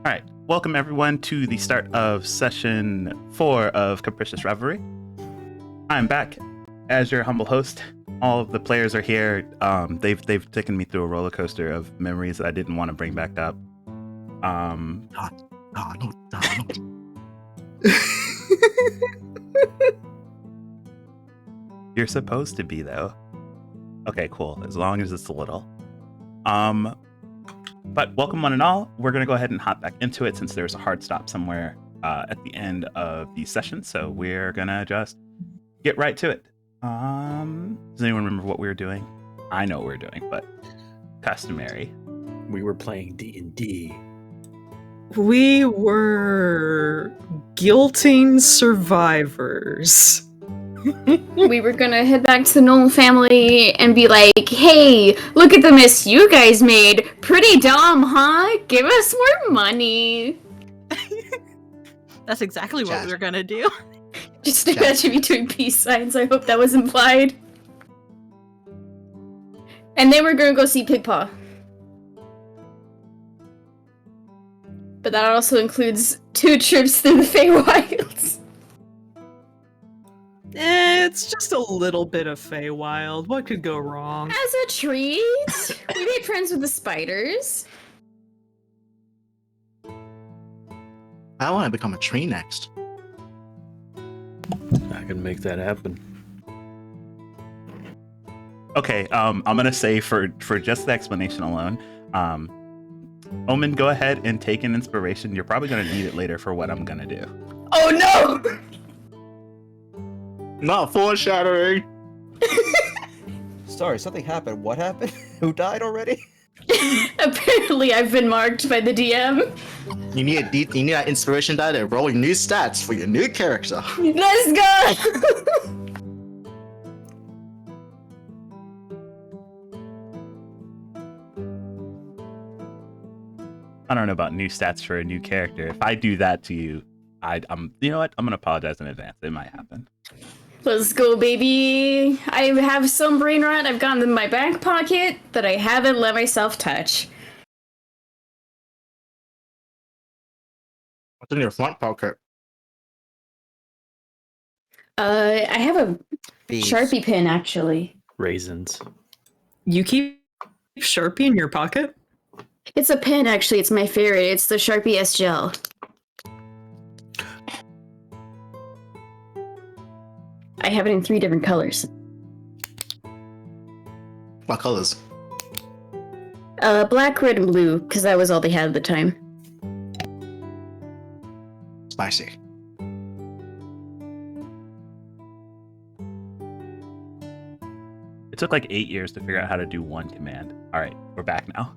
All right, welcome everyone to the start of session 4 of Capricious Reverie. I'm back as your humble host. All of the players are here. They've taken me through a roller coaster of memories that I didn't want to bring back up. You're supposed to be though. Okay, cool. As long as it's a little. But welcome one and all. We're gonna go ahead and hop back into it since there's a hard stop somewhere at the end of the session. So we're gonna just get right to it. Does anyone remember what we were doing? I know what we were doing, but customary. We were playing D&D. We were guilting survivors. We were gonna head back to the Nolan family and be like, hey, look at the mess you guys made. Pretty dumb, huh? Give us more money. That's exactly what we were gonna do. Just imagine me doing peace signs. I hope that was implied. And then we're gonna go see Pigpaw. But that also includes 2 trips through the Feywilds. It's just a little bit of Feywild. What could go wrong? As a treat, we made friends with the spiders. I want to become a tree next. I can make that happen. Okay, I'm gonna say for just the explanation alone, Omen, go ahead and take an inspiration. You're probably gonna need it later for what I'm gonna do. Oh no! Not foreshadowing. Sorry, something happened. What happened? Who died already? Apparently I've been marked by the DM. You need that inspiration die to roll new stats for your new character. Let's go! I don't know about new stats for a new character. If I do that to you, I'm you know what? I'm gonna apologize in advance. It might happen. Let's go, baby. I have some brain rot I've gotten in my back pocket that I haven't let myself touch. What's in your front pocket? I have a Bees. Sharpie pen, actually. Raisins. You keep Sharpie in your pocket? It's a pen, actually. It's my favorite. It's the Sharpie S Gel. I have it in 3 different colors. What colors? Black, red, and blue, because that was all they had at the time. Spicy. It took like 8 years to figure out how to do one command. All right, we're back now.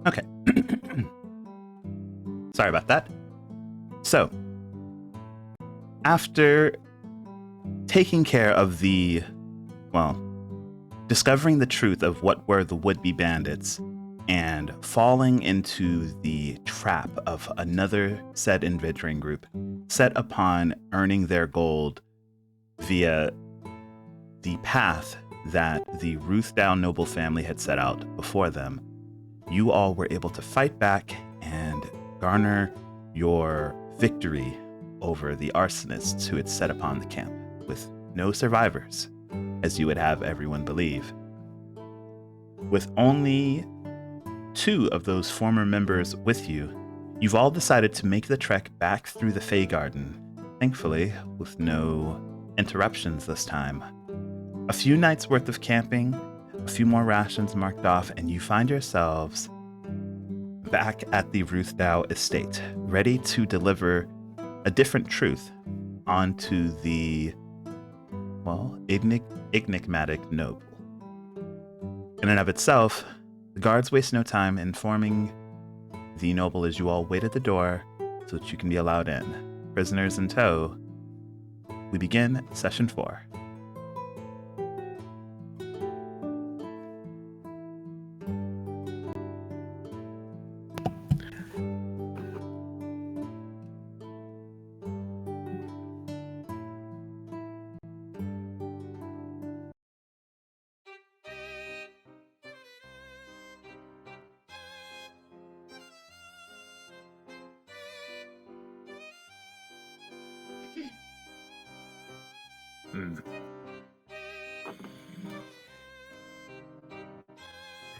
Okay. Sorry about that. So, after taking care of discovering the truth of what were the would-be bandits and falling into the trap of another said adventuring group set upon earning their gold via the path that the Ruthdown noble family had set out before them, you all were able to fight back and garner your victory over the arsonists who had set upon the camp, with no survivors, as you would have everyone believe. With only 2 of those former members with you, you've all decided to make the trek back through the Fey Garden, thankfully with no interruptions this time. A few nights worth of camping, a few more rations marked off, and you find yourselves back at the Ruthdow estate, ready to deliver a different truth onto the, enigmatic noble. In and of itself, the guards waste no time informing the noble as you all wait at the door so that you can be allowed in. Prisoners in tow, we begin session 4.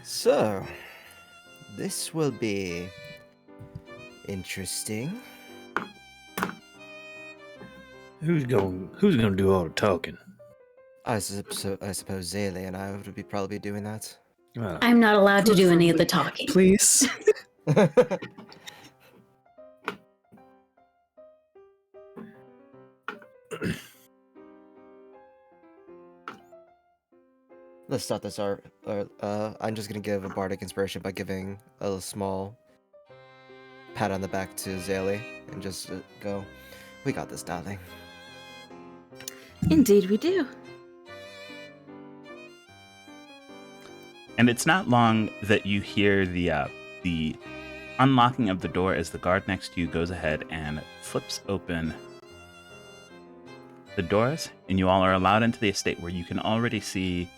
So, this will be interesting. Who's gonna do all the talking? I suppose Zaylee and I would be probably doing that. I'm not allowed to do any of the talking. Please. Let's start this art. I'm just gonna give a bardic inspiration by giving a small pat on the back to Zaylee and just go, "We got this, darling." Indeed, we do. And it's not long that you hear the unlocking of the door as the guard next to you goes ahead and flips open the doors, and you all are allowed into the estate where you can already see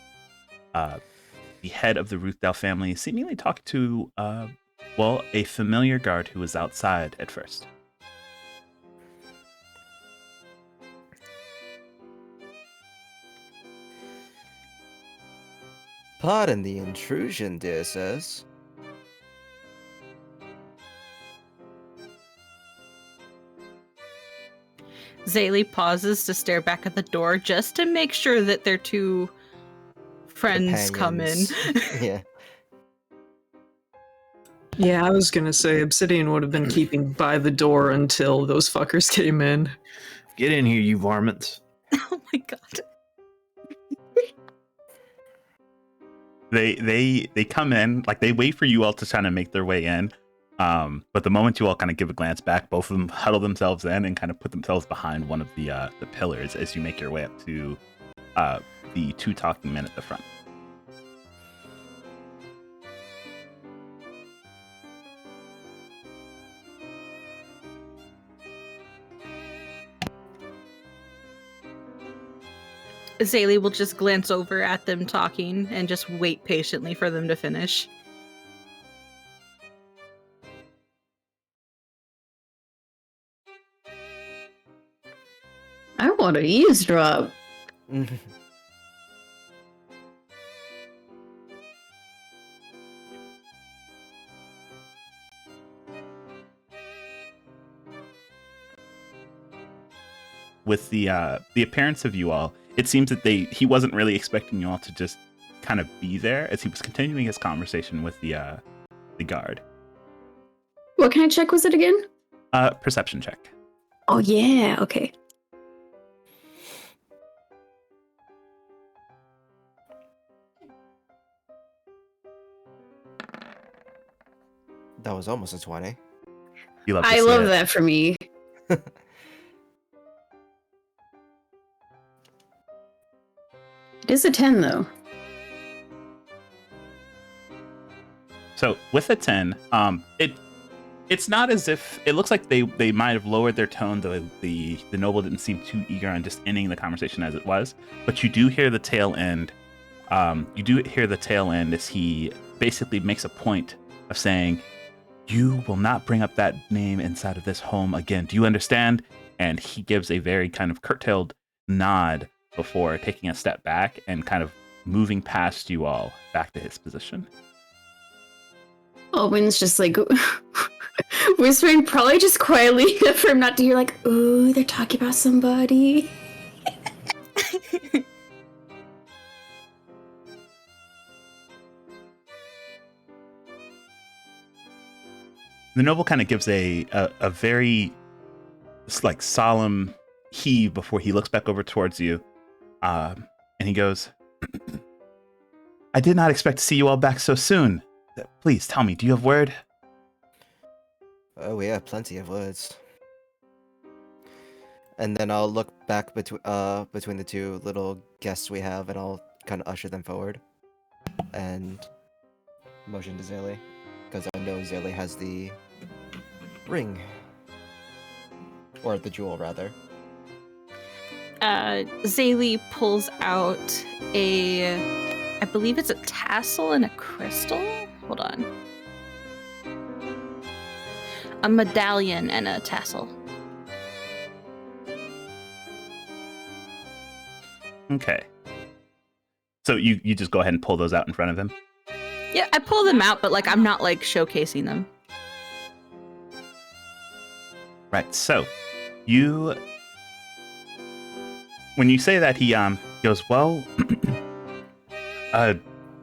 the head of the Ruthdale family seemingly talk to, a familiar guard who was outside at first. Pardon the intrusion, dear sirs. Zaylee pauses to stare back at the door just to make sure that their two friends come in. Companions. Yeah. Yeah, I was gonna say Obsidian would have been keeping by the door until those fuckers came in. Get in here, you varmints. Oh my god. They come in, like they wait for you all to kind of make their way in. But the moment you all kind of give a glance back, both of them huddle themselves in and kind of put themselves behind one of the pillars as you make your way up to the two talking men at the front. Zaylee will just glance over at them talking and just wait patiently for them to finish. I want to eavesdrop. With the appearance of you all, it seems that he wasn't really expecting you all to just kind of be there as he was continuing his conversation with the guard. What kind of check was it again? Perception check. Oh yeah, okay. That was almost a 20. You love to I see love it. that for me. It is a 10 though. So with a 10, it's not as if it looks like they might have lowered their tone. The noble didn't seem too eager on just ending the conversation as it was, but you do hear the tail end. You do hear the tail end as he basically makes a point of saying, "You will not bring up that name inside of this home again. Do you understand?" And he gives a very kind of curtailed nod before taking a step back and kind of moving past you all back to his position. Owen's just like whispering, probably just quietly for him not to hear, like, ooh, they're talking about somebody. The noble kind of gives a very like solemn heave before he looks back over towards you, and he goes, "I did not expect to see you all back so soon. Please tell me, do you have word?" Oh, we have plenty of words. And then I'll look back between the two little guests we have, and I'll kind of usher them forward and motion to Zaylee, because I know Zaylee has the ring, or the jewel rather. Zaylee pulls out I believe it's a tassel and a crystal. Hold on. A medallion and a tassel. Okay. So you just go ahead and pull those out in front of him? Yeah, I pull them out, but like I'm not like showcasing them. Right. So when you say that, he goes, well,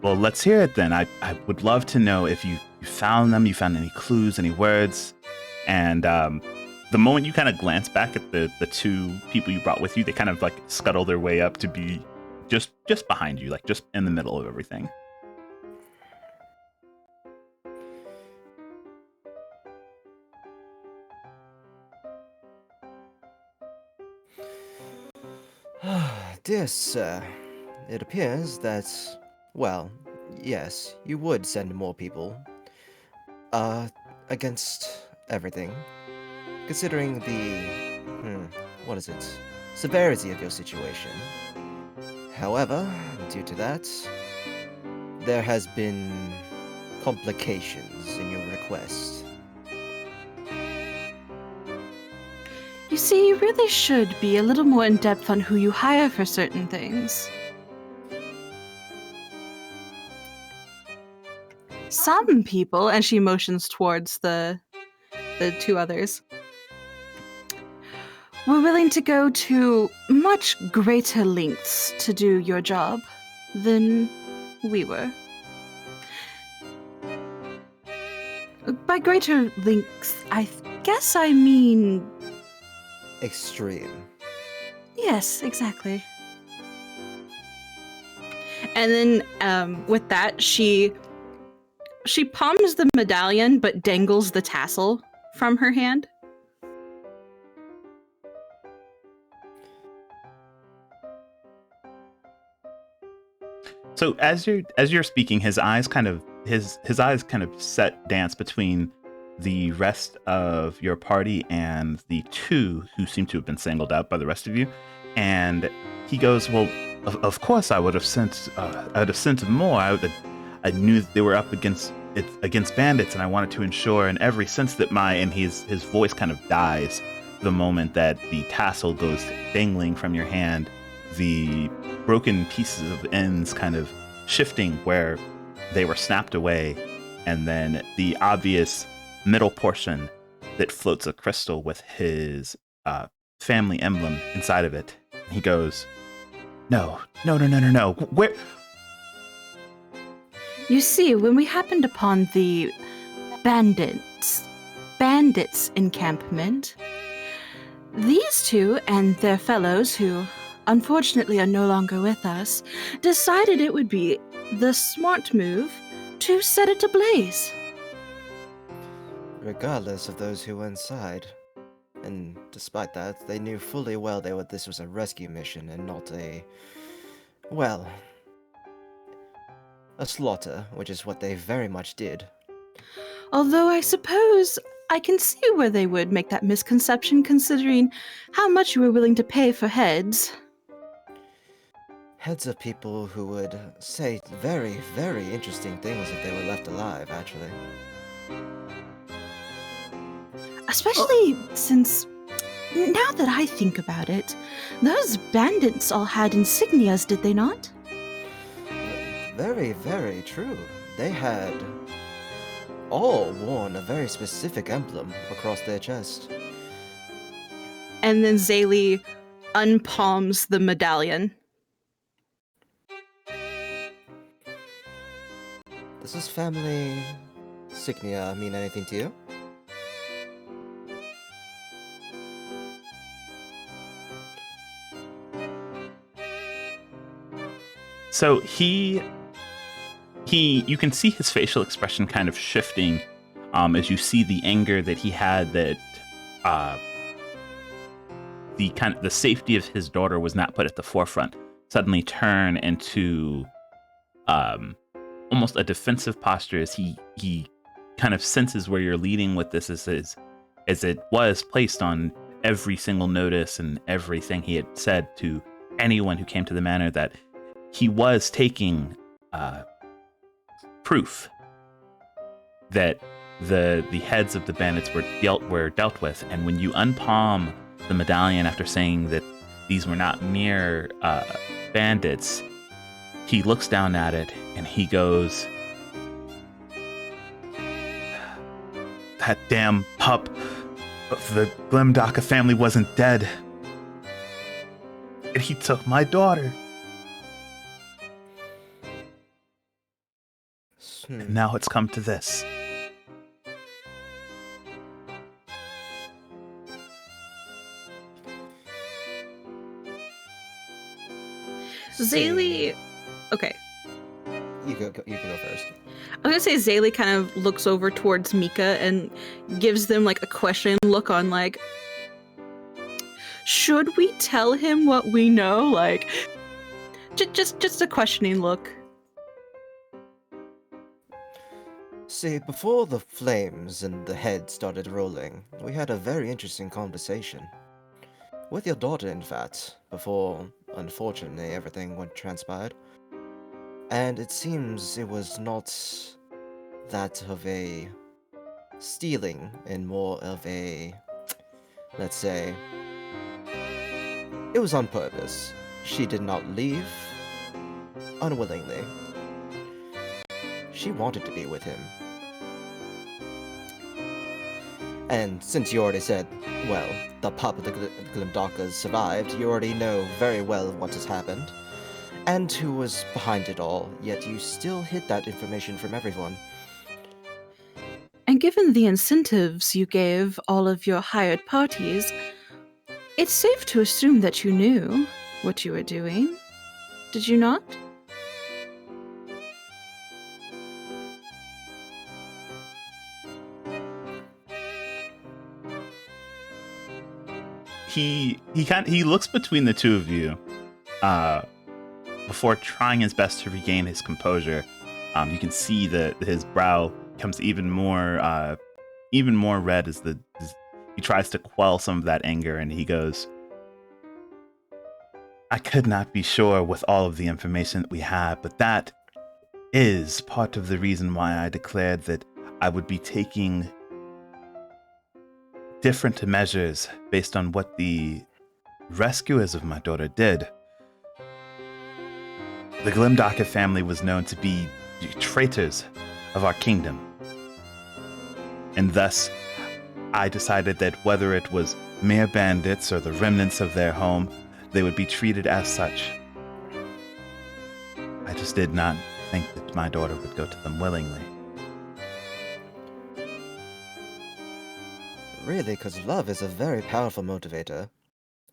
well, let's hear it then. I would love to know if you found them, you found any clues, any words. And the moment you kind of glance back at the two people you brought with you, they kind of like scuttle their way up to be just behind you, like just in the middle of everything. Dear sir, it appears that, well, yes, you would send more people. Against everything. Considering the, what is it? Severity of your situation. However, due to that, there has been complications in your request. You see, you really should be a little more in depth on who you hire for certain things. Some people, and she motions towards the two others, were willing to go to much greater lengths to do your job than we were. By greater lengths, I guess I mean... Extreme. Yes, exactly. And then, with that, she palms the medallion, but dangles the tassel from her hand. So as you're speaking, his eyes kind of dance between the rest of your party and the two who seem to have been singled out by the rest of you, and he goes, "Well, of course I would have sent. I'd have sent more. I knew that they were up against bandits, and I wanted to ensure in every sense that and his voice kind of dies the moment that the tassel goes dangling from your hand, the broken pieces of ends kind of shifting where they were snapped away, and then the obvious middle portion that floats a crystal with his family emblem inside of it. And he goes, No. Where? You see, when we happened upon the bandits encampment, these two and their fellows, who unfortunately are no longer with us, decided it would be the smart move to set it ablaze. Regardless of those who were inside. And despite that, they knew fully well this was a rescue mission and not a slaughter, which is what they very much did. Although I suppose I can see where they would make that misconception, considering how much you were willing to pay for heads. Heads of people who would say very, very interesting things if they were left alive, actually. Especially since, now that I think about it, those bandits all had insignias, did they not? Very, very true. They had all worn a very specific emblem across their chest. And then Zaylee unpalms the medallion. Does this family insignia mean anything to you? So you can see his facial expression kind of shifting as you see the anger that he had that the safety of his daughter was not put at the forefront suddenly turn into almost a defensive posture as he kind of senses where you're leading with this as it was placed on every single notice and everything he had said to anyone who came to the manor that he was taking proof that the heads of the bandits were dealt with. And when you unpalm the medallion after saying that these were not mere bandits, he looks down at it and he goes, "That damn pup of the Glimdaka family wasn't dead. And he took my daughter. And now it's come to this." Zaylee. Okay. You can go first. I'm gonna say Zaylee kind of looks over towards Mika and gives them like a question look on like, should we tell him what we know? Like, just a questioning look. See, before the flames and the head started rolling, we had a very interesting conversation. With your daughter, in fact, before, unfortunately, everything went transpired. And it seems it was not that of a stealing, and more of a, let's say, it was on purpose. She did not leave unwillingly. She wanted to be with him. And since you already said, well, the pup of the Glimdakas survived, you already know very well what has happened, and who was behind it all, yet you still hid that information from everyone. And given the incentives you gave all of your hired parties, it's safe to assume that you knew what you were doing. Did you not? He looks between the two of you before trying his best to regain his composure. You can see that his brow becomes even more red as he tries to quell some of that anger, and he goes, "I could not be sure with all of the information that we have, but that is part of the reason why I declared that I would be taking different measures based on what the rescuers of my daughter did. The Glimdaka family was known to be traitors of our kingdom. And thus, I decided that whether it was mere bandits or the remnants of their home, they would be treated as such. I just did not think that my daughter would go to them willingly." Really, because love is a very powerful motivator.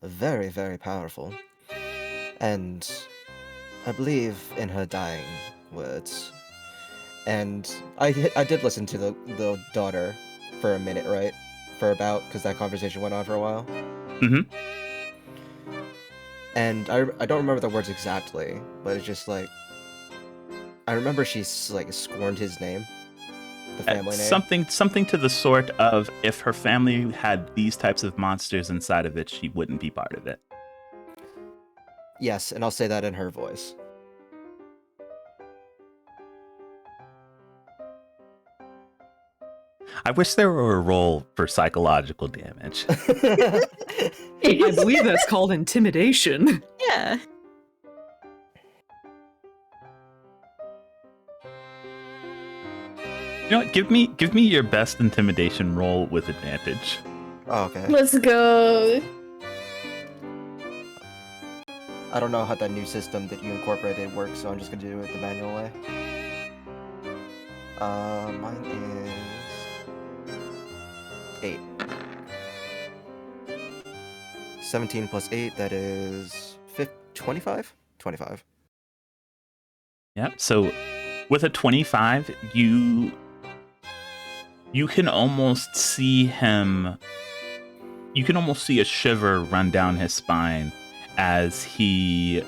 Very, very powerful. And I believe in her dying words. And I did listen to the daughter for a minute, right? Because that conversation went on for a while. Mm-hmm. And I don't remember the words exactly, but it's just like, I remember she like scorned his name. The family name? Something to the sort of, if her family had these types of monsters inside of it, she wouldn't be part of it. Yes, and I'll say that in her voice. I wish there were a role for psychological damage. I believe that's called intimidation. Yeah. You know what? Give me your best intimidation roll with advantage. Oh, okay. Let's go. I don't know how that new system that you incorporated works, so I'm just gonna do it the manual way. Mine is 8. 17 plus 8, that is 25? 25. Yeah. So with a 25, you can almost see him. You can almost see a shiver run down his spine as you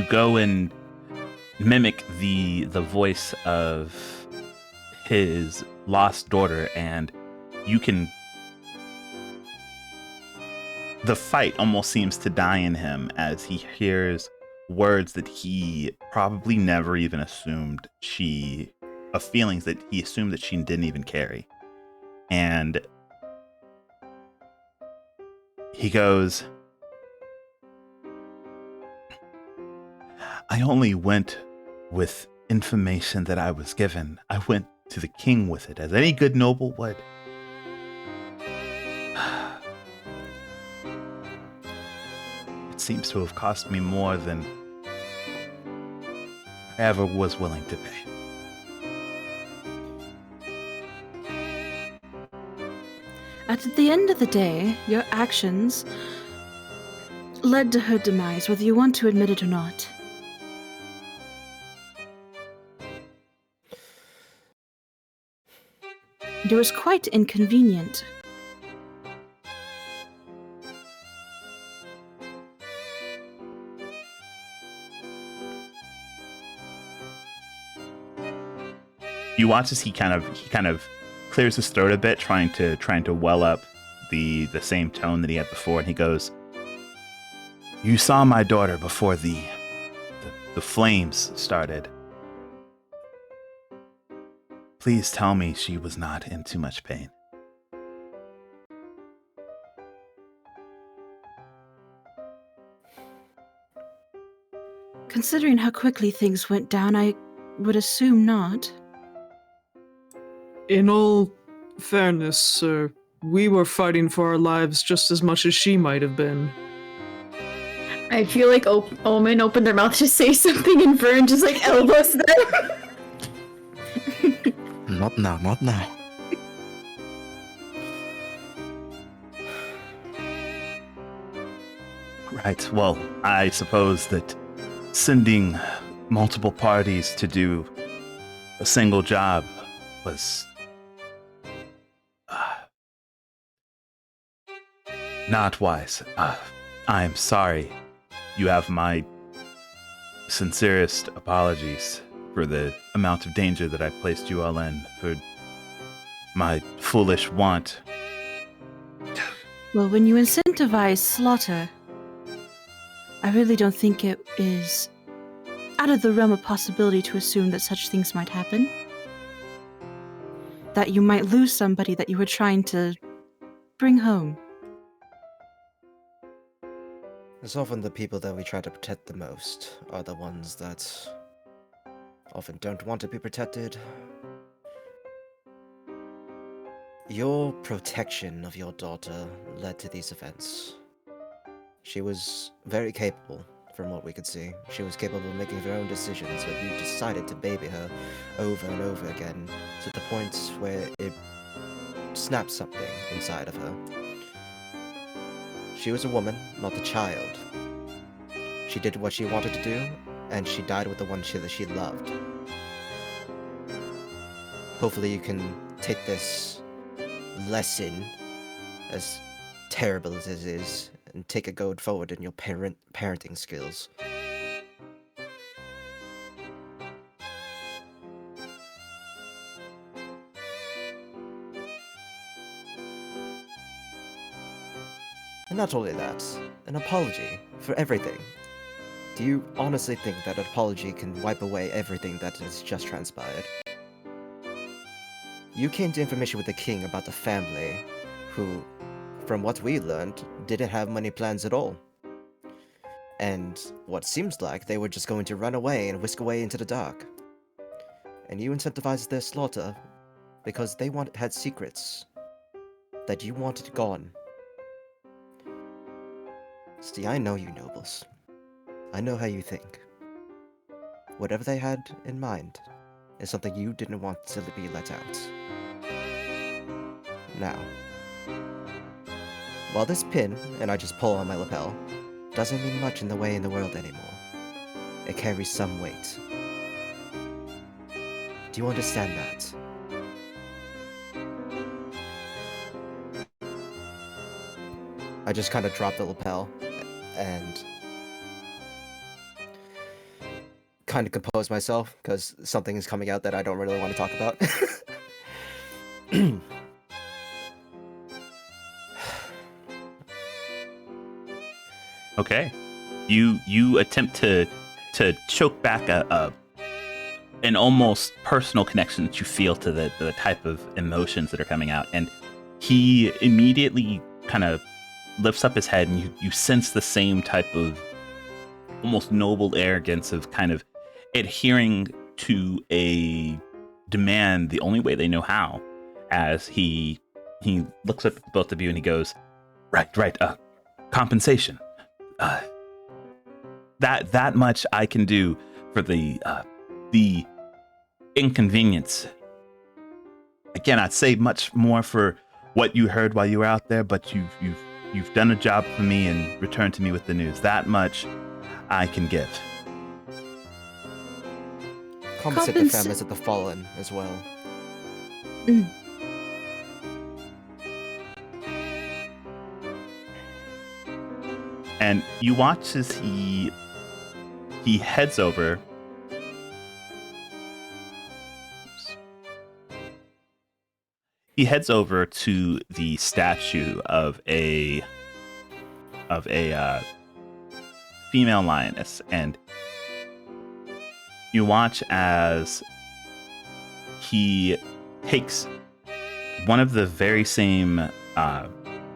go and mimic the voice of his lost daughter, and the fight almost seems to die in him as he hears words that he probably never even assumed feelings that he assumed that she didn't even carry. And he goes, I only went with information that I was given. I went to the king with it, as any good noble would. It seems to have cost me more than I ever was willing to pay. At the end of the day, your actions led to her demise, whether you want to admit it or not. It was quite inconvenient. You watch as he kind of clears his throat a bit, trying to well up the same tone that he had before, and he goes, "You saw my daughter before the flames started. Please tell me she was not in too much pain." Considering how quickly things went down, I would assume not. In all fairness, sir, we were fighting for our lives just as much as she might have been. I feel like Omen opened their mouth to say something and Vern just like elbows them. Not now, not now. Right. Well, I suppose that sending multiple parties to do a single job was not wise. I'm sorry. You have my sincerest apologies for the amount of danger that I placed you all in, for my foolish want. Well, when you incentivize slaughter, I really don't think it is out of the realm of possibility to assume that such things might happen. That you might lose somebody that you were trying to bring home. It's often the people that we try to protect the most are the ones that often don't want to be protected. Your protection of your daughter led to these events. She was very capable, from what we could see. She was capable of making her own decisions, but you decided to baby her over and over again, to the point where it snapped something inside of her. She was a woman, not a child. She did what she wanted to do, and she died with the one that she loved. Hopefully you can take this lesson, as terrible as it is, and take it going forward in your parenting skills. And not only that, an apology for everything. Do you honestly think that an apology can wipe away everything that has just transpired? You came to information with the king about the family, who, from what we learned, didn't have many plans at all. And what seems like they were just going to run away and whisk away into the dark. And you incentivized their slaughter because they had secrets that you wanted gone. See, I know you nobles. I know how you think. Whatever they had in mind is something you didn't want to be let out. Now, while this pin, and I just pull on my lapel, doesn't mean much in the world anymore, it carries some weight. Do you understand that? I just kind of drop the lapel and kind of compose myself because something is coming out that I don't really want to talk about. Okay. You attempt to choke back an almost personal connection that you feel to the type of emotions that are coming out, and he immediately kind of lifts up his head, and you sense the same type of almost noble arrogance of kind of adhering to a demand the only way they know how, as he looks at both of you and he goes, right, compensation. That much I can do for the inconvenience. I cannot say much more for what you heard while you were out there, but you've done a job for me and returned to me with the news. That much I can give. Compensate the families of the fallen as well. And you watch as he heads over. He heads over to the statue of a female lioness, and you watch as he takes one of the very same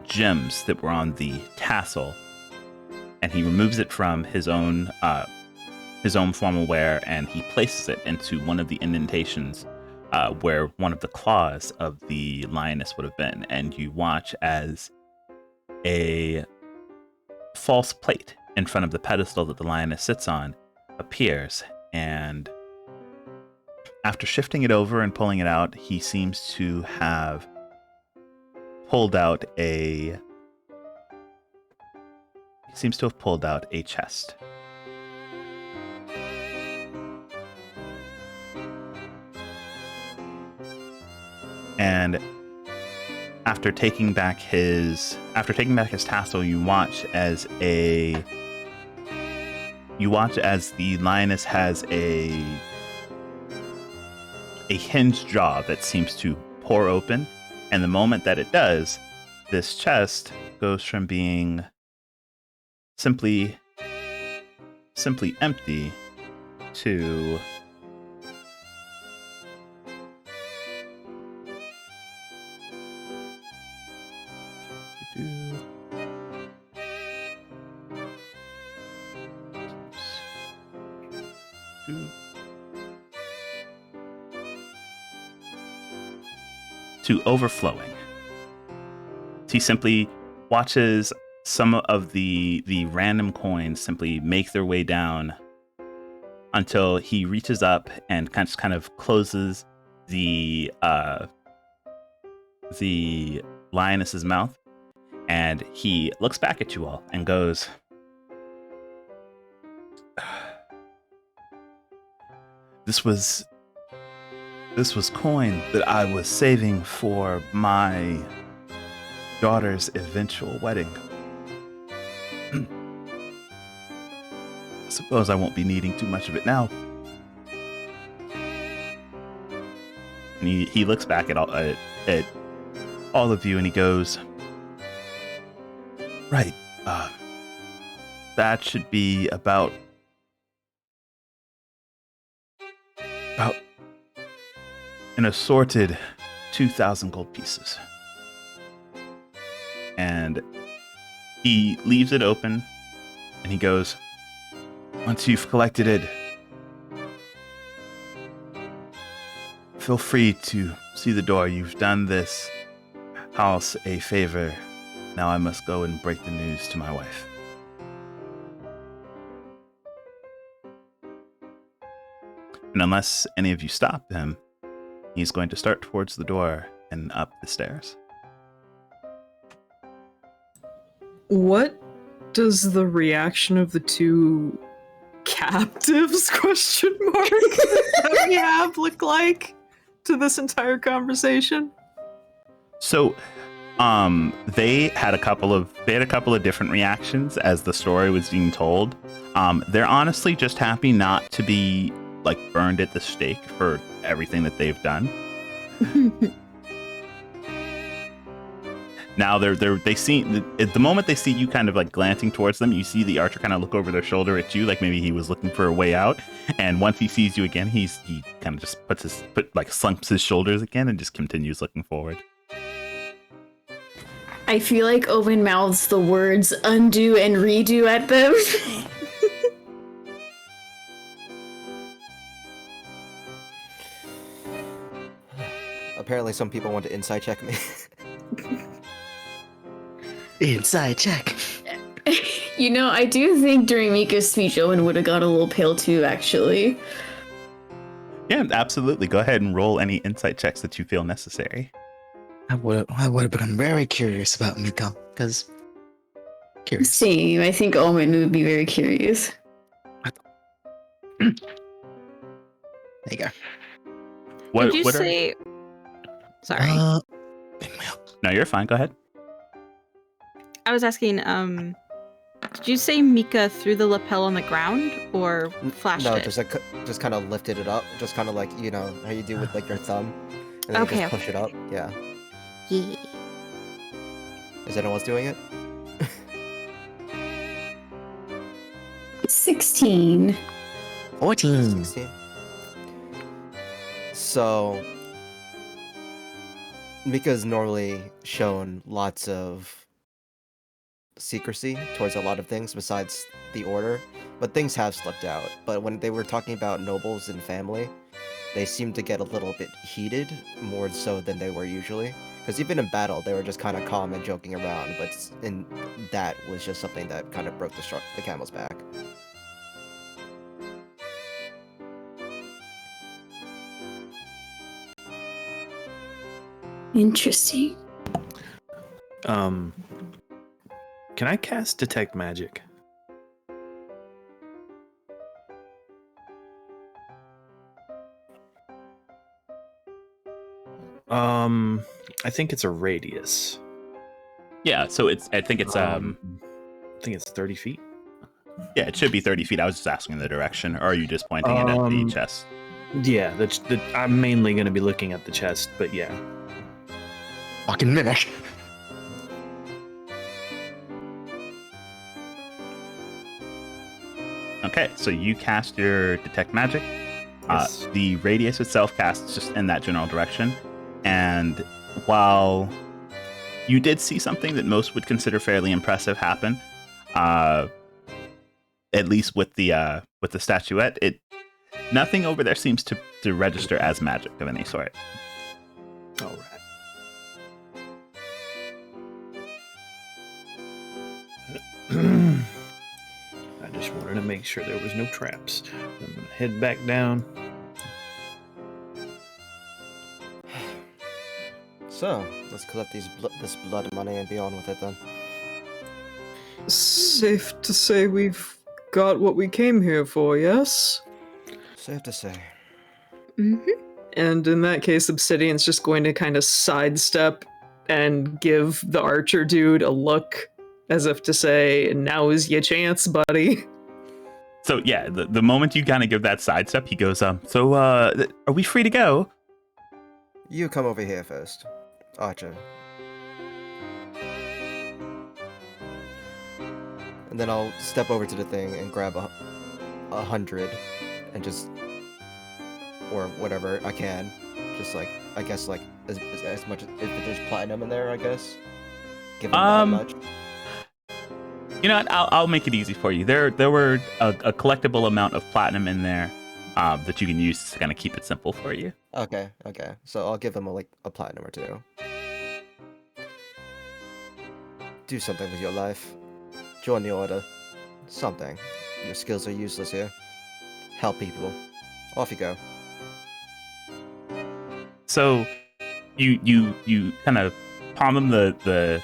gems that were on the tassel, and he removes it from his own formal wear, and he places it into one of the indentations where one of the claws of the lioness would have been. And you watch as a false plate in front of the pedestal that the lioness sits on appears, and after shifting it over and pulling it out, he seems to have pulled out a chest. And after taking back his tassel, you watch as the lioness has a hinged jaw that seems to pour open, and the moment that it does, this chest goes from being simply empty to overflowing. He simply watches some of the random coins simply make their way down until he reaches up and kind of closes the lioness's mouth, and he looks back at you all and goes, This was coin that I was saving for my daughter's eventual wedding. I suppose I won't be needing too much of it now. And he looks back at all of you and he goes, right, that should be about an assorted 2,000 gold pieces. And he leaves it open and he goes, once you've collected it, feel free to see the door. You've done this house a favor. Now I must go and break the news to my wife. And unless any of you stop him, he's going to start towards the door and up the stairs. What does the reaction of the two captives that we have look like to this entire conversation? So they had a couple of different reactions as the story was being told. They're honestly just happy not to be like burned at the stake for everything that they've done. Now they see at the moment they see you kind of like glancing towards them, you see the archer kind of look over their shoulder at you, like maybe he was looking for a way out. And once he sees you again, he kind of just slumps his shoulders again and just continues looking forward. I feel like Owen mouths the words undo and redo at them. apparently some people want to inside check me. Inside check. You know, I do think during Mika's speech, Owen would have got a little pale too, actually. Yeah, absolutely. Go ahead and roll any insight checks that you feel necessary. I would have become very curious about Miko, because curious. Same. I think Owen would be very curious. There you go. Did you say? Sorry, No, you're fine. Go ahead. I was asking. Did you say Mika threw the lapel on the ground or flashed No, it? just kind of lifted it up, just kind of like how you do with like your thumb, and then Okay, you just push it up. Yeah. Yeah. Is anyone else doing it? 16. 14. 16. So, Mika's normally shown lots of secrecy towards a lot of things besides the order, but things have slipped out. But when they were talking about nobles and family, they seemed to get a little bit heated, more so than they were usually. Because even in battle, they were just kind of calm and joking around, but that was just something that kind of broke the camel's back. Interesting. Can I cast Detect Magic? I think it's a radius. Yeah, so I think it's I think it's 30 feet. yeah, it should be 30 feet. I was just asking the direction, or are you just pointing it at the chest? Yeah, I'm mainly going to be looking at the chest, but yeah. Fucking mimic. Okay, so you cast your Detect Magic. Yes. The radius itself casts just in that general direction. And while you did see something that most would consider fairly impressive happen, at least with the statuette, nothing over there seems to register as magic of any sort. All right. I just wanted to make sure there was no traps. I'm gonna head back down. So, let's collect this blood money and be on with it then. Safe to say we've got what we came here for, yes? Safe to say. Mm-hmm. And in that case, Obsidian's just going to kind of sidestep and give the archer dude a look as if to say, now is your chance, buddy. So yeah, the moment you kind of give that sidestep, he goes, are we free to go? You come over here first, Archer. And then I'll step over to the thing and grab 100 and just, or whatever I can, just like, I guess like as much as if there's platinum in there, I guess. Give them that much. You know what? I'll make it easy for you. There were a collectible amount of platinum in there that you can use to kind of keep it simple for you. Okay. So I'll give them a platinum or two. Do something with your life. Join the order. Something. Your skills are useless here. Help people. Off you go. So you kind of palm them the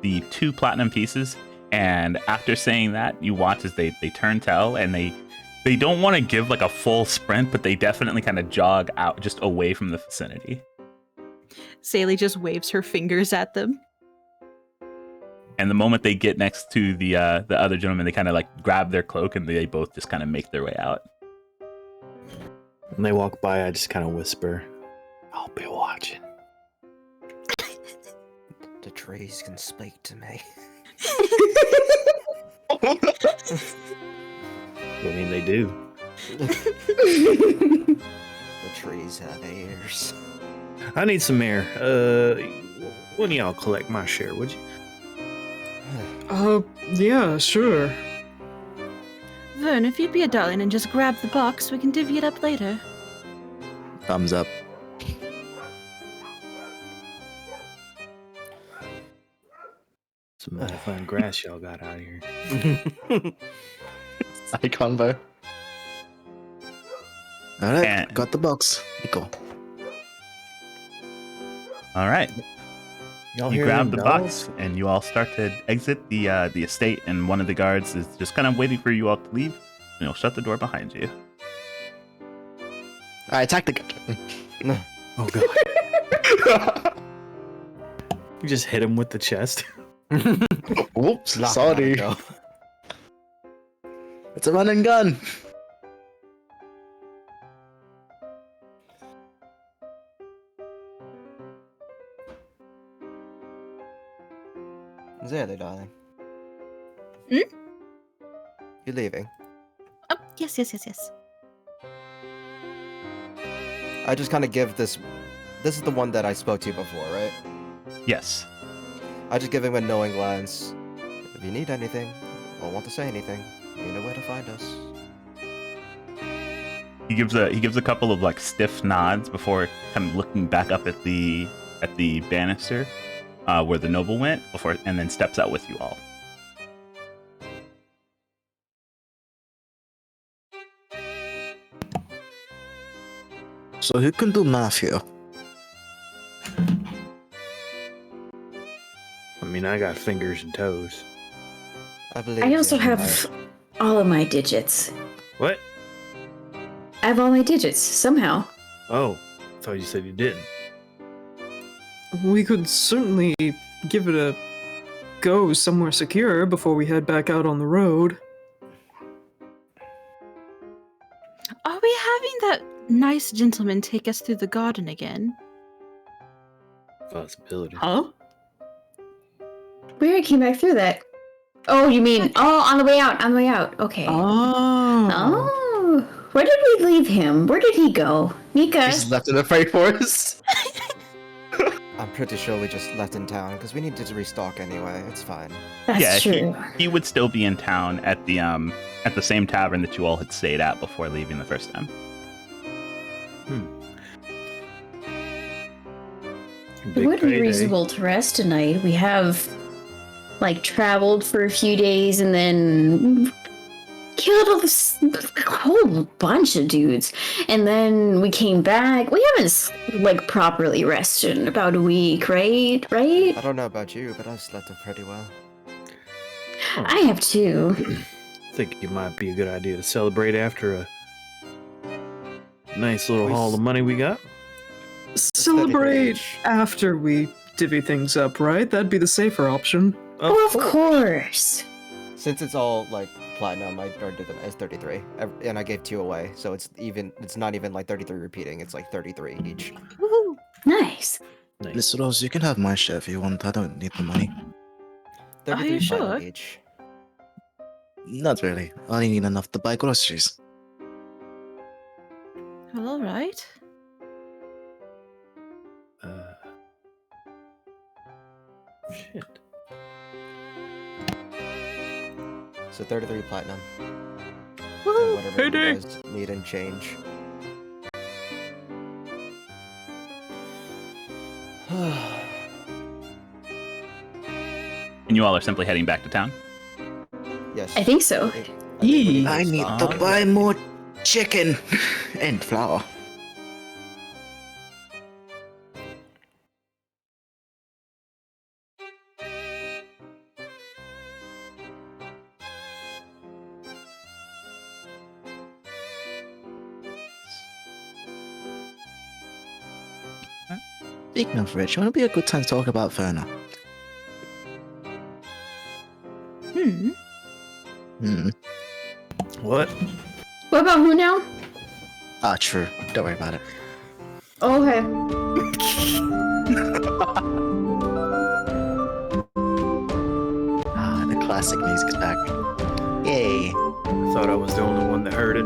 2 platinum pieces, and after saying that, you watch as they turn tail, and they don't want to give like a full sprint, but they definitely kind of jog out just away from the vicinity. Saley just waves her fingers at them. And the moment they get next to the other gentleman, they kind of like grab their cloak, and they both just kind of make their way out. When they walk by, I just kind of whisper, "I'll be watching." The trees can speak to me. I mean, they do. The trees have ears. I need some air. Wouldn't y'all collect my share, would you? Yeah, sure. Vern, if you'd be a darling and just grab the box, we can divvy it up later. Thumbs up. Some mighty fine grass y'all got out here. Side combo. Alright, And- got the box. Go. All right. Y'all You hear grab them the dogs? box and you all start to exit the estate, and one of the guards is just kind of waiting for you all to leave, and he'll shut the door behind you. I attack the guy. Oh god. You just hit him with the chest. Whoops, Knock him sorry. out, It's a run and gun. go. Zaylee, darling. Hmm? You're leaving. Oh, yes, yes, yes, yes. I just kind of give this. This is the one that I spoke to before, right? Yes. I just give him a knowing glance. If you need anything, or want to say anything, you know where to find us. He gives a couple of like stiff nods before kind of looking back up at the banister where the noble went before, and then steps out with you all. So who can do math here? I mean, I got fingers and toes. I believe. I also you. have all of my digits. What? I have all my digits somehow. Oh, I thought you said you didn't. We could certainly give it a go somewhere secure before we head back out on the road. Are we having that nice gentleman take us through the garden again? Possibility. Huh? We already came back through that. Oh, you mean on the way out? On the way out. Okay. Oh. Oh, where did we leave him? Where did he go? Mika. He's left in the freight forest. I'm pretty sure we just left in town because we needed to restock anyway. It's fine. That's yeah, true. he would still be in town at the same tavern that you all had stayed at before leaving the first time. It Big would be payday. reasonable to rest tonight. We have, like, traveled for a few days and then killed a whole bunch of dudes. And then we came back. We haven't, like, properly rested in about a week, right? Right? I don't know about you, but I've slept pretty well. I have too. Think it might be a good idea to celebrate after a nice little We haul of money we got. Celebrate each. after we divvy things up, right? That'd be the safer option. Oh, of course. Since it's all like platinum, I did them as 33, and I gave 2 away, so it's even. It's not even like 33 repeating. It's like 33 each. Woohoo! Nice. Nice. Miss Rose, you can have my share if you want. I don't need the money. 33 you platinum sure? each. Not really. I only need enough to buy groceries. Well, all right. Shit. So 33 platinum. Woohoo! And whatever Payday. you guys need and change. And you all are simply heading back to town. Yes. I think so. think we need I need restock. to buy more chicken and flour. Speaking of which, it would be a good time to talk about Verna. Hmm. What? What about who now? Ah, true. Don't worry about it. Okay. Ah, the classic music's back. Yay. I thought I was the only one that heard it.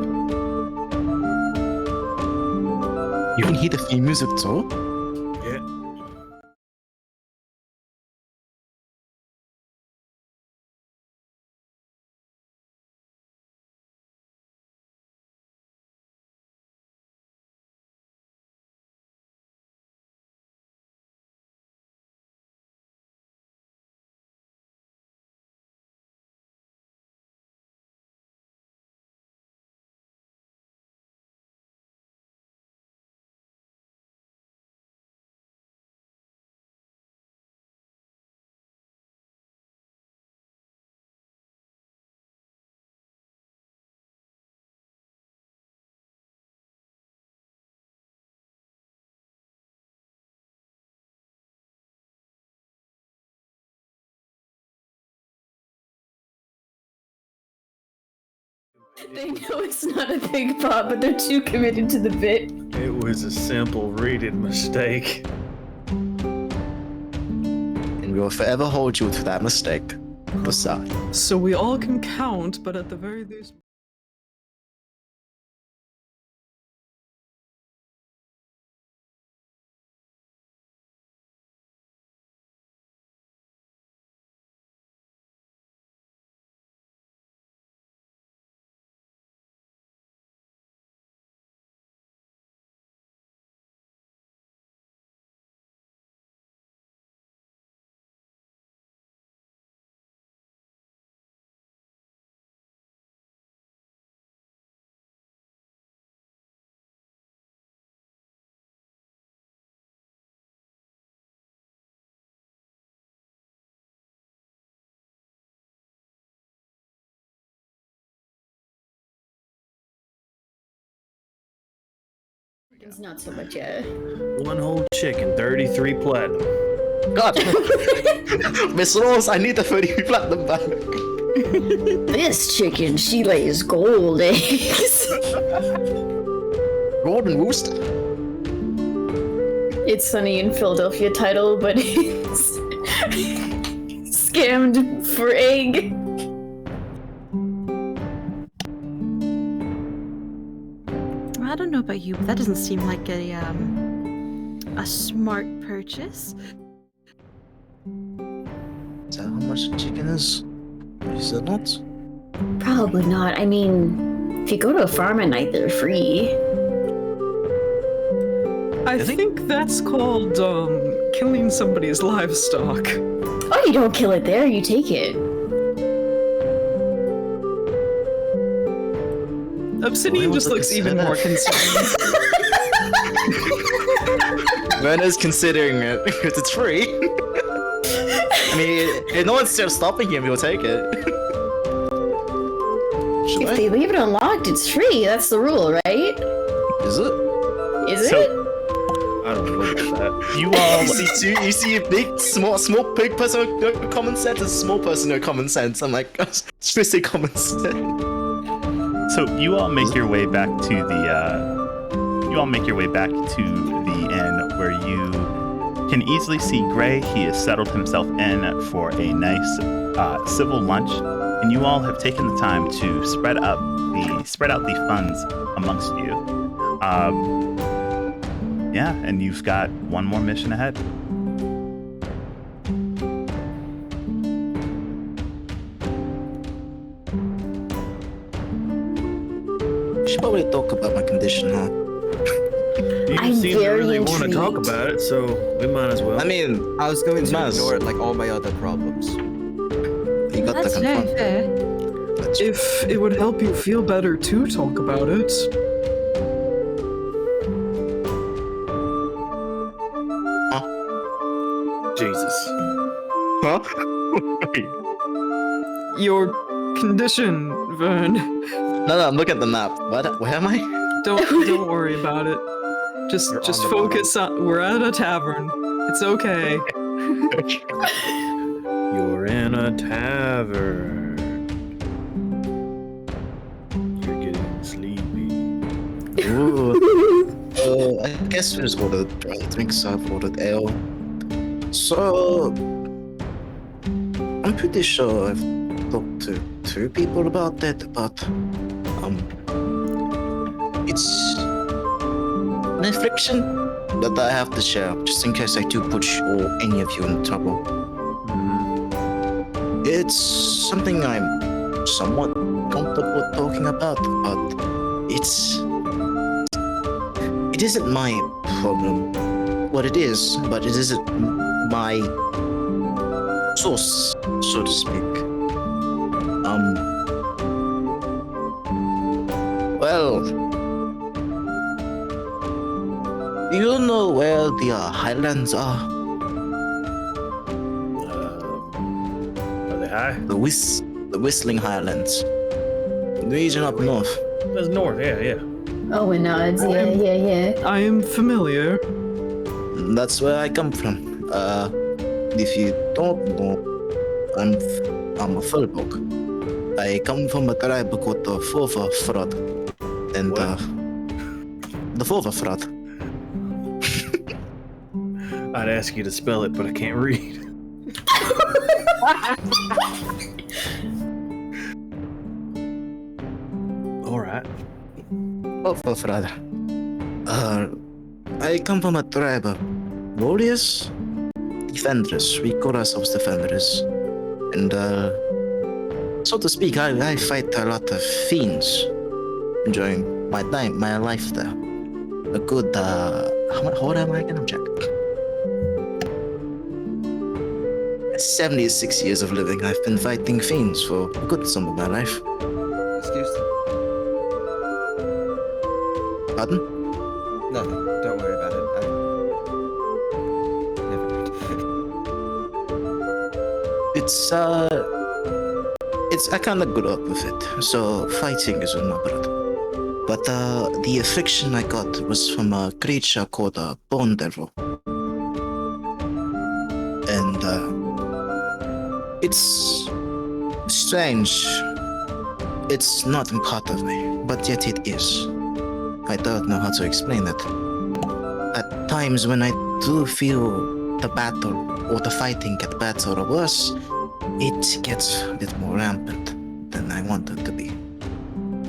You can hear the theme music too? They know it's not a big pot, but they're too committed to the bit. It was a simple reading mistake. And we'll forever hold you to that mistake. Besides. So we all can count, but at the very least. It's not so much, yeah. One whole chicken, 33 platinum. God! Miss Rose, I need the 30 platinum back. This chicken, she lays gold eggs. Golden Rooster? It's Sunny in Philadelphia title, but it's scammed for egg. I don't know about you, but that doesn't seem like a smart purchase. Is that how much the chicken is? Is it not? Probably not. I mean, if you go to a farm at night, they're free. I think that's called, killing somebody's livestock. Oh, you don't kill it there, you take it. Obsidian just looks even more concerned. Werner's considering it because it's free. I mean, if no one's still stopping him, he'll take it. Should If I? they leave it unlocked, it's free. That's the rule, right? Is it? Is So- it? I don't know about that. You all You see a big, small big person with no common sense, and a small person with no common sense. I'm like, just say common sense. So you all make your way back to the inn where you can easily see Gray. He has settled himself in for a nice civil lunch, and you all have taken the time to spread out the funds amongst you. Yeah, and you've got one more mission ahead. We should probably talk about my condition, huh? You I'm seem to very really want to talk intrigued. about it, so we might as well. I mean, I was going to Maz. ignore it like all my other problems. you got That's the very confront. fair. That's If it would help you feel better to talk about it. Jesus. Huh? Your condition, Vern. No, I'm looking at the map. What? Where am I? Don't worry about it. Just You're just on the focus on. We're at a tavern. It's okay. You're in a tavern. You're getting sleepy. Ooh. I guess we just ordered dry drinks. I've ordered ale. So, I'm pretty sure I've talked to 2 people about that, but it's an affliction that I have to share, just in case I do put any of you in trouble. It's something I'm somewhat comfortable talking about, but it isn't my problem. What it is, but it isn't my source, so to speak. Well, you know where the highlands are? Are they high? The Whistling Highlands. The region up north. That's north, yeah. Oh, and nods. Yeah. I am familiar. That's where I come from. If you don't know, I'm a Furbolg. I come from a tribe called the Fova and the Fova. I'd ask you to spell it, but I can't read. All right. Fova. I come from a tribe of warriors, defenders. We call ourselves defenders, and so to speak, I fight a lot of fiends during my life there. A good how old am I again? I'm checking. 76 years of living. I've been fighting fiends for a good some of my life. Excuse me. Pardon? Nothing. Don't worry about it. Never mind. I kind of grew up with it, so fighting is in my blood. But the affliction I got was from a creature called a bone devil, and it's strange. It's not part of me, but yet it is. I don't know how to explain it. At times when I do feel the battle or the fighting get better or worse, it gets a bit more rampant than I want it to be.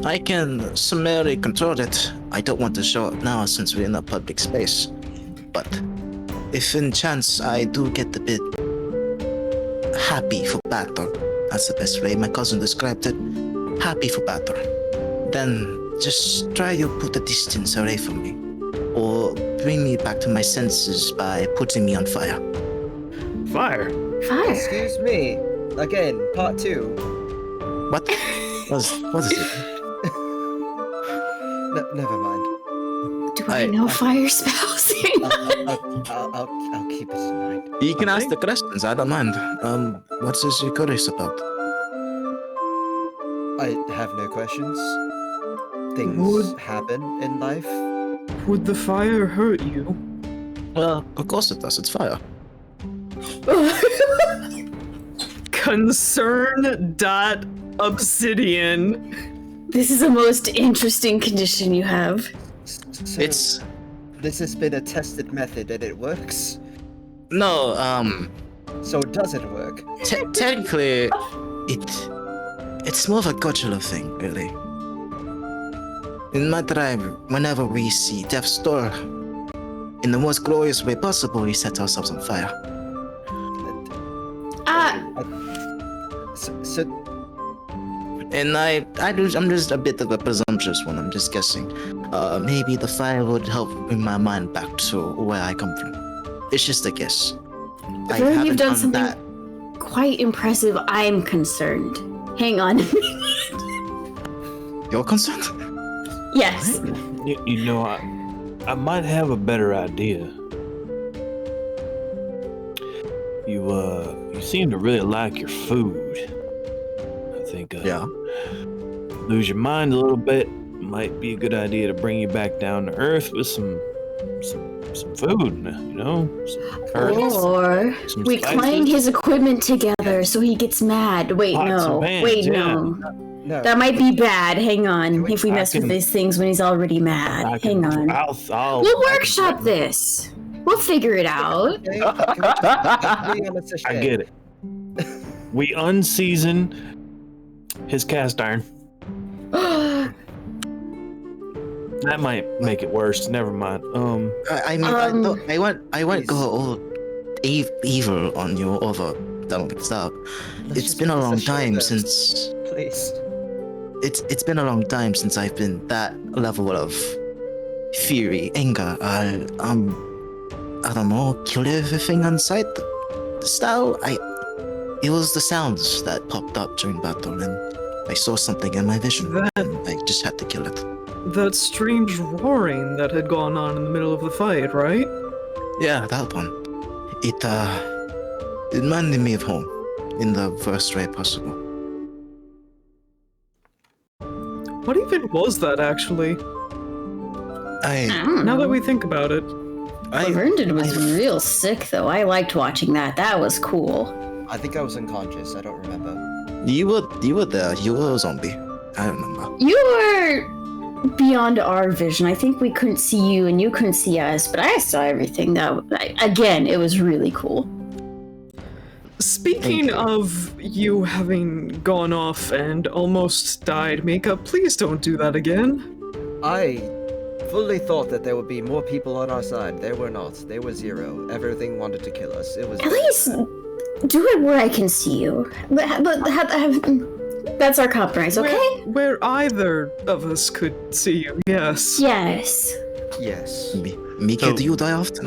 I can summarily control it. I don't want to show it now since we're in a public space. But if in chance I do get a bit happy for battle, that's the best way my cousin described it, happy for battle, then just try to put a distance away from me, or bring me back to my senses by putting me on fire. Fire. Fire. Excuse me. Again, part 2. What? What is it? Never mind. Do I know fire spells? I'll keep it in mind. You can ask the questions, I don't mind. What is you curious about? I have no questions. Things happen in life. Would the fire hurt you? Well, of course it does, it's fire. Concern.obsidian. This is the most interesting condition you have. So It's... this has been a tested method and it works. No, So does it work? technically, it's more of a cultural thing, really. In my tribe, whenever we see death's door, in the most glorious way possible, we set ourselves on fire. So And I'm just a bit of a presumptuous one, I'm just guessing. Maybe the fire would help bring my mind back to where I come from. It's just a guess. Vern, you've done something quite impressive. I'm concerned. Hang on. You're concerned? Yes. You know, I might have a better idea. You seem to really like your food. I think Yeah. lose your mind a little bit. Might be a good idea to bring you back down to earth with some food, you know? Some herbs, Or some we spices. clang his equipment together so he gets mad. Wait, Pots no. and pans, Wait, yeah. no. no. That might be bad. Hang on. If we I mess with can- these things when he's already mad. Hang on. We'll workshop this. We'll figure it out. Okay, can we agree on a sachet? I get it. We unseason his cast iron. That might make it worse. Never mind. I mean, I won't go all evil on you over don't stop. Let's It's just been a put long sachet time there. since Please. it's been a long time since I've been that level of fury, anger. I don't know, kill everything on sight. Style. It was the sounds that popped up during battle, and I saw something in my vision, and I just had to kill it. That strange roaring that had gone on in the middle of the fight, right? Yeah, that one. It reminded me of home in the worst way possible. What even was that, actually? I I don't Now know. that we think about it. What Vern did was real sick, though. I liked watching that. That was cool. I think I was unconscious. I don't remember. You were there. You were a zombie. I remember. You were beyond our vision. I think we couldn't see you and you couldn't see us, but I saw everything. Again, it was really cool. Speaking of you having gone off and almost died, Mika, please don't do that again. I fully thought that there would be more people on our side. There were not. There were zero. Everything wanted to kill us. It was. At least do it where I can see you. That's our compromise, okay? Where either of us could see you, yes. Yes. Yes. Mika, do you die often?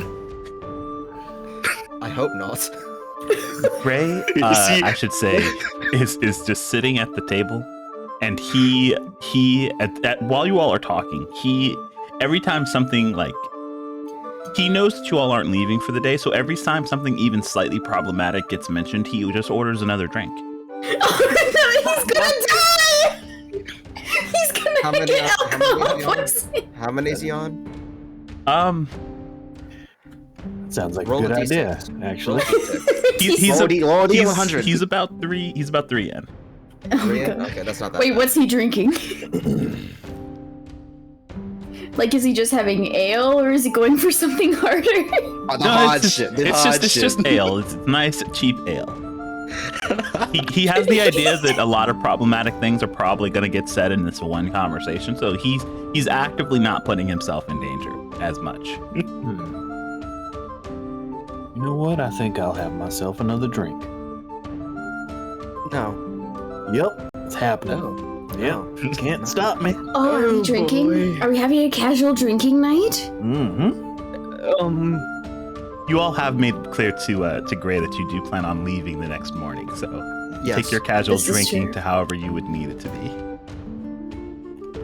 I hope not. Gray, I should say, is just sitting at the table, and he while you all are talking, every time something like he knows that you all aren't leaving for the day, so every time something even slightly problematic gets mentioned, he just orders another drink. He's gonna die! He's gonna get alcohol poisoning. How many is he on? Sounds like Roll a good a idea, D6. actually. He's 100. He's about 3 in. Oh, God. Okay, that's not that Wait, bad. what's he drinking? Like, is he just having ale, or is he going for something harder? It's just ale. It's nice, cheap ale. He has the idea that a lot of problematic things are probably going to get said in this one conversation, so he's actively not putting himself in danger as much. You know what? I think I'll have myself another drink. No. Yep, it's happening. No. Yep, can't stop me. Oh, are we drinking? boy. Are we having a casual drinking night? Mm-hmm. You all have made clear to Gray that you do plan on leaving the next morning, so Yes. take your casual This is drinking true. to however you would need it to be.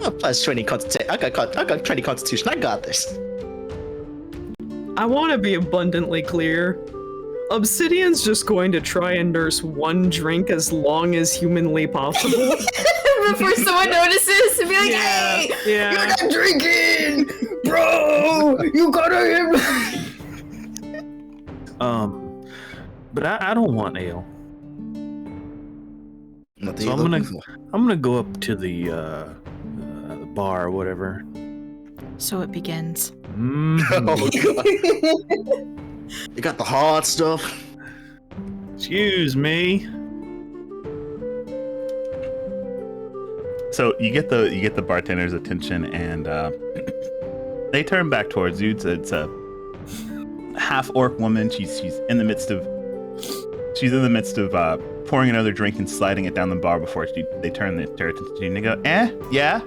Oh, plus 20 constitution. I got 20 constitution. I got this. I want to be abundantly clear. Obsidian's just going to try and nurse one drink as long as humanly possible. Before someone notices and be like, Yeah, hey, yeah. you're not drinking! Bro, you gotta But I don't want ale. What are So you I'm gonna looking for? I'm gonna go up to the bar or whatever. So it begins. Mhm. Oh, God. You got the hard stuff. Excuse me. So you get the bartender's attention, and they turn back towards you. It's a half orc woman. She's in the midst of pouring another drink and sliding it down the bar before they turn their attention to you and they go, yeah.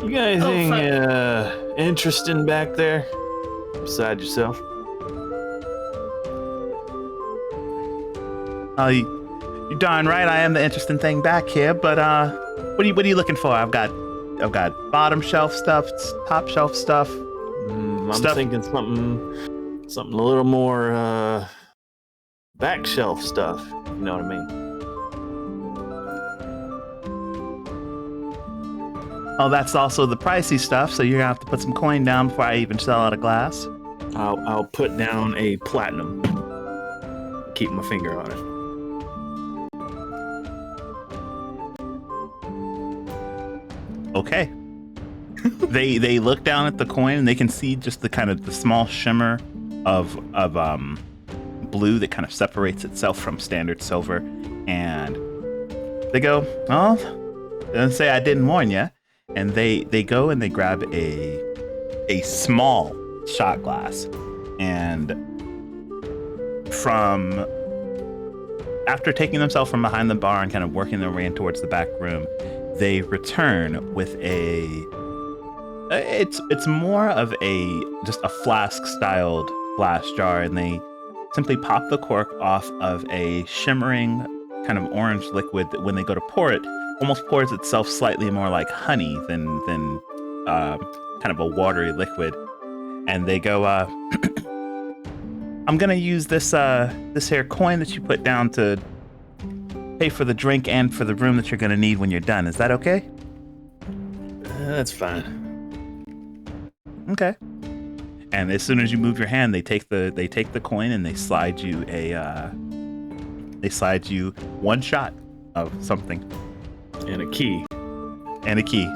You guys Oh, ain't interesting back there? Beside yourself? You're darn right. I am the interesting thing back here. But what are you looking for? I've got bottom shelf stuff, top shelf stuff. I'm Stuff- thinking something a little more back shelf stuff. You know what I mean? Oh, that's also the pricey stuff. So you're gonna have to put some coin down before I even sell out a glass. I'll put down a platinum. Keep my finger on it. Okay. They look down at the coin and they can see just the small shimmer of blue that kind of separates itself from standard silver, and they go, "Oh, doesn't say I didn't warn you." And they go and they grab a small shot glass, and from after taking themselves from behind the bar and kind of working their way in towards the back room, they return with it's more of just a flask styled glass jar, and they simply pop the cork off of a shimmering kind of orange liquid that when they go to pour it almost pours itself slightly more like honey than kind of a watery liquid. And they go, I'm gonna use this here coin that you put down to pay for the drink and for the room that you're gonna need when you're done. Is that okay? That's fine. Okay. And as soon as you move your hand, they take the coin and they slide you one shot of something. And a key. And a key.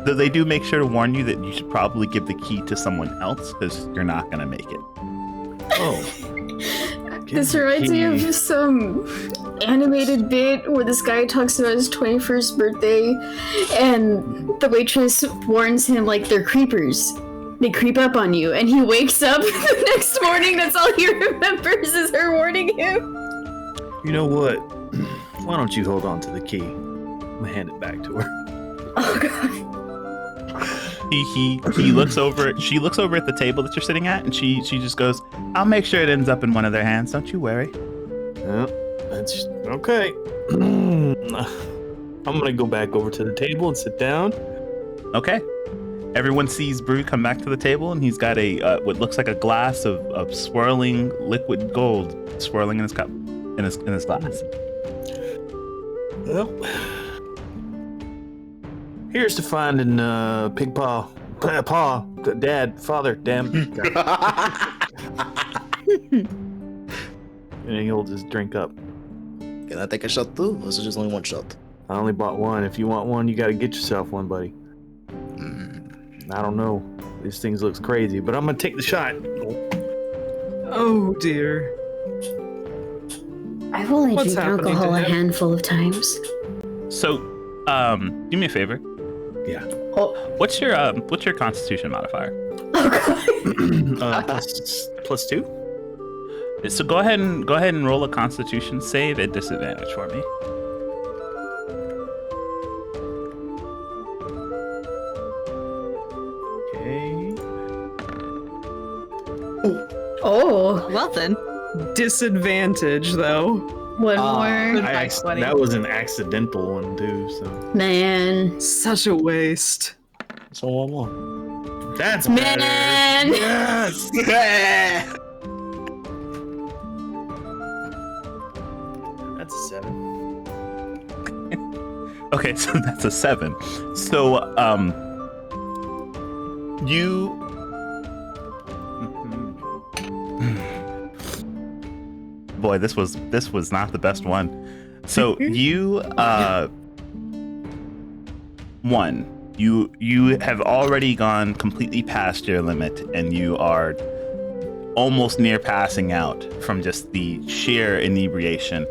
Though they do make sure to warn you that you should probably give the key to someone else because you're not going to make it. Oh. This reminds me of some animated bit where this guy talks about his 21st birthday and the waitress warns him like they're creepers. They creep up on you, and he wakes up the next morning. That's all he remembers is her warning him. You know what? Why don't you hold on to the key? I'm gonna hand it back to her. Oh god. He looks over. She looks over at the table that you're sitting at, and she just goes, "I'll make sure it ends up in one of their hands. Don't you worry." Yeah, that's okay. I'm gonna go back over to the table and sit down. Okay. Everyone sees Brew come back to the table, and he's got a what looks like a glass of swirling liquid gold swirling in his cup, in his glass. Well, here's to finding Pig Paw, Dad, Father, damn. And he holds his drink up. Can I take a shot too, or is it just only one shot? I only bought one. If you want one, you got to get yourself one, buddy. I don't know. These things looks crazy, but I'm gonna take the shot. Oh dear. I've only What's drank happening alcohol to a him? handful of times. So, do me a favor. Yeah. Oh, What's your Constitution modifier? oh god. Plus 2. So go ahead and roll a Constitution save at disadvantage for me. Okay. Oh, Well then. Disadvantage, though. one more. By 20. That was an accidental one too. So Man. Such a waste. So one more. that's better. Man. Yes. That's a 7. Okay, so that's a 7. So, you. Boy, this was not the best one. So you, you have already gone completely past your limit, and you are almost near passing out from just the sheer inebriation.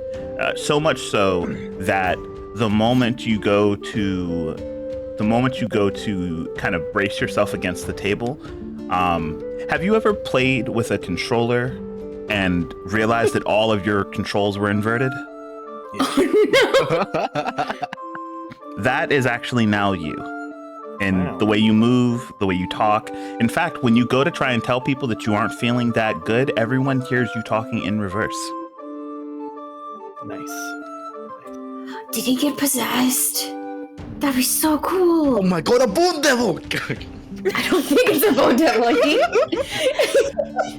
So much so that the moment you go to kind of brace yourself against the table, have you ever played with a controller and realized that all of your controls were inverted? That is actually now you. And Wow. the way you move, the way you talk. In fact, when you go to try and tell people that you aren't feeling that good, everyone hears you talking in reverse. Nice. Did he get possessed? That'd be so cool. Oh my god, a bone devil! I don't think it's a bone devil. I think.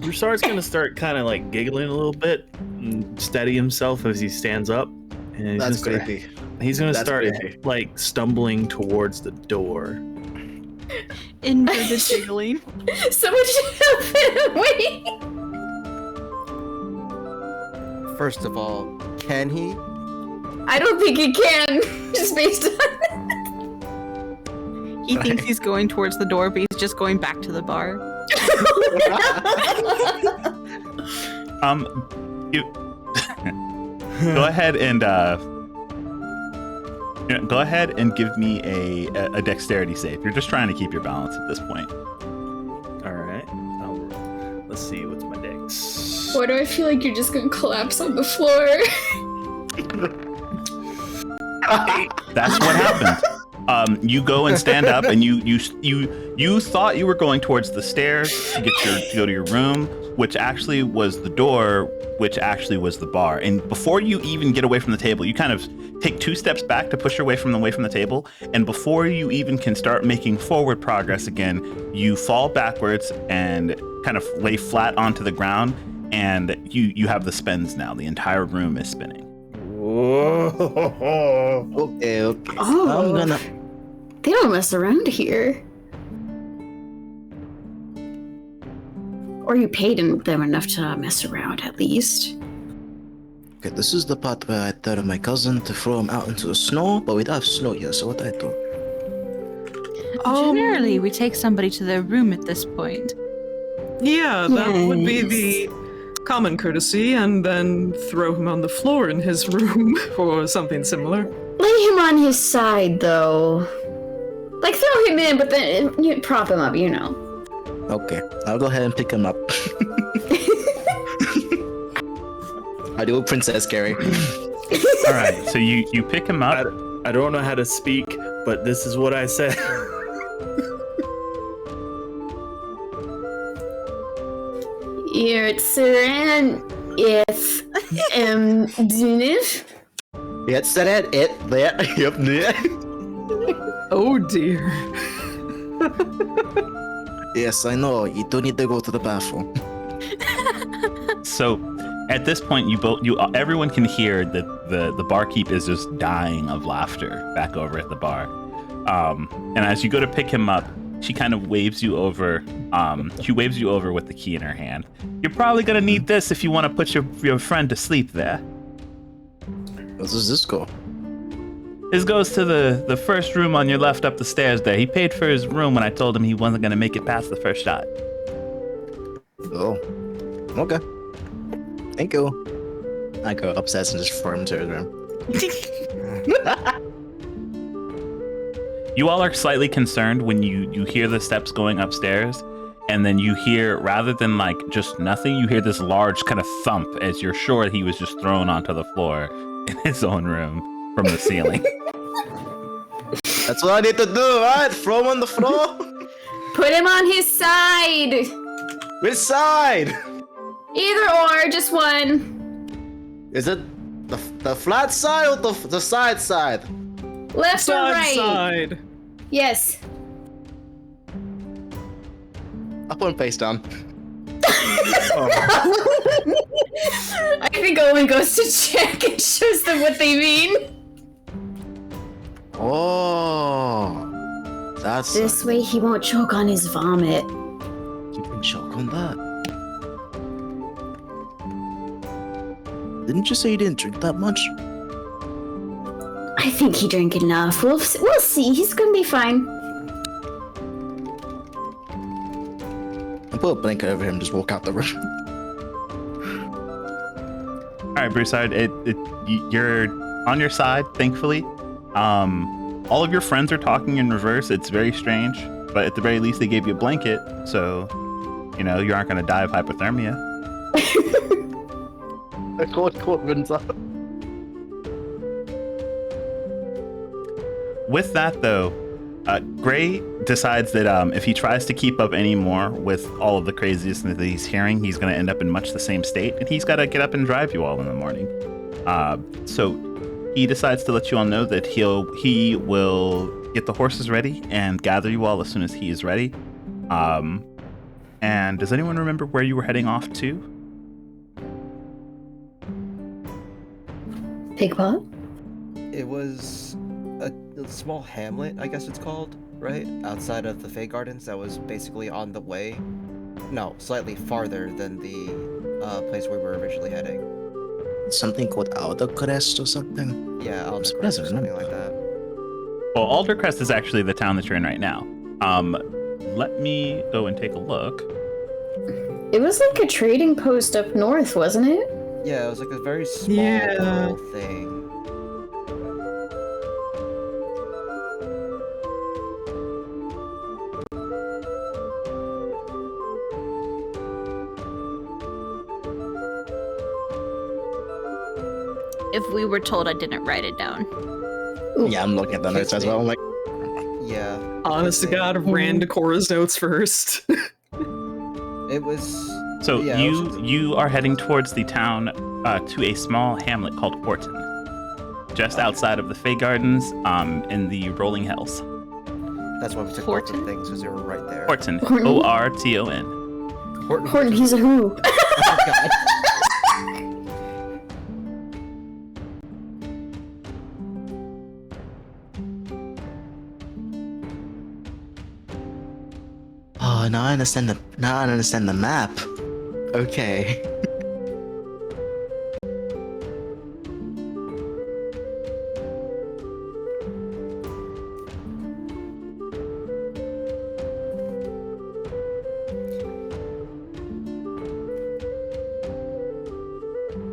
Broussard's gonna start kind of like giggling a little bit and steady himself as he stands up. And he's That's gonna start- creepy. He's gonna That's start creepy. like stumbling towards the door. Inverted jiggling. Someone should help him. Wait. First of all, can he? I don't think he can. Just based on. He thinks he's going towards the door, but he's just going back to the bar. You go ahead and give me a dexterity save. You're just trying to keep your balance at this point. All right. Let's see. What's my dex? Why do I feel like you're just gonna collapse on the floor? That's what happened. You go and stand up, and you thought you were going towards the stairs to go to your room, which actually was the door, which actually was the bar. And before you even get away from the table, you kind of take 2 steps back to push your way from the table. And before you even can start making forward progress again, you fall backwards and kind of lay flat onto the ground. And you have the spins now. The entire room is spinning. Okay. Oh. They don't mess around here. Or you paid them enough to mess around, at least. Okay, this is the part where I tell my cousin to throw him out into the snow, but we don't have snow here, so what do I do? Generally, we take somebody to their room at this point. Yeah, that would be Yes. the common courtesy, and then throw him on the floor in his room or something similar. Lay him on his side, though. Like, throw him in, but then you prop him up, you know. Okay, I'll go ahead and pick him up. I do Princess Carrie. All right, so you pick him up. I don't know how to speak, but this is what I said. Yurtsaran, if Duniv. Yes, that it there. Yep, there. Oh dear. Yes, I know. You do need to go to the bathroom. So at this point, everyone can hear that the barkeep is just dying of laughter back over at the bar. And as you go to pick him up, she kind of waves you over. She waves you over with the key in her hand. You're probably gonna need this if you want to put your friend to sleep there. Where does this go? This goes to the first room on your left up the stairs there. He paid for his room when I told him he wasn't gonna make it past the first shot. Oh, okay. Thank you. I go upstairs and just throw him to his room. You all are slightly concerned when you hear the steps going upstairs, and then you hear, rather than like just nothing, you hear this large kind of thump as you're sure he was just thrown onto the floor in his own room from the ceiling. That's what I need to do, right? Throw him on the floor? Put him on his side. Which side? Either or, just one. Is it the flat side or the side? Left or right? Side. Yes. I put him face down. I think Owen goes to check and shows them what they mean. Oh, that's This way he won't choke on his vomit. you can choke on that. Didn't you say you didn't drink that much? I think he drank enough. We'll see. He's gonna be fine. I put a blanket over him, just walk out the room. All right, Broussard, you're on your side, thankfully. All of your friends are talking in reverse. It's very strange, but at the very least, they gave you a blanket, so you aren't going to die of hypothermia. I caught runs up. With that, though, Gray decides that if he tries to keep up any more with all of the craziness that he's hearing, he's going to end up in much the same state, and he's got to get up and drive you all in the morning. So he decides to let you all know that he will get the horses ready and gather you all as soon as he is ready. And does anyone remember where you were heading off to? Pig Pot? It was a small hamlet, I guess it's called, right? Outside of the Fey Gardens that was basically on the way. No, slightly farther than the place we were originally heading. Something called Aldercrest or something? Yeah, I'm Aldercrest surprised I or something remember like that. Well, Aldercrest is actually the town that you're in right now. Let me go and take a look. It was like a trading post up north, wasn't it? Yeah, it was like a very small Yeah. little thing. If we were told, I didn't write it down. Yeah, I'm looking at the notes as well. I'm like, Yeah. Honest to God, ran to Cora's notes first. It was. So yeah, it was- you are heading towards the town to a small hamlet called Horton, just outside of the Fey Gardens, in the Rolling Hills. That's why we took both Horton? of the things, because they were right there. Horton, Horton? Orton. Horton. Horton, he's a who? Oh, God. oh, now I understand the map. Okay.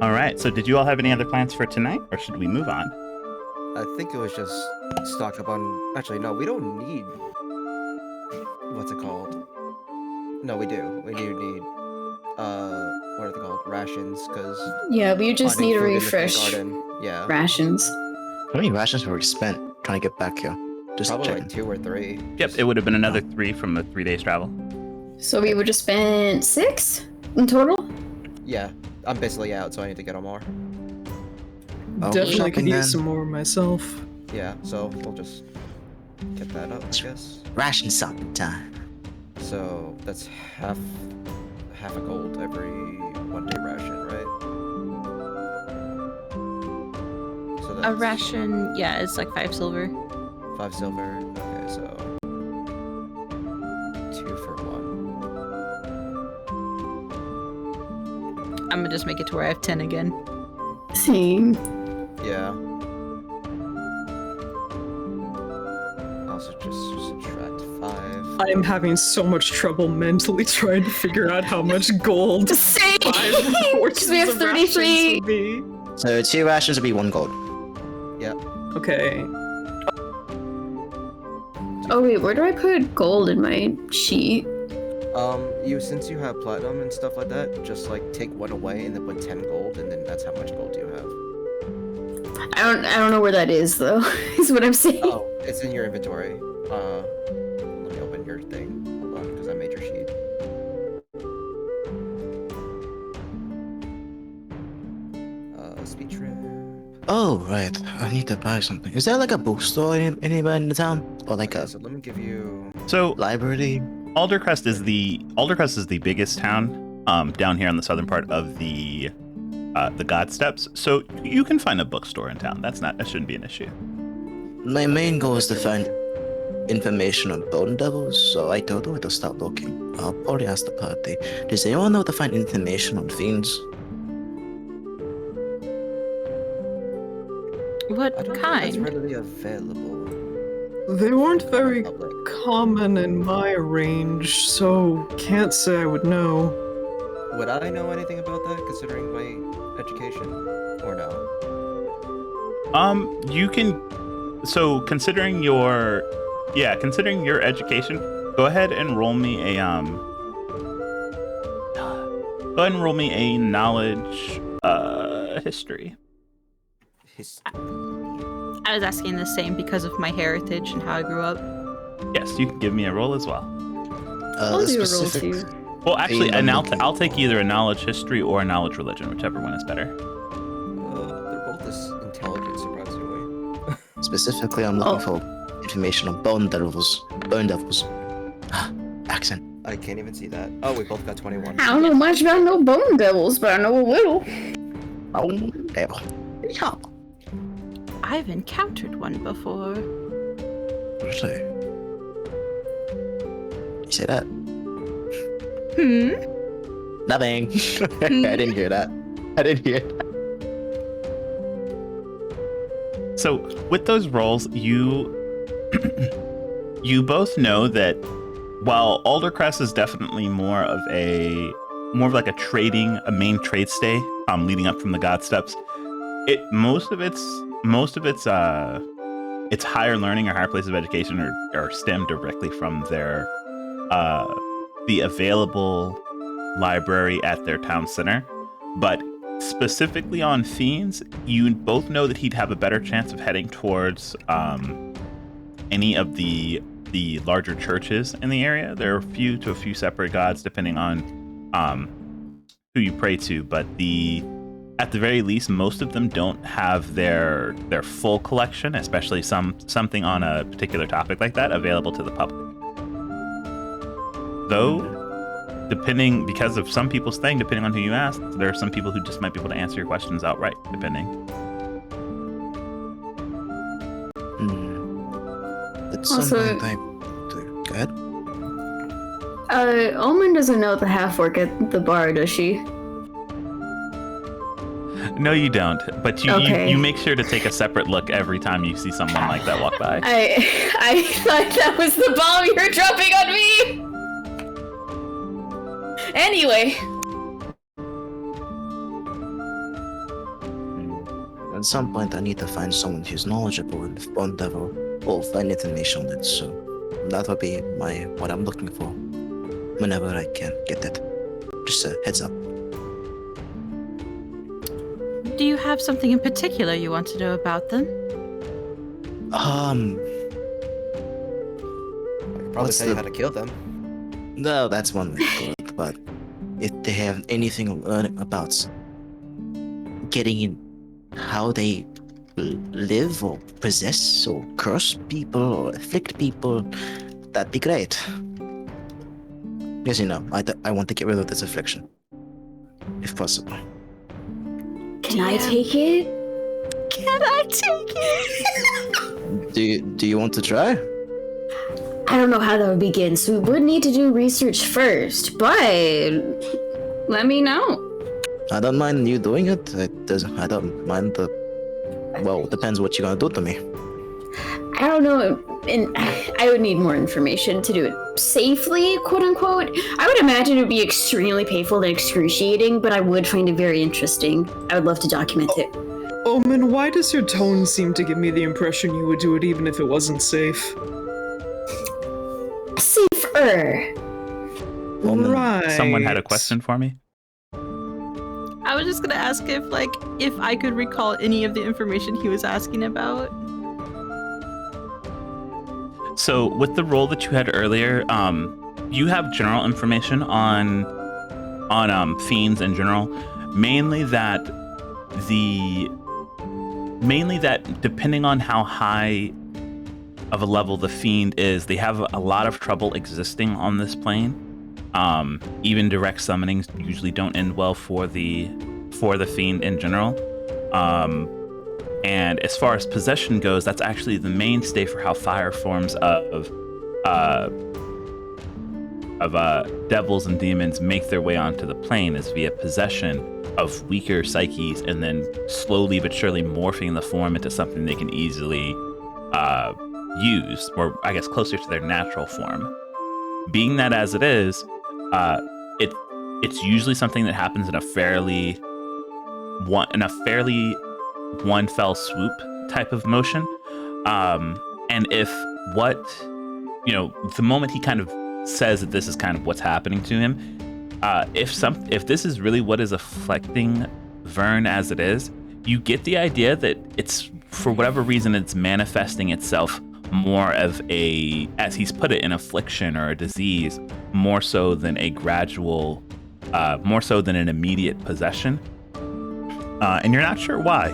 All right. So, did you all have any other plans for tonight, or should we move on? I think it was just stock up on. Actually, no, we don't need. What's it called? No, we do. We do need. What are they called? Rations, because. Yeah, we just need a refresh. Yeah. Rations. How many rations were we spent trying to get back here? Just Probably checking. like 2 or 3. Yep. It would have been another 3 from the 3 days travel. So we would just spend 6 in total? Yeah, I'm basically out, so I need to get on more. Oh, Definitely shopping could then. use some more myself. Yeah, so we'll just get that up, I guess. Ration shopping time. So that's half a gold every 1 day ration, right? So that's A ration, yeah, it's like 5 silver. 5 silver. Okay, so 2 for 1. I'm gonna just make it to where I have 10 again. Same. Yeah. Also just subtract 5. I am having so much trouble mentally trying to figure out how much gold Same! 5 Because portions we have of 33. rations would be. So 2 rations would be 1 gold. Okay. Oh wait, where do I put gold in my sheet? Since you have platinum and stuff like that, just like take 1 away and then put 10 gold, and then that's how much gold you have. I don't know where that is though. Is what I'm saying. Oh, it's in your inventory. Let me open your thing. Hold on, because I made your sheet. Speech ramp. Oh, right. I need to buy something. Is there like a bookstore anywhere in the town? Or like Okay, a so let me give you. So, library? Aldercrest is the biggest town down here on the southern part of the God Steps. So you can find a bookstore in town. That shouldn't be an issue. My main goal is to find information on bone devils, so I told her to start looking. I'll probably ask the party. Does anyone know how to find information on fiends? What I don't think that's kind? readily available. They weren't very Public. common in my range, so can't say I would know. Would I know anything about that, considering my education, or no? You can. So considering your education, go ahead and roll me a knowledge history. I was asking the same because of my heritage and how I grew up. Yes, you can give me a roll as well. I'll do a roll specific- too. Well, actually, Hey, and I'm I'll looking. I'll take either a knowledge history or a knowledge religion, whichever one is better. They're both as intelligent, surprisingly. Specifically, I'm looking for information on bone devils. Bone devils. Accent. I can't even see that. Oh, we both got 21. I don't know much about no bone devils, but I know a little. Bone devil. Yeah. I've encountered one before. Really? You say that? Hmm? Nothing. I didn't hear that. I didn't hear that. So with those rolls, you you both know that while Aldercrest is definitely more of like a main trade stay, leading up from the God Steps, most of its higher learning or higher places of education are stemmed directly from their the available library at their town center. But specifically on fiends, you both know that he'd have a better chance of heading towards any of the larger churches in the area. There are a few separate gods depending on who you pray to, but at the very least, most of them don't have their full collection, especially something on a particular topic like that, available to the public. Though, because of some people's thing, depending on who you ask, there are some people who just might be able to answer your questions outright, depending. It's Also- something I do. Go ahead. Omen doesn't know the half orc at the bar, does she? No, you don't. But Okay. you make sure to take a separate look every time you see someone like that walk by. I thought that was the bomb you were dropping on me! Anyway. At some point, I need to find someone who's knowledgeable in the bone level or find information on it. So that will be what I'm looking for whenever I can get it. Just a heads up. Do you have something in particular you want to know about them? I could probably What's tell you the- how to kill them. No, that's one way to go. But if they have anything learning about getting in how they live or possess or curse people or afflict people, that'd be great. Because I want to get rid of this affliction, if possible. Can I take it? Can I take it? Do you want to try? I don't know how that would begin, so we would need to do research first, but let me know. I don't mind you doing it. I don't mind the. Well, it depends what you're gonna do to me. I don't know, and I would need more information to do it safely, quote unquote. I would imagine it would be extremely painful and excruciating, but I would find it very interesting. I would love to document it. Omen, why does your tone seem to give me the impression you would do it even if it wasn't safe? Safer. Woman, Right. Someone had a question for me? I was just gonna ask if I could recall any of the information he was asking about. So with the role that you had earlier, you have general information on fiends in general, mainly that depending on how high of a level the fiend is, they have a lot of trouble existing on this plane. Even direct summonings usually don't end well for the fiend in general. And as far as possession goes, that's actually the mainstay for how fire forms of devils and demons make their way onto the plane, is via possession of weaker psyches, and then slowly but surely morphing the form into something they can easily use, or I guess closer to their natural form. Being that as it is, it's usually something that happens in a fairly one fell swoop type of motion. And if the moment he kind of says that this is kind of what's happening to him, if this is really what is afflicting Vern as it is, you get the idea that it's, for whatever reason, it's manifesting itself more of a, as he's put it, an affliction or a disease, more so than a gradual, more so than an immediate possession. And you're not sure why.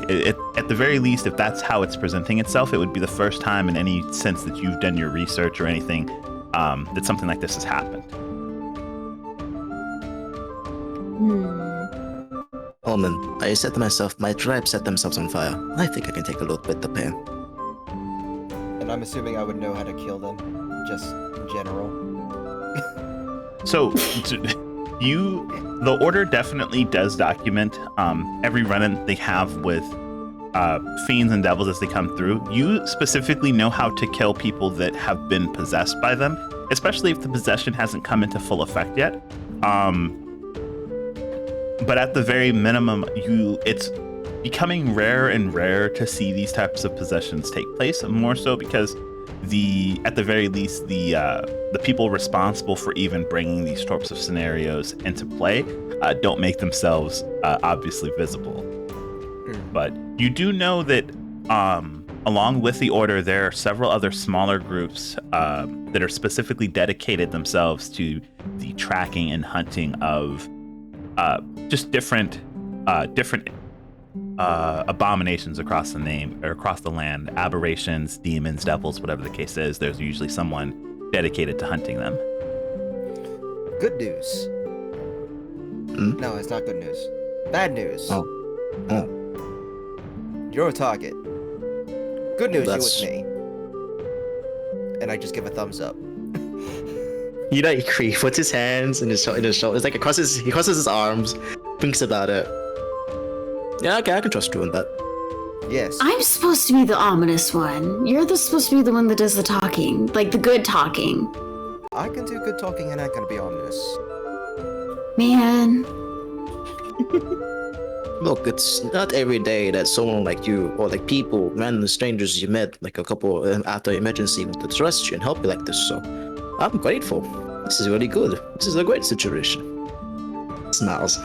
At the very least, if that's how it's presenting itself, it would be the first time in any sense that you've done your research or anything that something like this has happened. Omen, I said to myself, my tribe set themselves on fire. I think I can take a little bit of pain. And I'm assuming I would know how to kill them, just in general. So, the order definitely does document every run-in they have with fiends and devils as they come through. You specifically know how to kill people that have been possessed by them, especially if the possession hasn't come into full effect yet. But at the very minimum, it's becoming rarer and rarer to see these types of possessions take place, more so because at the very least, the people responsible for even bringing these sorts of scenarios into play don't make themselves obviously visible. But you do know that along with the Order, there are several other smaller groups that are specifically dedicated themselves to the tracking and hunting of just different abominations across the land, aberrations, demons, devils, whatever the case is. There's usually someone dedicated to hunting them. Good news. No, it's not good news. Bad news. Oh. You're a target. Good news, That's- you with me. And I just give a thumbs up. He puts his hands in his shoulders, like he crosses his arms, thinks about it. Yeah, okay, I can trust you on that. Yes. I'm supposed to be the ominous one. You're supposed to be the one that does the talking, like the good talking. I can do good talking and I can be honest. Man. Look, it's not every day that someone like you, or like people, random strangers you met like a couple after emergency want to trust you and help you like this, so I'm grateful. This is really good. This is a great situation. Smiles.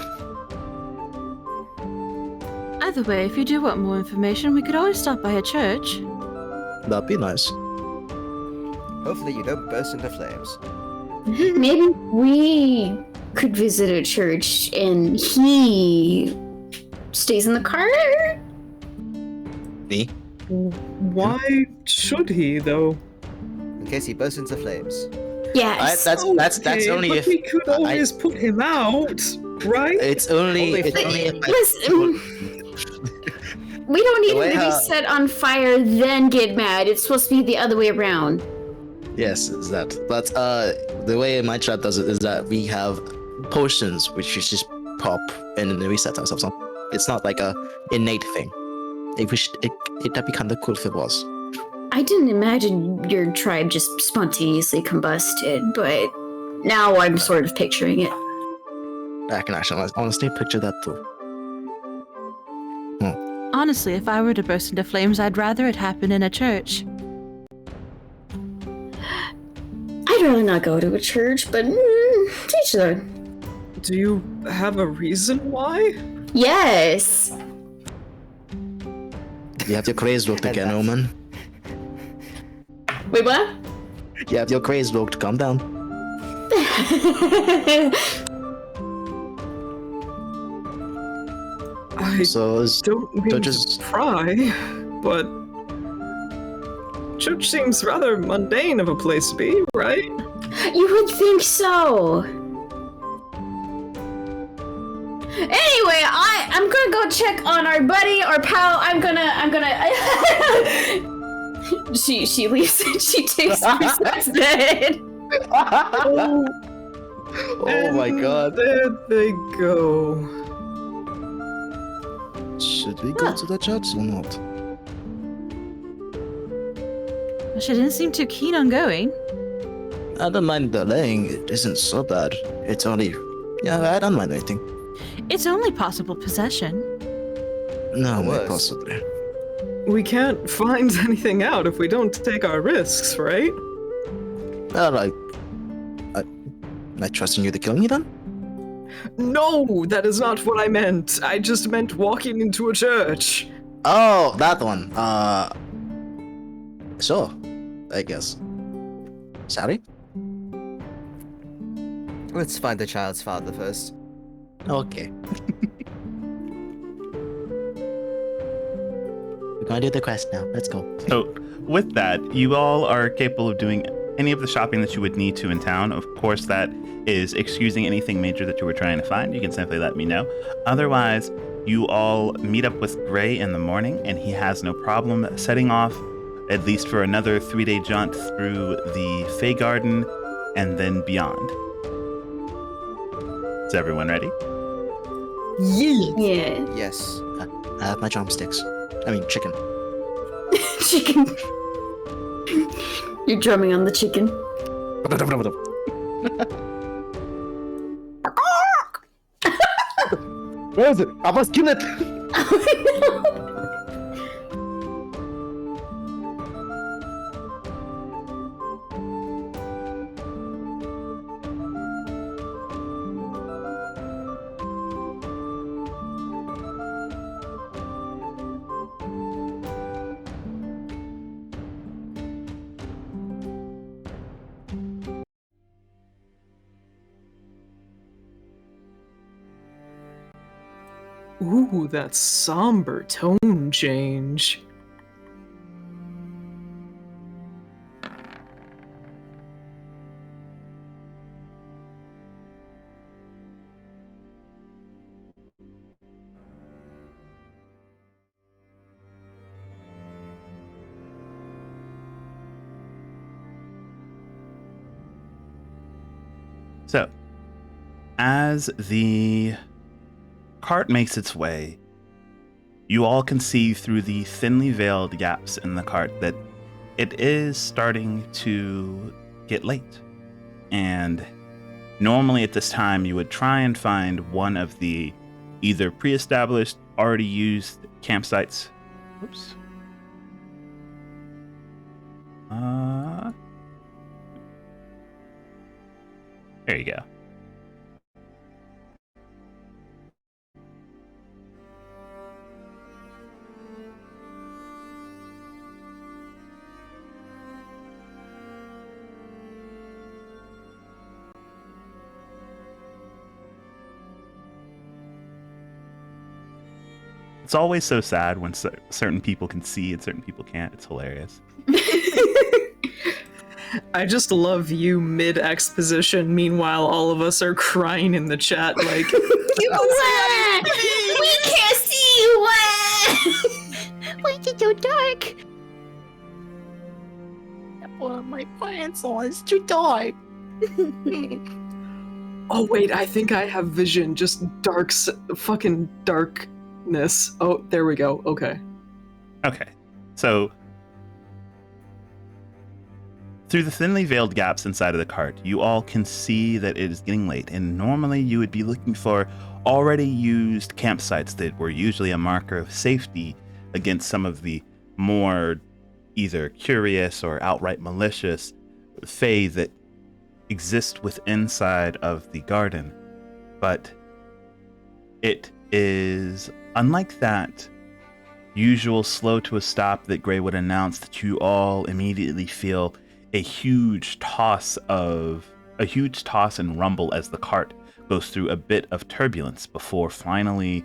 Either way, if you do want more information, we could always stop by a church. That'd be nice. Hopefully you don't burst into flames. Maybe we could visit a church and he stays in the car? Me? Why should he, though? In case he bursts into flames. Yes. That's Okay, only but if we could always put him out, right? it's only Only it's if- only if Listen, we don't need The way him to be how- set on fire, then get mad. It's supposed to be the other way around. Yes, is that. But the way my chat does it is that we have potions which you just pop and then reset ourselves on. It's not like a innate thing. That'd be kind of cool if it was. I didn't imagine your tribe just spontaneously combusted, but now I'm sort of picturing it. I can actually honestly picture that too. Honestly, if I were to burst into flames, I'd rather it happen in a church. I'd rather not go to a church, but teach their own. Do you have a reason why? Yes. You have your craze looked And again, that's- Omen. Wait, what? You have your craze looked. Calm down. I So don't mean just- to pry, but church seems rather mundane of a place to be, right? You would think so. Anyway, I'm gonna go check on our buddy, our pal. I'm gonna. she leaves and she takes Reset's bed. Oh my And god. There they go. Should we go to the church or not? She didn't seem too keen on going. I don't mind delaying. It isn't so bad. It's only. Yeah, I don't mind waiting. It's only possible possession. No, It may was. possibly. We can't find anything out if we don't take our risks, right? Alright. Am I trusting you to kill me then? No, that is not what I meant. I just meant walking into a church. Oh, that one. Sure. I guess. Sorry? Let's find the child's father first. Okay. We're gonna do the quest now. Let's go. So, with that, you all are capable of doing any of the shopping that you would need to in town. Of course, that is excusing anything major that you were trying to find. You can simply let me know. Otherwise, you all meet up with Gray in the morning, and he has no problem setting off, at least for another 3-day jaunt through the Fey Garden and then beyond. Is everyone ready? Yeah. Yes. I have my drumsticks. I mean, chicken. Chicken. You're drumming on the chicken. Where is it? I must kill it! Ooh, that somber tone change. So, as the cart makes its way, you all can see through the thinly veiled gaps in the cart that it is starting to get late. And normally at this time, you would try and find one of the either pre-established already used campsites. Oops. There you go. It's always so sad when certain people can see and certain people can't. It's hilarious. I just love you mid-exposition. Meanwhile, all of us are crying in the chat like, What? We can't see you. What? Why is it so dark? Well, my pants on. It's too dark. oh wait, I think I have vision. Just fucking darkness. Oh, there we go. Okay. Okay. So, through the thinly veiled gaps inside of the cart, you all can see that it is getting late, and normally you would be looking for already used campsites that were usually a marker of safety against some of the more either curious or outright malicious fae that exist inside of the garden. But it is unlike that usual slow to a stop that Gray would announce that you all immediately feel a huge toss and rumble as the cart goes through a bit of turbulence before finally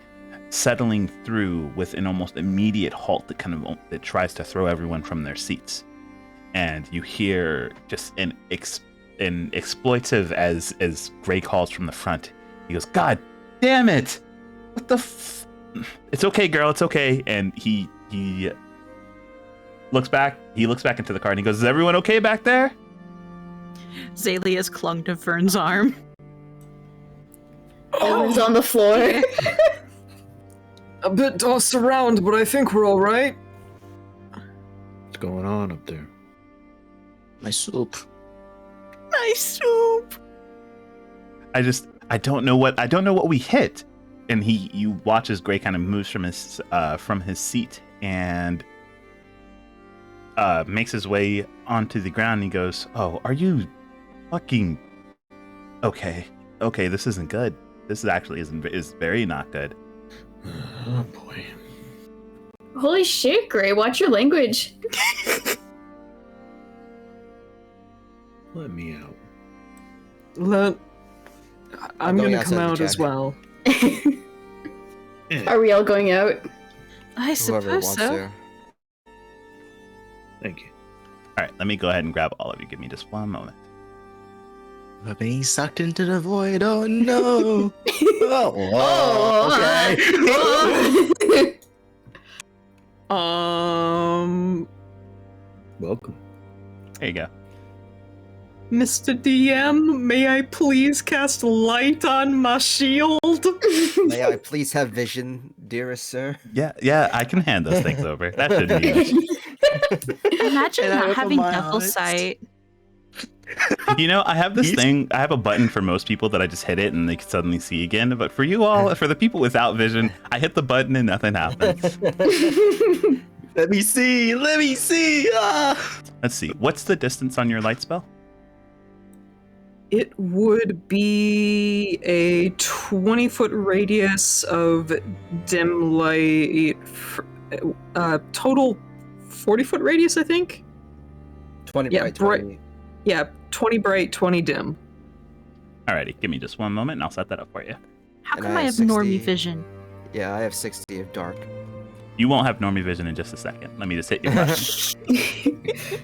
settling through with an almost immediate halt that tries to throw everyone from their seats. And you hear just an exploitive as Gray calls from the front. He goes, "God damn it! What the It's okay, girl, it's okay." And he looks back into the car and he goes, "Is everyone okay back there?" Zalia's clung to Vern's arm. Owen's on the floor. A bit tossed around, but I think we're all right. What's going on up there? My soup. My soup. I don't know what we hit. And you watch as Gray kind of moves from his seat and makes his way onto the ground. And he goes, "Oh, are you fucking okay? Okay, this isn't good. This actually is very not good." Oh boy. Holy shit, Gray, watch your language. Let me out. I'm going gonna come outside the out as check. well. Are we all going out? I Whoever suppose wants so. to. Thank you. All right, let me go ahead and grab all of you. Give me just one moment. We're being sucked into the void. Oh no. Okay. Welcome. There you go. Mr. DM, may I please cast light on my shield? May I please have vision, dearest sir? Yeah, I can hand those things over. That shouldn't be much. Imagine And I not open having my devil eyes. sight. You know, I have this thing. I have a button for most people that I just hit it and they can suddenly see again. But for you all, for the people without vision, I hit the button and nothing happens. Let me see. Ah. Let's see. What's the distance on your light spell? It would be a 20-foot radius of dim light, total 40-foot radius, I think? 20 Yeah, by 20. Yeah, 20 bright, 20 dim. Alrighty, give me just one moment and I'll set that up for you. How And come I I have have normie 60. vision? Yeah, I have 60 of dark. You won't have normie vision in just a second. Let me just hit your button.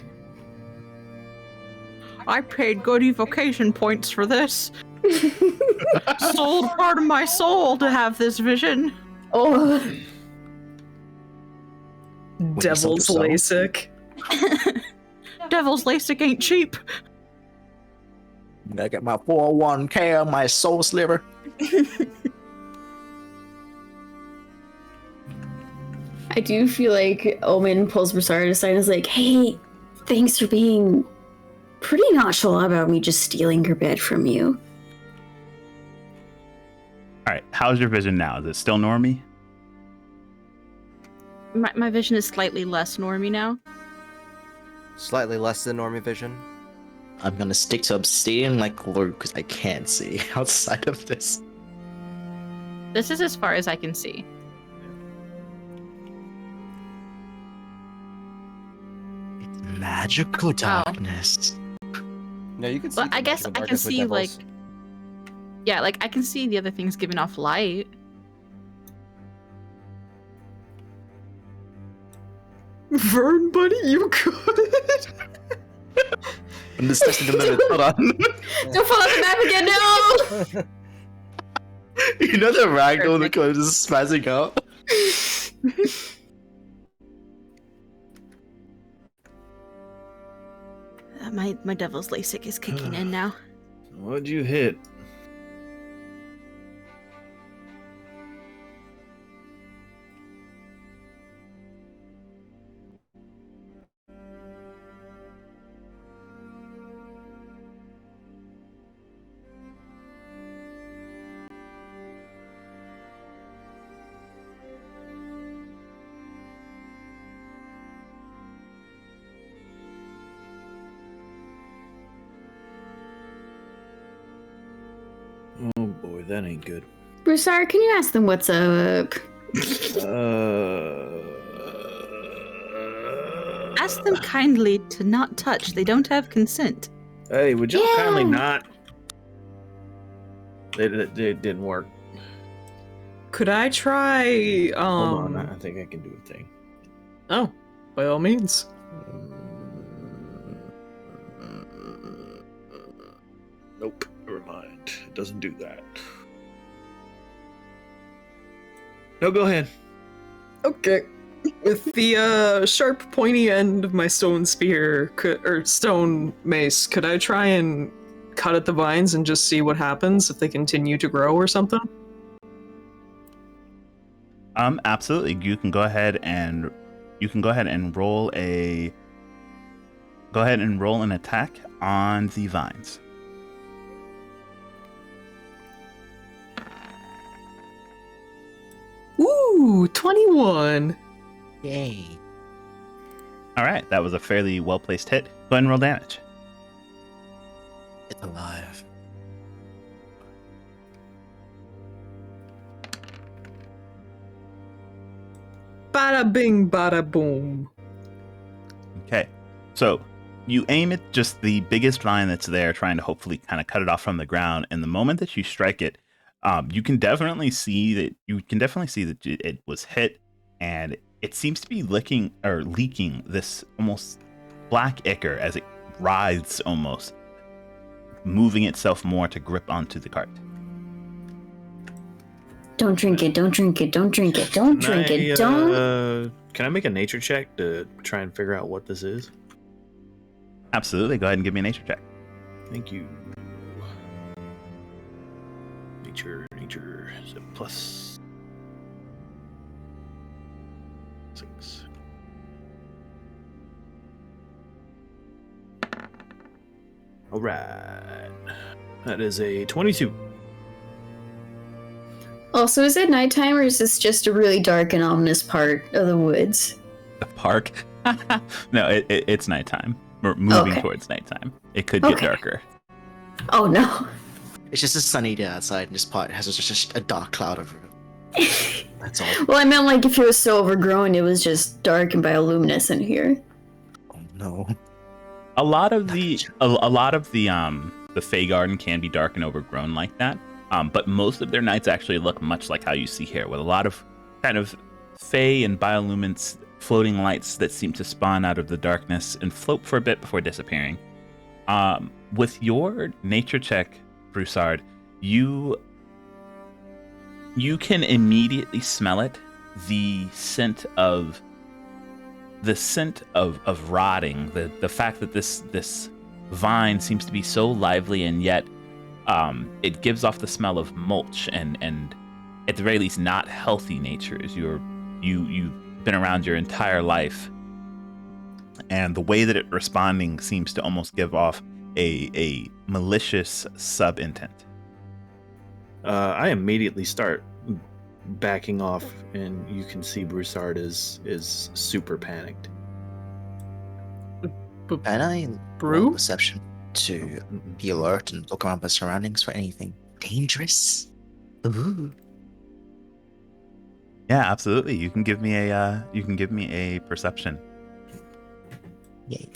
I paid good evocation points for this. Sold part of my soul to have this vision. Oh, Devil's yourself? LASIK. Devil's LASIK ain't cheap. I get my 401k on my soul sliver. I do feel like Omen pulls Brsara aside and is like, "Hey, thanks for being pretty nonchalant about me just stealing your bed from you." All right, how's your vision now? Is it still normie? my vision is slightly less normie now. Slightly less than normie vision. I'm gonna stick to obsidian like Luke because I can't see outside of this. This is as far as I can see. It's magical darkness. No, you can see. Well, the I guess magical I can darkness with see like, devils. yeah, like I can see the other things giving off light. Vern, buddy, you good? I'm just testing the limit. Hold on. Don't fall off the map again, no! You know the ragdoll in the corner just spazzing out? My devil's LASIK is kicking in now. What'd you hit? Oh boy, that ain't good. Broussard, can you ask them what's up? Ask them kindly to not touch. They don't have consent. Hey, would y'all kindly Yeah. not? It didn't work. Could I try? Hold on, I think I can do a thing. Oh, by all means. Nope, never mind. It doesn't do that. No, go ahead. Okay. With the sharp, pointy end of my stone spear, or stone mace, could I try and cut at the vines and just see what happens if they continue to grow or something? Absolutely. You can go ahead and roll an attack on the vines. Ooh, 21. Yay. All right, that was a fairly well-placed hit. Go ahead and roll damage. It's alive. Bada bing, bada boom. Okay, so you aim at just the biggest vine that's there, trying to hopefully kind of cut it off from the ground. And the moment that you strike it, you can definitely see that it was hit, and it seems to be leaking this almost black ichor as it writhes, almost moving itself more to grip onto the cart. Don't drink it, don't drink it, don't drink it, don't drink it, don't. Can I make a nature check to try and figure out what this is? Absolutely. Go ahead and give me a nature check. Thank you. Nature is a plus 6. All right, that is a 22. Also, is it nighttime or is this just a really dark and ominous part of the woods? The park? No, it's nighttime. We're moving Okay. towards nighttime. It could get Okay. darker. Oh no. It's just a sunny day outside, and this part has just a dark cloud over it. That's all. Well, I meant like if it was so overgrown, it was just dark and bioluminescent here. Oh no. A lot of the Fey Garden can be dark and overgrown like that. But most of their nights actually look much like how you see here, with a lot of kind of Fey and bioluminescent floating lights that seem to spawn out of the darkness and float for a bit before disappearing. With your nature check, Broussard, you can immediately smell it. The scent of rotting, the fact that this vine seems to be so lively, and yet it gives off the smell of mulch and at the very least not healthy natures. You've been around your entire life, and the way that it's responding seems to almost give off a malicious sub intent. I immediately start backing off, and you can see Broussard is super panicked. Can I Brew? roll perception to be alert and look around my surroundings for anything dangerous? Ooh. Yeah, absolutely. You can give me a perception. Yay.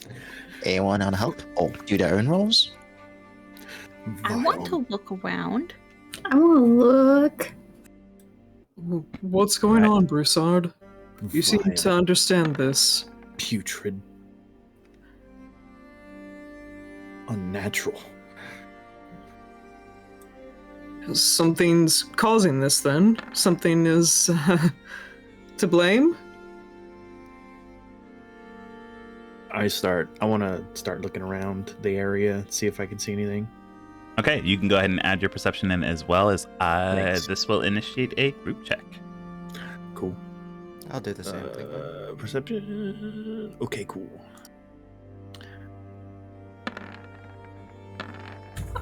Anyone on help? Oh, do their own rolls? I want to look around. I want to look. What's going Right. on, Broussard? You seem Vile, to understand this. putrid, unnatural. Something's causing this then. Something is to blame? I want to start looking around the area, see if I can see anything. Okay, you can go ahead and add your perception in as well as Thanks. this will initiate a group check. Cool. I'll do the same thing. Then. Perception. Okay, cool.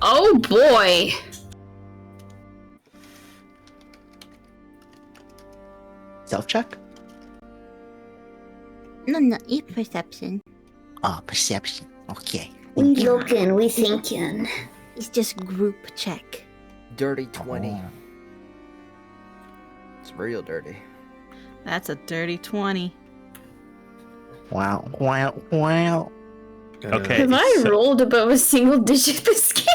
Oh boy. Self-check? No, perception. Ah, perception. Okay. We looking, we thinking. It's just group check. Dirty 20. Oh. It's real dirty. That's a dirty 20. Wow, wow, wow. Okay. Have I so- rolled above a single digit this game?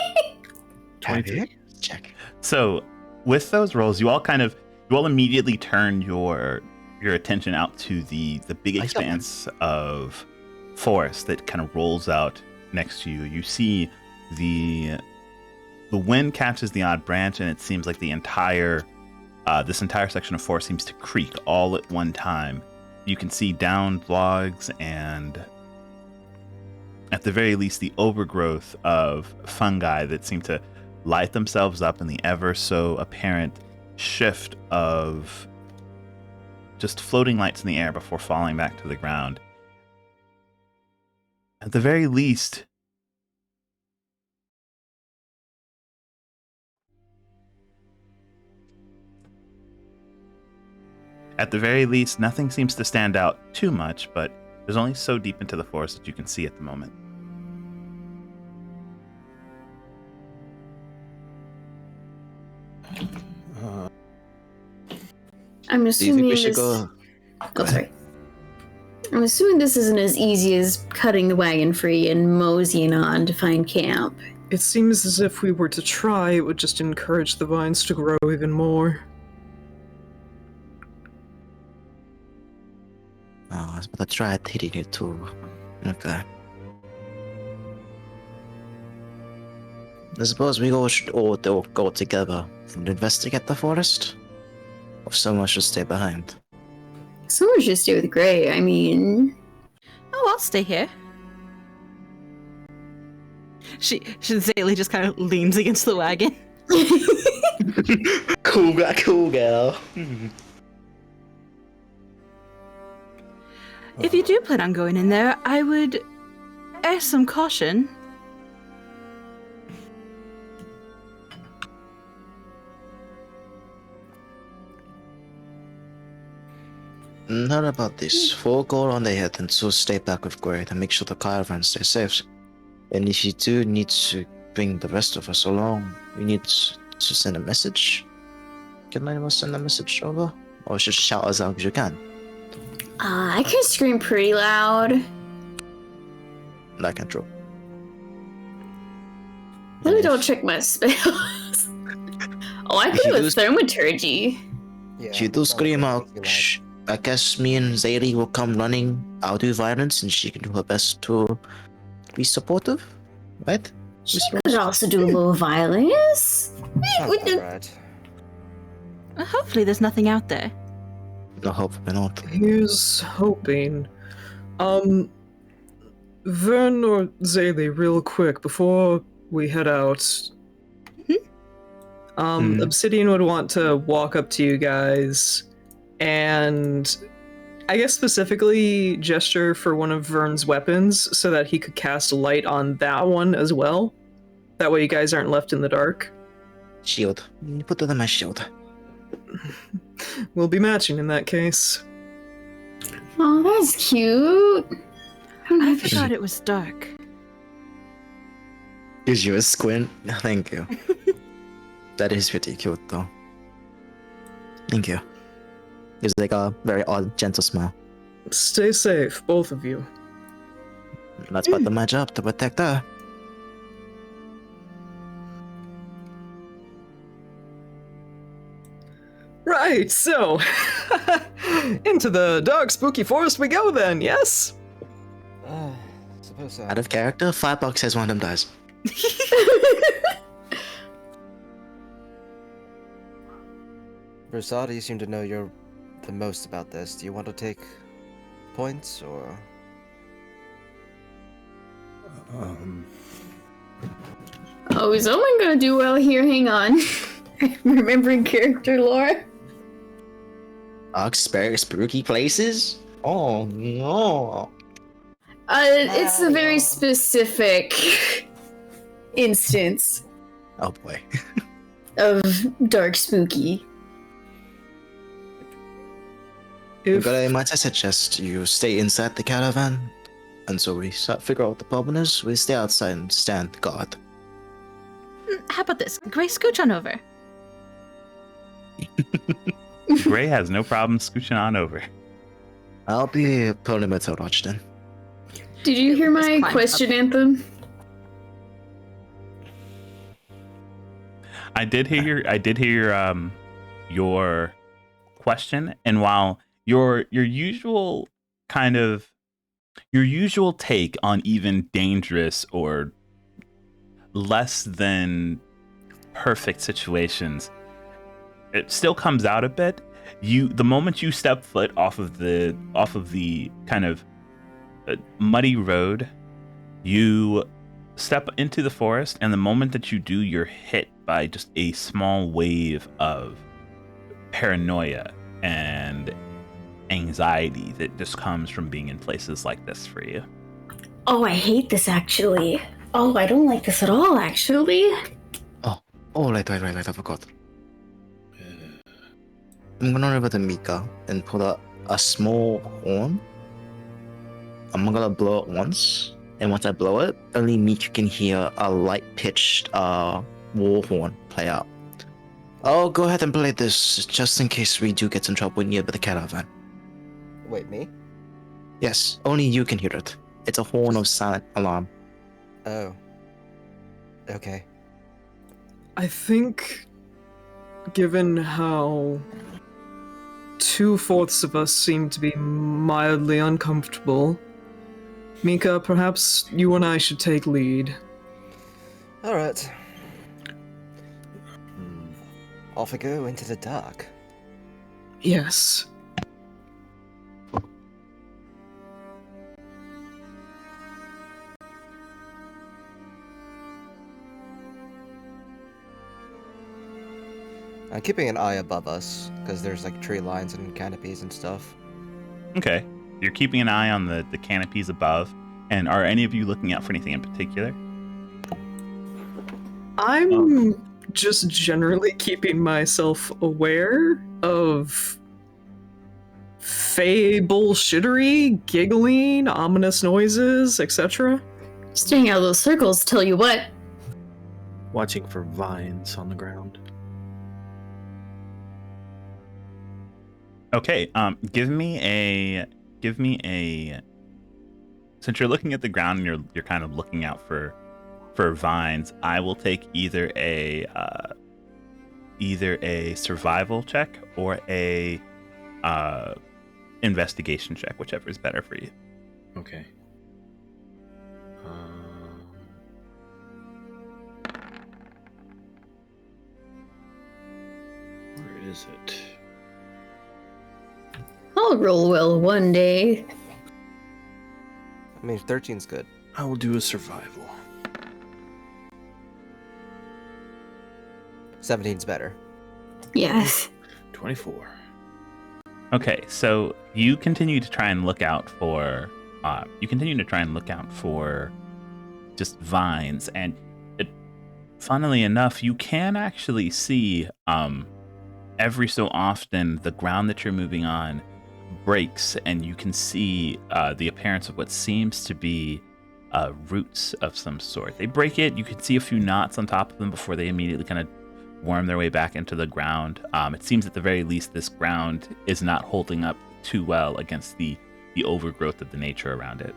23. Check. So with those rolls, you all immediately turn your attention out to the big I got expanse of forest that kind of rolls out next to you. You see the wind catches the odd branch, and it seems like the entire this entire section of forest seems to creak all at one time. You can see downed logs and, at the very least, the overgrowth of fungi that seem to light themselves up in the ever so apparent shift of just floating lights in the air before falling back to the ground. At the very least, nothing seems to stand out too much, but there's only so deep into the forest that you can see at the moment. I'm Do you assuming think we should this. go? Oh, sorry. I'm assuming this isn't as easy as cutting the wagon free and moseying on to find camp. It seems as if we were to try, it would just encourage the vines to grow even more. Oh, I was about to try hitting it too. Okay. I suppose we all should all go together and investigate the forest? Or someone should stay behind? Someone should stay with Gray. I mean, Oh, I'll stay here. Zaylee just kind of leans against the wagon. Cool girl. If you do plan on going in there, I would air some caution. Not about this. 4 gold on the head and 2 stay back with Gray to make sure the caravan stays safe. And if you do need to bring the rest of us along, you need to send a message. Can anyone send a message over? Or just shout as loud as you can? I can scream pretty loud. That can drop. Let me double check my spells. Oh, I could You do a lose- thaumaturgy. Yeah. If you do scream out, I guess me and Zaylee will come running. I'll do violence and she can do her best to be supportive, right? She could also do a little violence. Not that bad. Hopefully there's nothing out there. No hope not. Here's hoping. Vern or Zaylee, real quick, before we head out. Obsidian would want to walk up to you guys and I guess specifically gesture for one of Vern's weapons so that he could cast light on that one as well. That way you guys aren't left in the dark. Shield. You put it on my shield. we'll be matching in that case. Oh, that's cute. I forgot it was dark. Gives you a squint. Thank you. That is pretty cute, though. Thank you. Gives like a very odd, gentle smile. Stay safe, both of you. That's part of my job, to protect her. Right, so into the dark, spooky forest we go then, yes? Suppose so. Out of character, $5 says one of them dies. Versada, you seem to know the most about this. Do you want to take points or? Oh, is someone gonna do well here? Hang on. Remembering character lore. Spooky places? Oh no. It's a very specific instance Oh boy. of dark spooky. If But I might suggest you stay inside the caravan until we figure out what the problem is. We stay outside and stand guard. How about this? Gray, scooch on over. Gray has no problem scooching on over. I'll be perimeter watch then. Did you hear Let's my climb question, Anthem? I did hear your question, and while your usual take on even dangerous or less than perfect situations, it still comes out a bit. The moment you step foot off of the kind of muddy road, you step into the forest, and the moment that you do, you're hit by just a small wave of paranoia and anxiety that just comes from being in places like this for you. Oh, I hate this actually. Oh, I don't like this at all actually. Oh, right, I forgot. I'm gonna over to Mika and pull out a small horn. I'm gonna blow it once, and once I blow it, only Mika can hear a light-pitched war horn play out. Oh, go ahead and play this, just in case we do get in trouble near the caravan. Wait, me? Yes, only you can hear it. It's a horn of silent alarm. Oh. Okay. I think, given how 2/4 of us seem to be mildly uncomfortable, Mika, perhaps you and I should take lead. All right. Off we go into the dark. Yes. I'm keeping an eye above us, because there's like tree lines and canopies and stuff. Okay, you're keeping an eye on the canopies above, and are any of you looking out for anything in particular? I'm just generally keeping myself aware of fey bullshittery, giggling, ominous noises, etc. Staying out of those circles, tell you what. Watching for vines on the ground. Okay, give me a since you're looking at the ground and you're kind of looking out for vines, I will take either a survival check or a investigation check, whichever is better for you. Okay. Where is it? I'll roll well one day. I mean, 13's good. I will do a survival. 17's better. Yes. 24. Okay, so you continue to try and look out for just vines, and funnily enough, you can actually see every so often, the ground that you're moving on breaks, and you can see the appearance of what seems to be roots of some sort. They break it. You can see a few knots on top of them before they immediately kind of worm their way back into the ground. It seems at the very least this ground is not holding up too well against the overgrowth of the nature around it.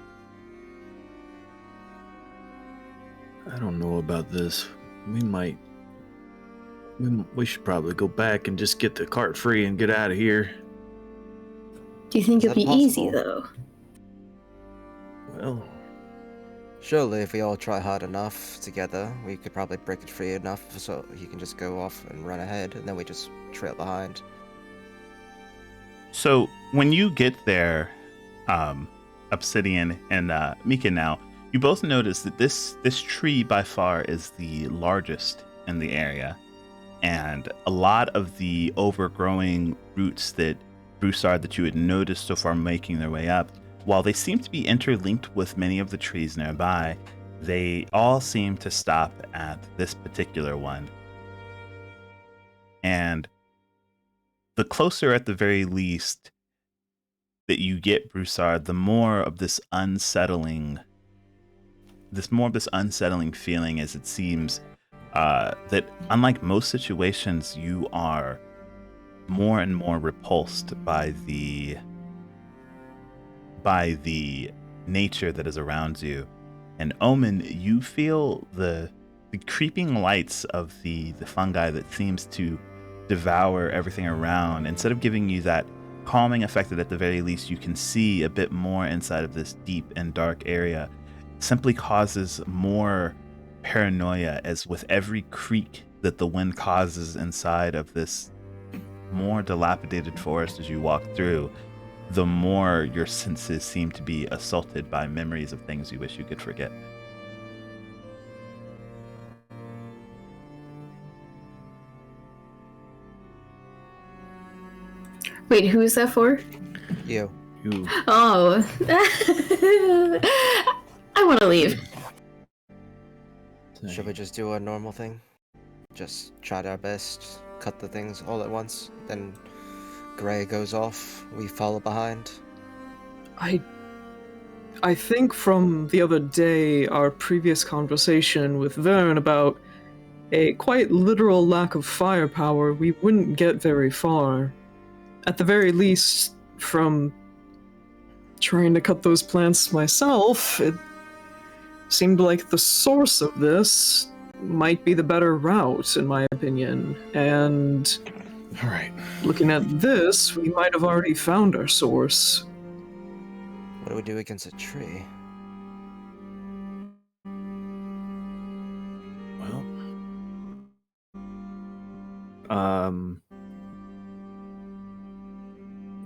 I don't know about this. We should probably go back and just get the cart free and get out of here. Do you think Is it'll that be easy, possible? though? Well, Surely, if we all try hard enough together, we could probably break it free enough so he can just go off and run ahead, and then we just trail behind. So when you get there, Obsidian and Mika, now you both notice that this tree by far is the largest in the area, and a lot of the overgrowing roots that Broussard that you had noticed so far making their way up, while they seem to be interlinked with many of the trees nearby, they all seem to stop at this particular one. And the closer, at the very least, that you get Broussard, the more of this unsettling feeling, as it seems that unlike most situations, you are more and more repulsed by the nature that is around you. And Omen, you feel the creeping lights of the fungi that seems to devour everything around. Instead of giving you that calming effect that at the very least you can see a bit more inside of this deep and dark area, simply causes more paranoia, as with every creak that the wind causes inside of this more dilapidated forest as you walk through, the more your senses seem to be assaulted by memories of things you wish you could forget. Wait, who is that for? You. Oh. I want to leave. Should we just do a normal thing? Just try our best, cut the things all at once, then Gray goes off, we follow behind. I think from the other day, our previous conversation with Vern about a quite literal lack of firepower, we wouldn't get very far. At the very least, from trying to cut those plants myself, it seemed like the source of this might be the better route, in my opinion. And all right. Looking at this, we might have already found our source. What do we do against a tree? Well,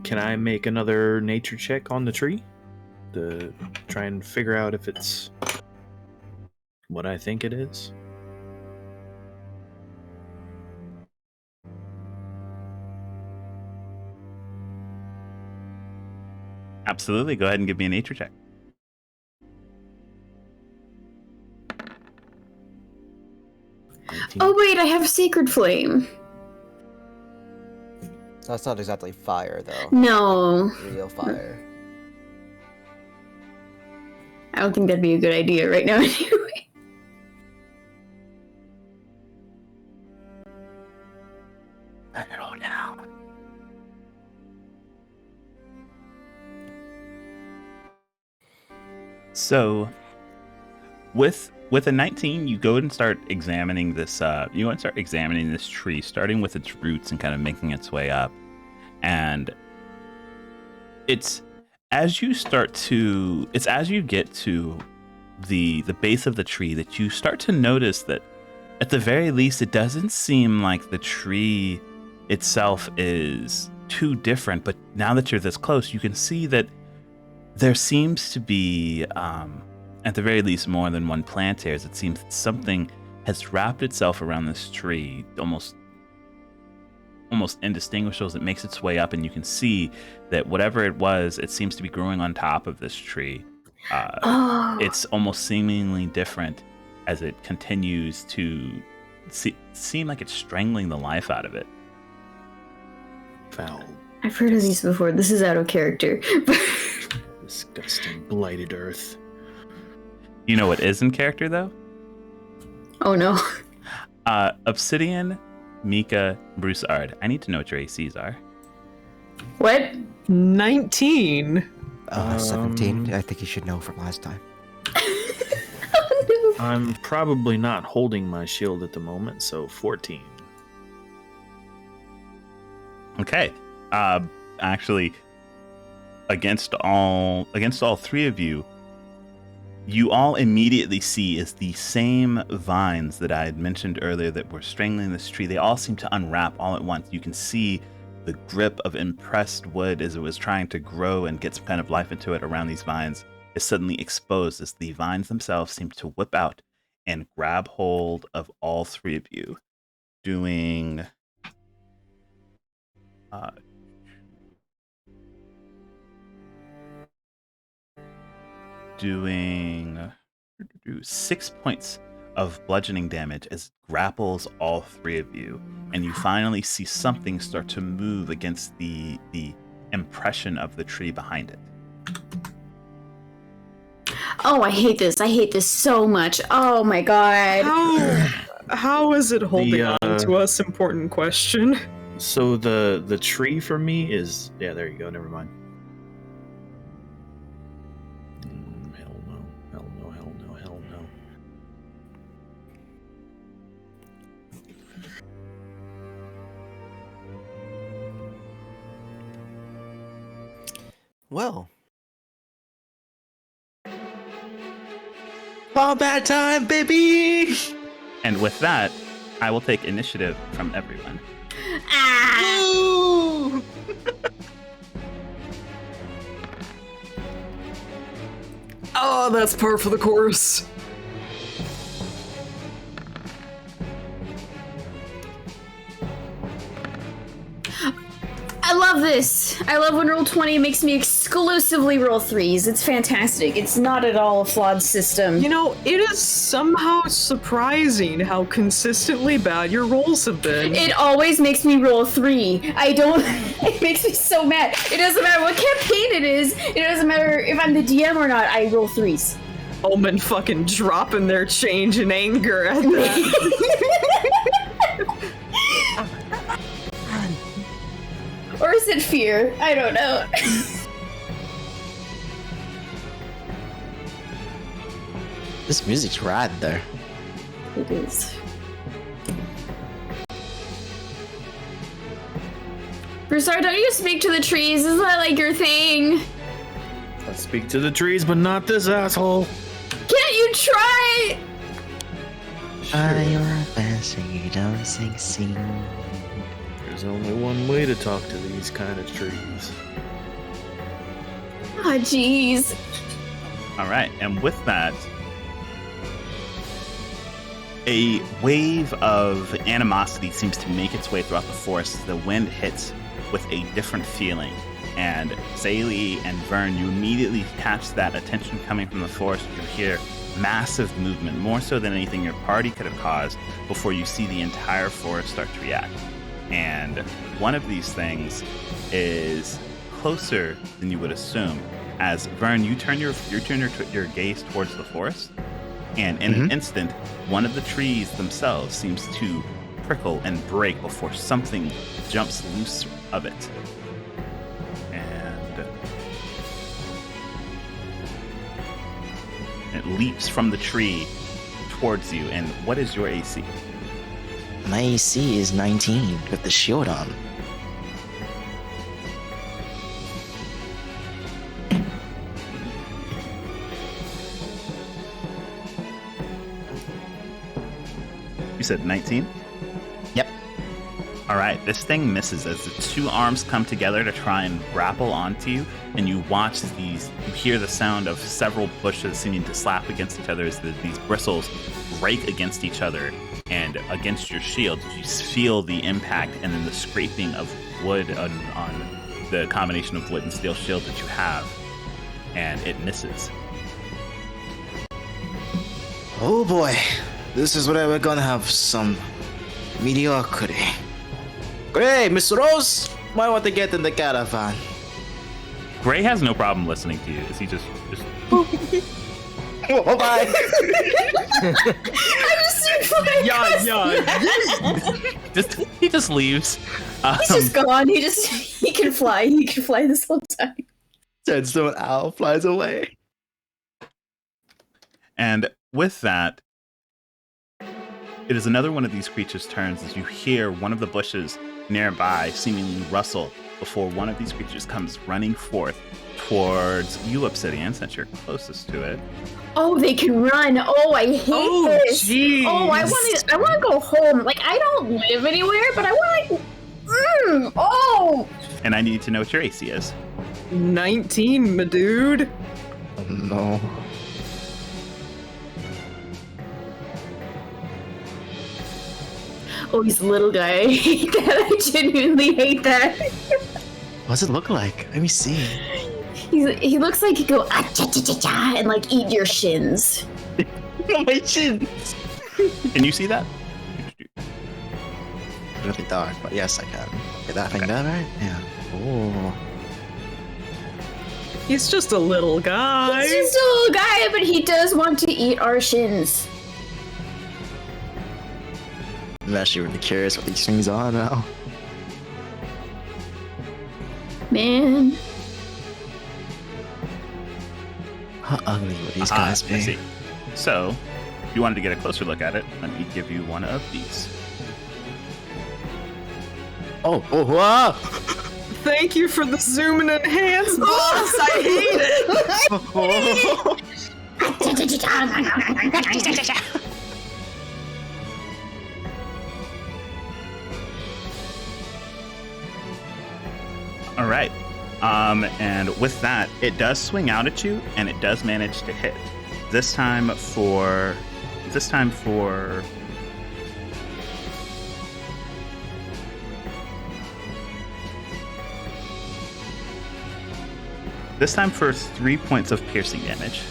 can I make another nature check on the tree to try and figure out if it's what I think it is? Absolutely. Go ahead and give me a nature check. Oh wait, I have a sacred flame. That's not exactly fire, though. No. Real fire. I don't think that'd be a good idea right now anyway. Let it all down. So, with a 19, you go and start examining this. You go and start examining this tree, starting with its roots and kind of making its way up. And it's as you get to the base of the tree that you start to notice that, at the very least, it doesn't seem like the tree itself is too different. But now that you're this close, you can see that there seems to be, at the very least, more than one plant here. As it seems that something has wrapped itself around this tree, almost indistinguishable as it makes its way up, and you can see that whatever it was, it seems to be growing on top of this tree. It's almost seemingly different as it continues to seem like it's strangling the life out of it. Foul. I've heard of these before. This is out of character. Disgusting, blighted earth. You know what is in character, though? Oh no. Obsidian, Mika, Broussard. I need to know what your ACs are. What? 19. 17. I think you should know from last time. Oh, no. I'm probably not holding my shield at the moment, so 14. Okay. Actually, against all three of you, you all immediately see is the same vines that I had mentioned earlier that were strangling this tree. They all seem to unwrap all at once. You can see the grip of impressed wood as it was trying to grow and get some kind of life into it around these vines is suddenly exposed as the vines themselves seem to whip out and grab hold of all three of you, doing doing 6 points of bludgeoning damage as it grapples all three of you, and you finally see something start to move against the impression of the tree behind it. Oh, I hate this. I hate this so much. Oh my god. How is it holding The, on to us? Important question. So the tree for me is... Yeah, there you go. Never mind. Hell no. Hell no. Hell no. Hell no. Well, Combat time, baby! And with that, I will take initiative from everyone. Ah! Oh, that's par for the course. I love this. I love when Roll20 makes me exclusively roll 3s. It's fantastic. It's not at all a flawed system. You know, it is somehow surprising how consistently bad your rolls have been. It always makes me roll 3. I don't... It makes me so mad. It doesn't matter what campaign it is. It doesn't matter if I'm the DM or not. I roll 3s. Omen fucking dropping their change in anger at that. Or is it fear? I don't know. This music's rad though. It is. Broussard, don't you speak to the trees? Isn't that like your thing? I speak to the trees, but not this asshole. Can't you try? Fire dancing, you don't sing. There's only one way to talk to these kind of trees. Ah, jeez. All right, and with that, a wave of animosity seems to make its way throughout the forest as the wind hits with a different feeling. And Zaylee and Vern, you immediately catch that attention coming from the forest. You hear massive movement, more so than anything your party could have caused, before you see the entire forest start to react. And one of these things is closer than you would assume. As Vern, you turn your gaze towards the forest, and in an instant, one of the trees themselves seems to prickle and break before something jumps loose of it. And it leaps from the tree towards you. And what is your AC? My AC is 19 with the shield on. You said 19? Yep. All right, this thing misses as the two arms come together to try and grapple onto you, and you watch you hear the sound of several bushes seeming to slap against each other as these bristles break against each other and against your shield. You feel the impact and then the scraping of wood on the combination of wood and steel shield that you have, and it misses. Oh boy, this is where we're gonna have some mediocrity. Great, Miss Rose! Might want to get in the caravan. Gray has no problem listening to you. Is he just Oh, bye. he just leaves. He's just gone. He can fly. He can fly this whole time. Sandstone owl flies away. And with that, it is another one of these creatures' turns as you hear one of the bushes nearby seemingly rustle before one of these creatures comes running forth towards you, Obsidian, since you're closest to it. Oh, they can run. Oh, I hate this. Jeez. Oh, I want to go home. Like, I don't live anywhere, but I want to. Oh. And I need to know what your AC is. 19, my dude. Oh, no. Oh, he's a little guy. I hate that. I genuinely hate that. What does it look like? Let me see. He looks like he'd go ah, cha, cha, cha, cha, and like eat your shins. My chin. Can you see that? Really dark, but yes, I can. Get that thing there, right? Yeah. Oh. He's just a little guy. He's just a little guy, but he does want to eat our shins. I'm actually really curious what these things are now. Man. How ugly would these I guys be? see. So, if you wanted to get a closer look at it, let me give you one of these. Oh, wow! Thank you for the zoom and enhance, boss. I hate it. All right. And with that, it does swing out at you, and it does manage to hit. This time for This time for 3 points of piercing damage.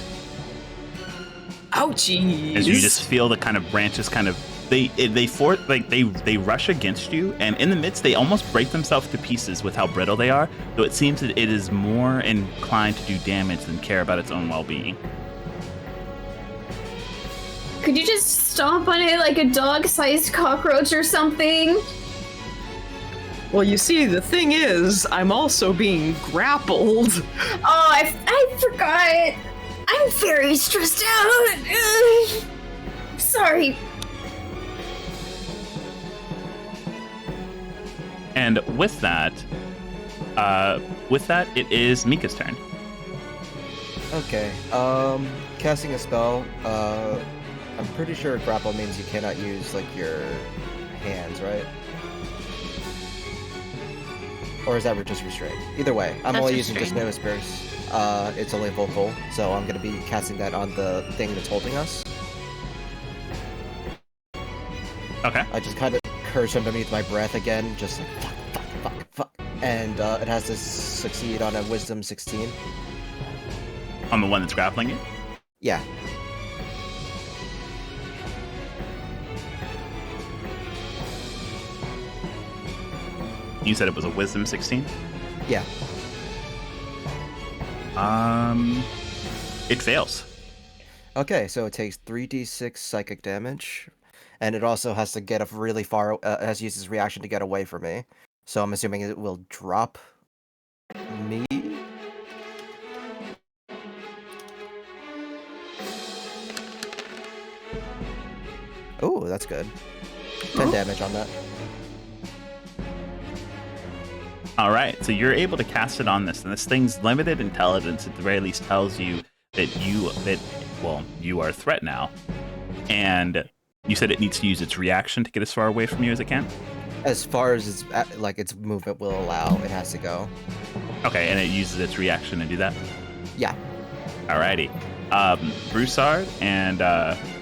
Ouchie. As you just feel the kind of branches kind of they rush against you, and in the midst they almost break themselves to pieces with how brittle they are, though it seems that it is more inclined to do damage than care about its own well-being. Could you just stomp on it like a dog-sized cockroach or something? Well, you see, the thing is, I'm also being grappled. Oh, I forgot. I'm very stressed out. Ugh. Sorry. And with that, it is Mika's turn. Okay. Casting a spell. I'm pretty sure grapple means you cannot use like your hands, right? Or is that just restraint? Either way, I'm That's only using just restraint. Notice Pierce. It's only vocal, so I'm gonna be casting that on the thing that's holding us. Okay. I just kind of curse underneath my breath again, just like fuck. And it has to succeed on a Wisdom 16. On the one that's grappling you? Yeah. You said it was a Wisdom 16? Yeah. It fails. Okay, so it takes 3d6 psychic damage, and it also has to get really far. It has to use its reaction to get away from me. So I'm assuming it will drop me. Oh, that's good. 10 damage on that. All right, so you're able to cast it on this, and this thing's limited intelligence at the very least tells you that you are a threat now. And you said it needs to use its reaction to get as far away from you as it can? As far as its movement will allow, it has to go. Okay, and it uses its reaction to do that? Yeah. Alrighty. Broussard and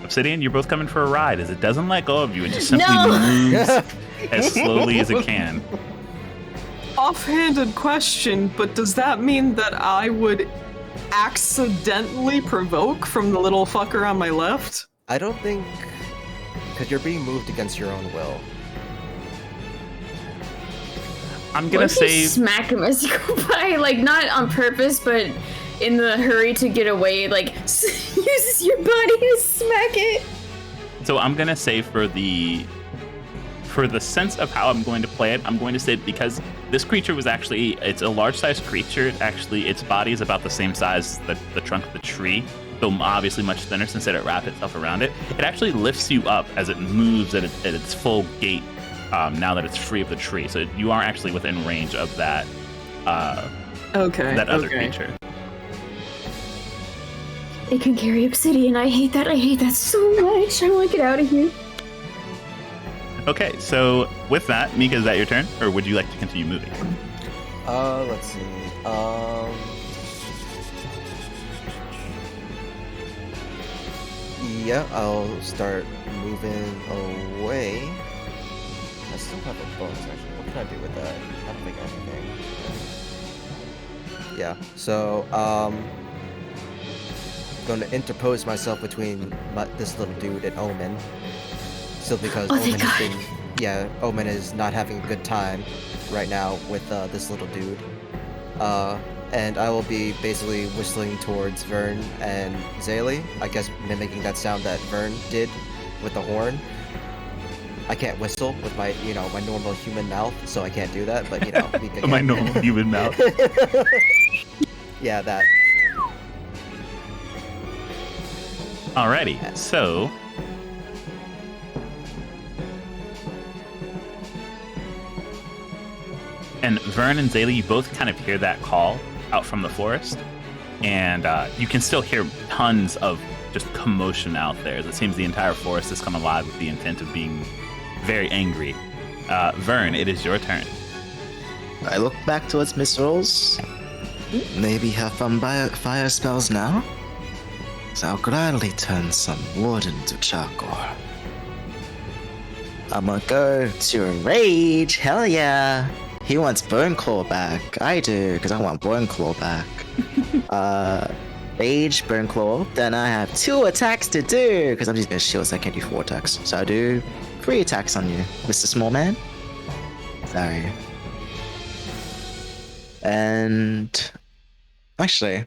Obsidian, you're both coming for a ride as it doesn't let go of you. It just simply moves as slowly as it can. Offhanded question, but does that mean that I would accidentally provoke from the little fucker on my left? I don't think... Because you're being moved against your own will. I'm gonna What if you save. smack him as you go by, like not on purpose, but in the hurry to get away, like uses your body to smack it. So I'm gonna say for the sense of how I'm going to play it, I'm going to say because this creature was actually, it's a large-sized creature. Actually, its body is about the same size as the trunk of the tree, so obviously much thinner since it wrapped itself around it. It actually lifts you up as it moves at its full gait now that it's free of the tree. So you are actually within range of that that other creature. It can carry obsidian. I hate that. I hate that so much. I want to get out of here. Okay, so with that, Mika, is that your turn? Or would you like to continue moving? Let's see. Yeah, I'll start moving away. I still have a bonus, actually. What can I do with that? I don't think anything. Yeah, so, going to interpose myself between this little dude and Omen. Still because Omen is not having a good time right now with this little dude. And I will be basically whistling towards Vern and Zaylee. I guess mimicking that sound that Vern did with the horn. I can't whistle with my, my normal human mouth, so I can't do that, but, we can My normal human mouth. Yeah, that. Alrighty, so... And Vern and Zaylee, you both kind of hear that call out from the forest. And you can still hear tons of just commotion out there. It seems the entire forest has come alive with the intent of being very angry. Vern, it is your turn. I look back towards Miss Rolls. Maybe have fire spells now? So I'll gladly turn some wood into charcoal. I'm gonna go to a rage. Hell yeah. He wants Bone Claw back. I do, because I want Bone Claw back. Rage, Bone Claw. Then I have 2 attacks to do, because I'm using a shield, so I can't do 4 attacks. So I do 3 attacks on you, Mr. Small Man. Sorry. And... actually...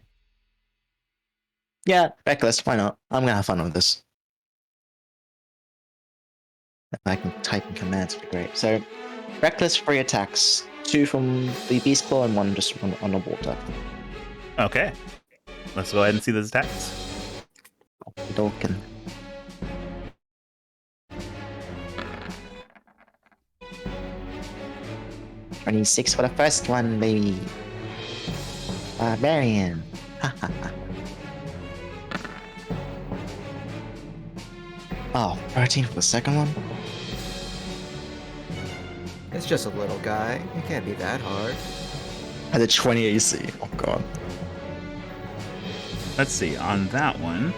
yeah, Reckless, why not? I'm gonna have fun with this. If I can type in commands, would be great. So, Reckless 3 attacks. 2 from the Beast Claw and 1 just on the water. Okay. Let's go ahead and see those attacks. Dorkin. $26 for the first one, baby. Barbarian. Oh, 13 for the second one? It's just a little guy. It can't be that hard. At a 20 AC. Oh god. Let's see, on that one...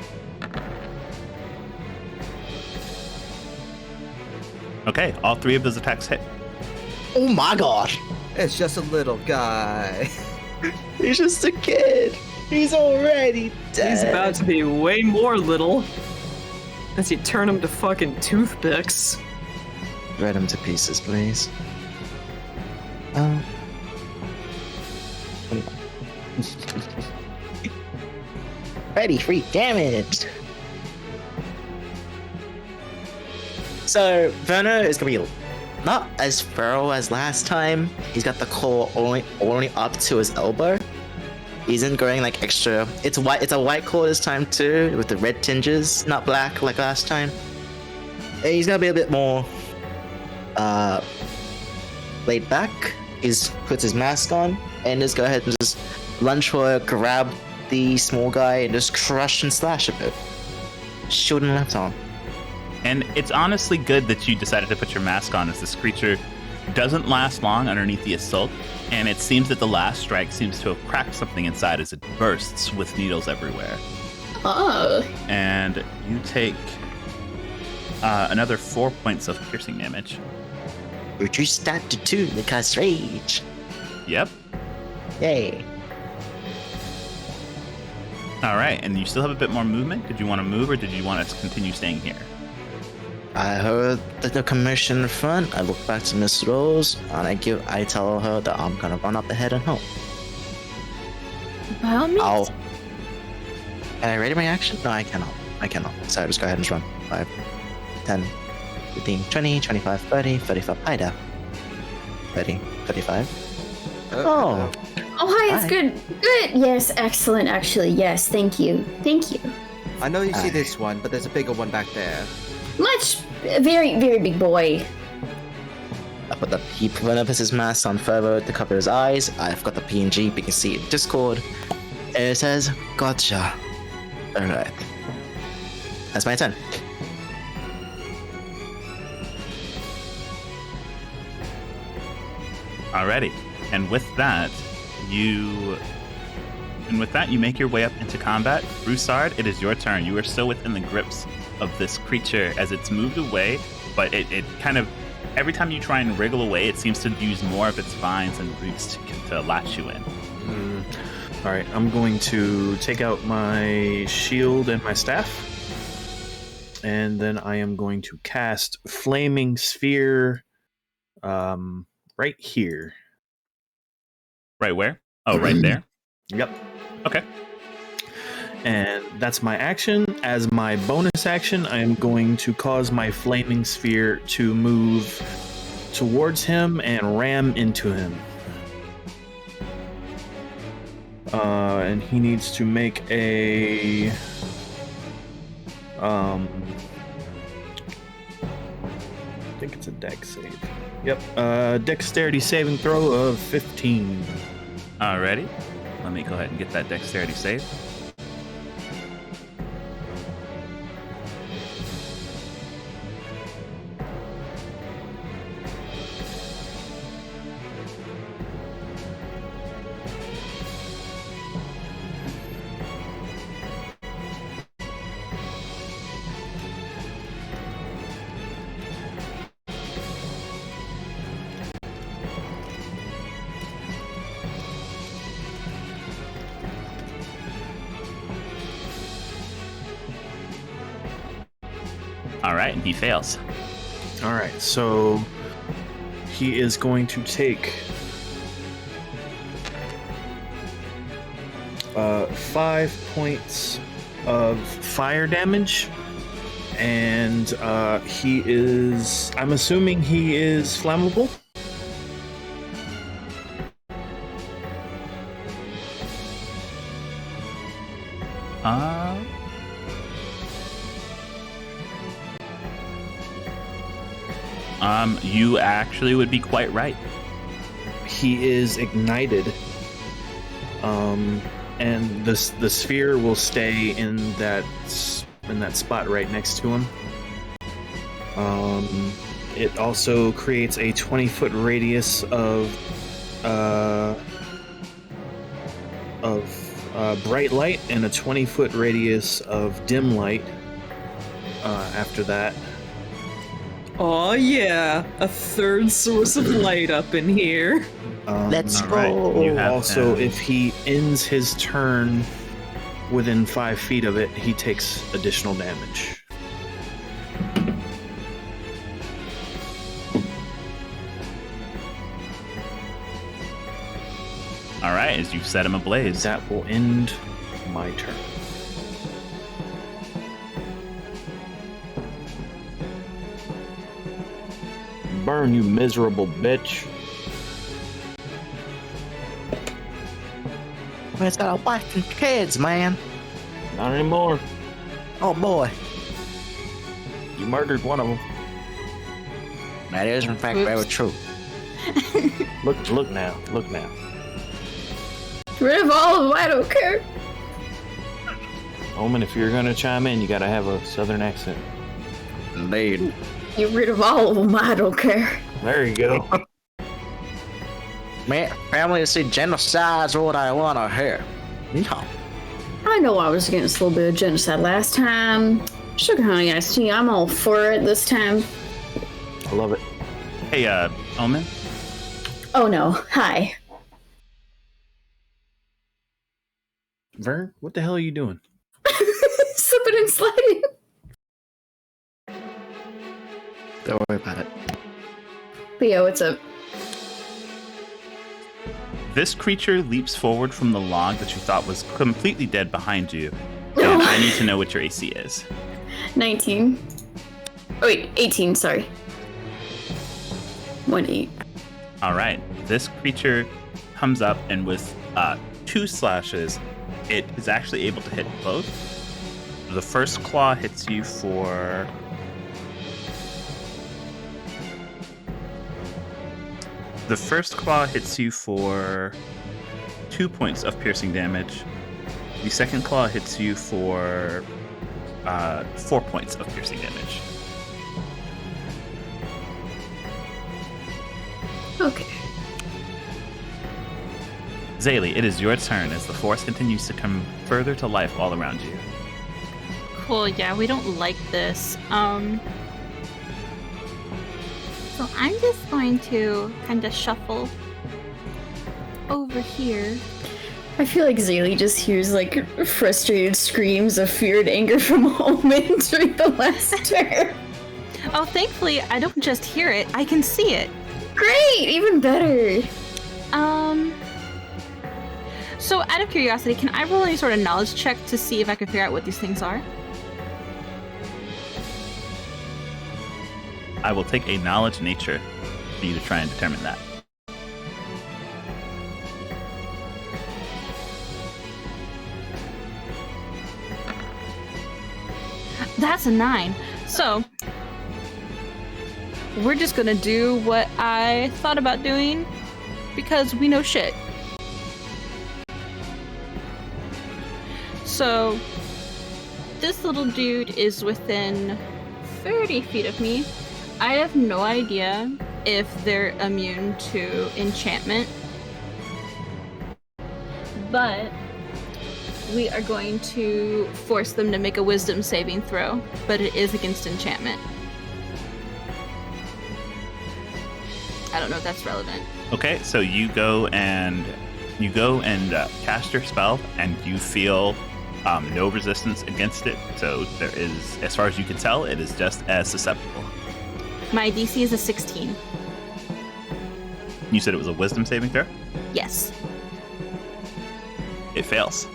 okay, all 3 of those attacks hit. Oh my god! It's just a little guy. He's just a kid! He's already dead! He's about to be way more little. As you turn him to fucking toothpicks. Shred him to pieces, please. Ready, free damage! So, Verno is gonna be not as feral as last time. He's got the claw only up to his elbow. He isn't going like extra. It's white. It's a white claw this time too, with the red tinges, not black like last time. And he's gonna be a bit more laid back. He puts his mask on and just go ahead and just lunge for, grab the small guy and just crush and slash a bit. Shield and left arm. And it's honestly good that you decided to put your mask on, as this creature doesn't last long underneath the assault, and it seems that the last strike seems to have cracked something inside as it bursts with needles everywhere. Oh. And you take another 4 points of piercing damage. Reduce that to 2 because rage. Yep. Yay. All right, and you still have a bit more movement. Did you want to move, or did you want to continue staying here? I heard the commotion in front. I look back to Miss Rose, and I tell her that I'm gonna run up ahead and help. By all means. Can I ready my action? No, I cannot. So just go ahead and just run. 5, 10, 15, 20, 25, 30, 35. Hi there. 30, 35. Oh. Oh, hi, it's Hi. good. Good. Yes, excellent, actually. Yes, thank you. Thank you. I know you see Aye. this one, but there's a bigger one back there. Very, very big boy. He put up his mask on further to cover his eyes. I've got the PNG, but you can see it in Discord. And it says, gotcha. Alright. That's my turn. Alrighty. And with that, you make your way up into combat. Broussard, it is your turn. You are still within the grips of this creature as it's moved away, but it kind of, every time you try and wriggle away, it seems to use more of its vines and roots to latch you in. All right, I'm going to take out my shield and my staff, and then I am going to cast Flaming Sphere right here. Right where? Oh, right there. Yep. Okay. And that's my action. As my bonus action, I am going to cause my Flaming Sphere to move towards him and ram into him. And he needs to make a I think it's a dex save. Yep. Dexterity saving throw of 15. Alrighty. Let me go ahead and get that dexterity save. Alright, and he fails. All right, so he is going to take 5 points of fire damage, and he is, I'm assuming he is flammable. You actually would be quite right. He is ignited, and the sphere will stay in that spot right next to him. It also creates a 20-foot radius of bright light and a 20-foot radius of dim light. After that. Oh yeah, a third source of light up in here. Let's all right, go. you have Also, him. if he ends his turn within 5 feet of it, he takes additional damage. All right, as you've set him ablaze. That will end my turn. Burn, you miserable bitch. Man's got a wife and kids, man. Not anymore. Oh boy. You murdered one of them. That is in fact very true. Look now. Look now. Rid of all of them, I don't care. Omen, if you're gonna chime in, you gotta have a southern accent. Indeed. Get rid of all of them, I don't care. There you go. Man, family to see genocide's what I want to hear. Yeah. I know I was against a little bit of genocide last time. Sugar honey iced tea, I'm all for it this time. I love it. Hey, Omen. Oh no, hi. Vern, what the hell are you doing? Slipping and sliding. Don't worry about it. Leo, what's up? This creature leaps forward from the log that you thought was completely dead behind you. And I need to know what your AC is. 19. Oh, wait, 18, sorry. 1-8. All right. This creature comes up and with 2 slashes, it is actually able to hit both. The first claw hits you for... The first claw hits you for 2 points of piercing damage. The second claw hits you for 4 points of piercing damage. Okay. Zaylee, it is your turn as the forest continues to come further to life all around you. Cool, yeah, we don't like this. So I'm just going to kind of shuffle over here. I feel like Zaylee just hears like frustrated screams of fear and anger from Omen during the last turn. Oh, thankfully, I don't just hear it, I can see it. Great! Even better. So out of curiosity, can I roll any sort of knowledge check to see if I can figure out what these things are? I will take a knowledge nature for you to try and determine that. That's a 9. So we're just gonna do what I thought about doing because we know shit. So this little dude is within 30 feet of me. I have no idea if they're immune to enchantment, but we are going to force them to make a wisdom saving throw, but it is against enchantment. I don't know if that's relevant. Okay, so you go and cast your spell, and you feel no resistance against it. So there is, as far as you can tell, it is just as susceptible. My DC is a 16. You said it was a wisdom saving throw? Yes. It fails.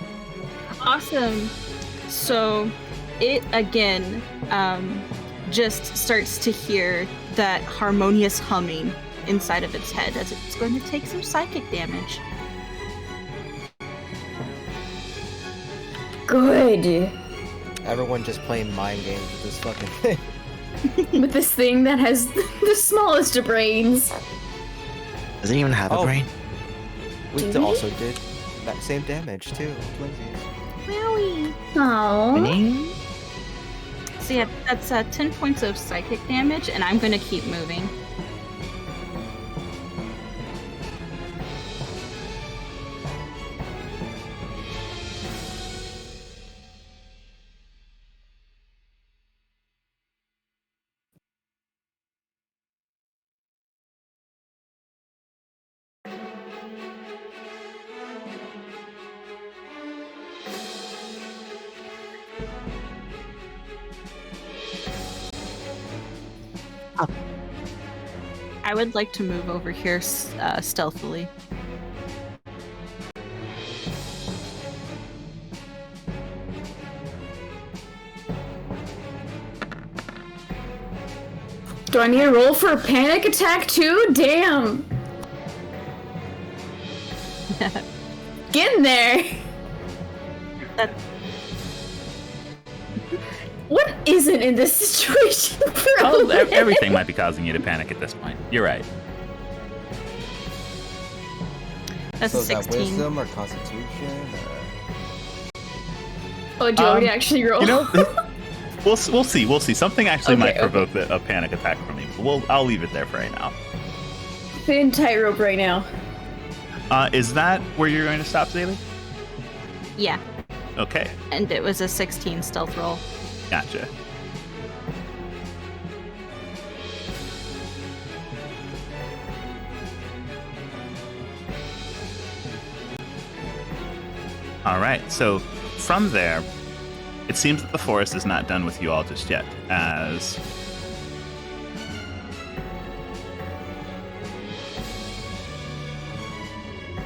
Awesome. So it again just starts to hear that harmonious humming inside of its head as it's going to take some psychic damage. Good. Everyone just playing mind games with this fucking thing. With this thing that has the smallest of brains. Does it even have a brain? We Do we? also did that same damage too. Twinsies. Wowie. Aww. So yeah, that's 10 points of psychic damage, and I'm going to keep moving. I would like to move over here stealthily. Do I need to roll for a panic attack too? Damn. Get in there. What isn't in this situation? Oh, everything might be causing you to panic at this point. You're right. That's So is that 16. wisdom or constitution or? Oh, do you already actually roll? You know, we'll see. We'll see. Something actually might Okay. provoke a panic attack from me. I'll leave it there for right now. Thin tightrope right now. Is that where you're going to stop, Zaylee? Yeah, Okay, and it was a 16 stealth roll. gotcha. All right, so from there, it seems that the forest is not done with you all just yet, as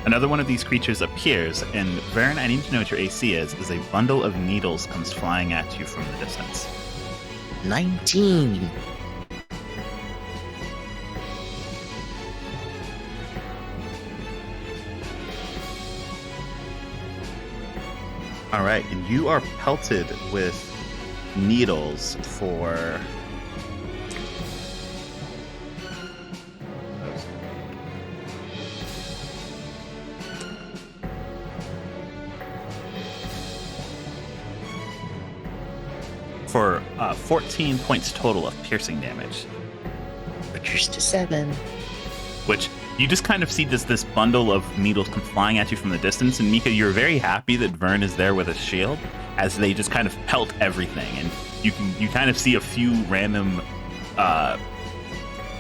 Another one of these creatures appears, and Vern, I need to know what your AC is, as a bundle of needles comes flying at you from the distance. 19. All right, and you are pelted with needles for... for 14 points total of piercing damage. Reduced to 7. Which you just kind of see this bundle of needles come flying at you from the distance, and Mika, you're very happy that Vern is there with a shield as they just kind of pelt everything, and you kind of see a few random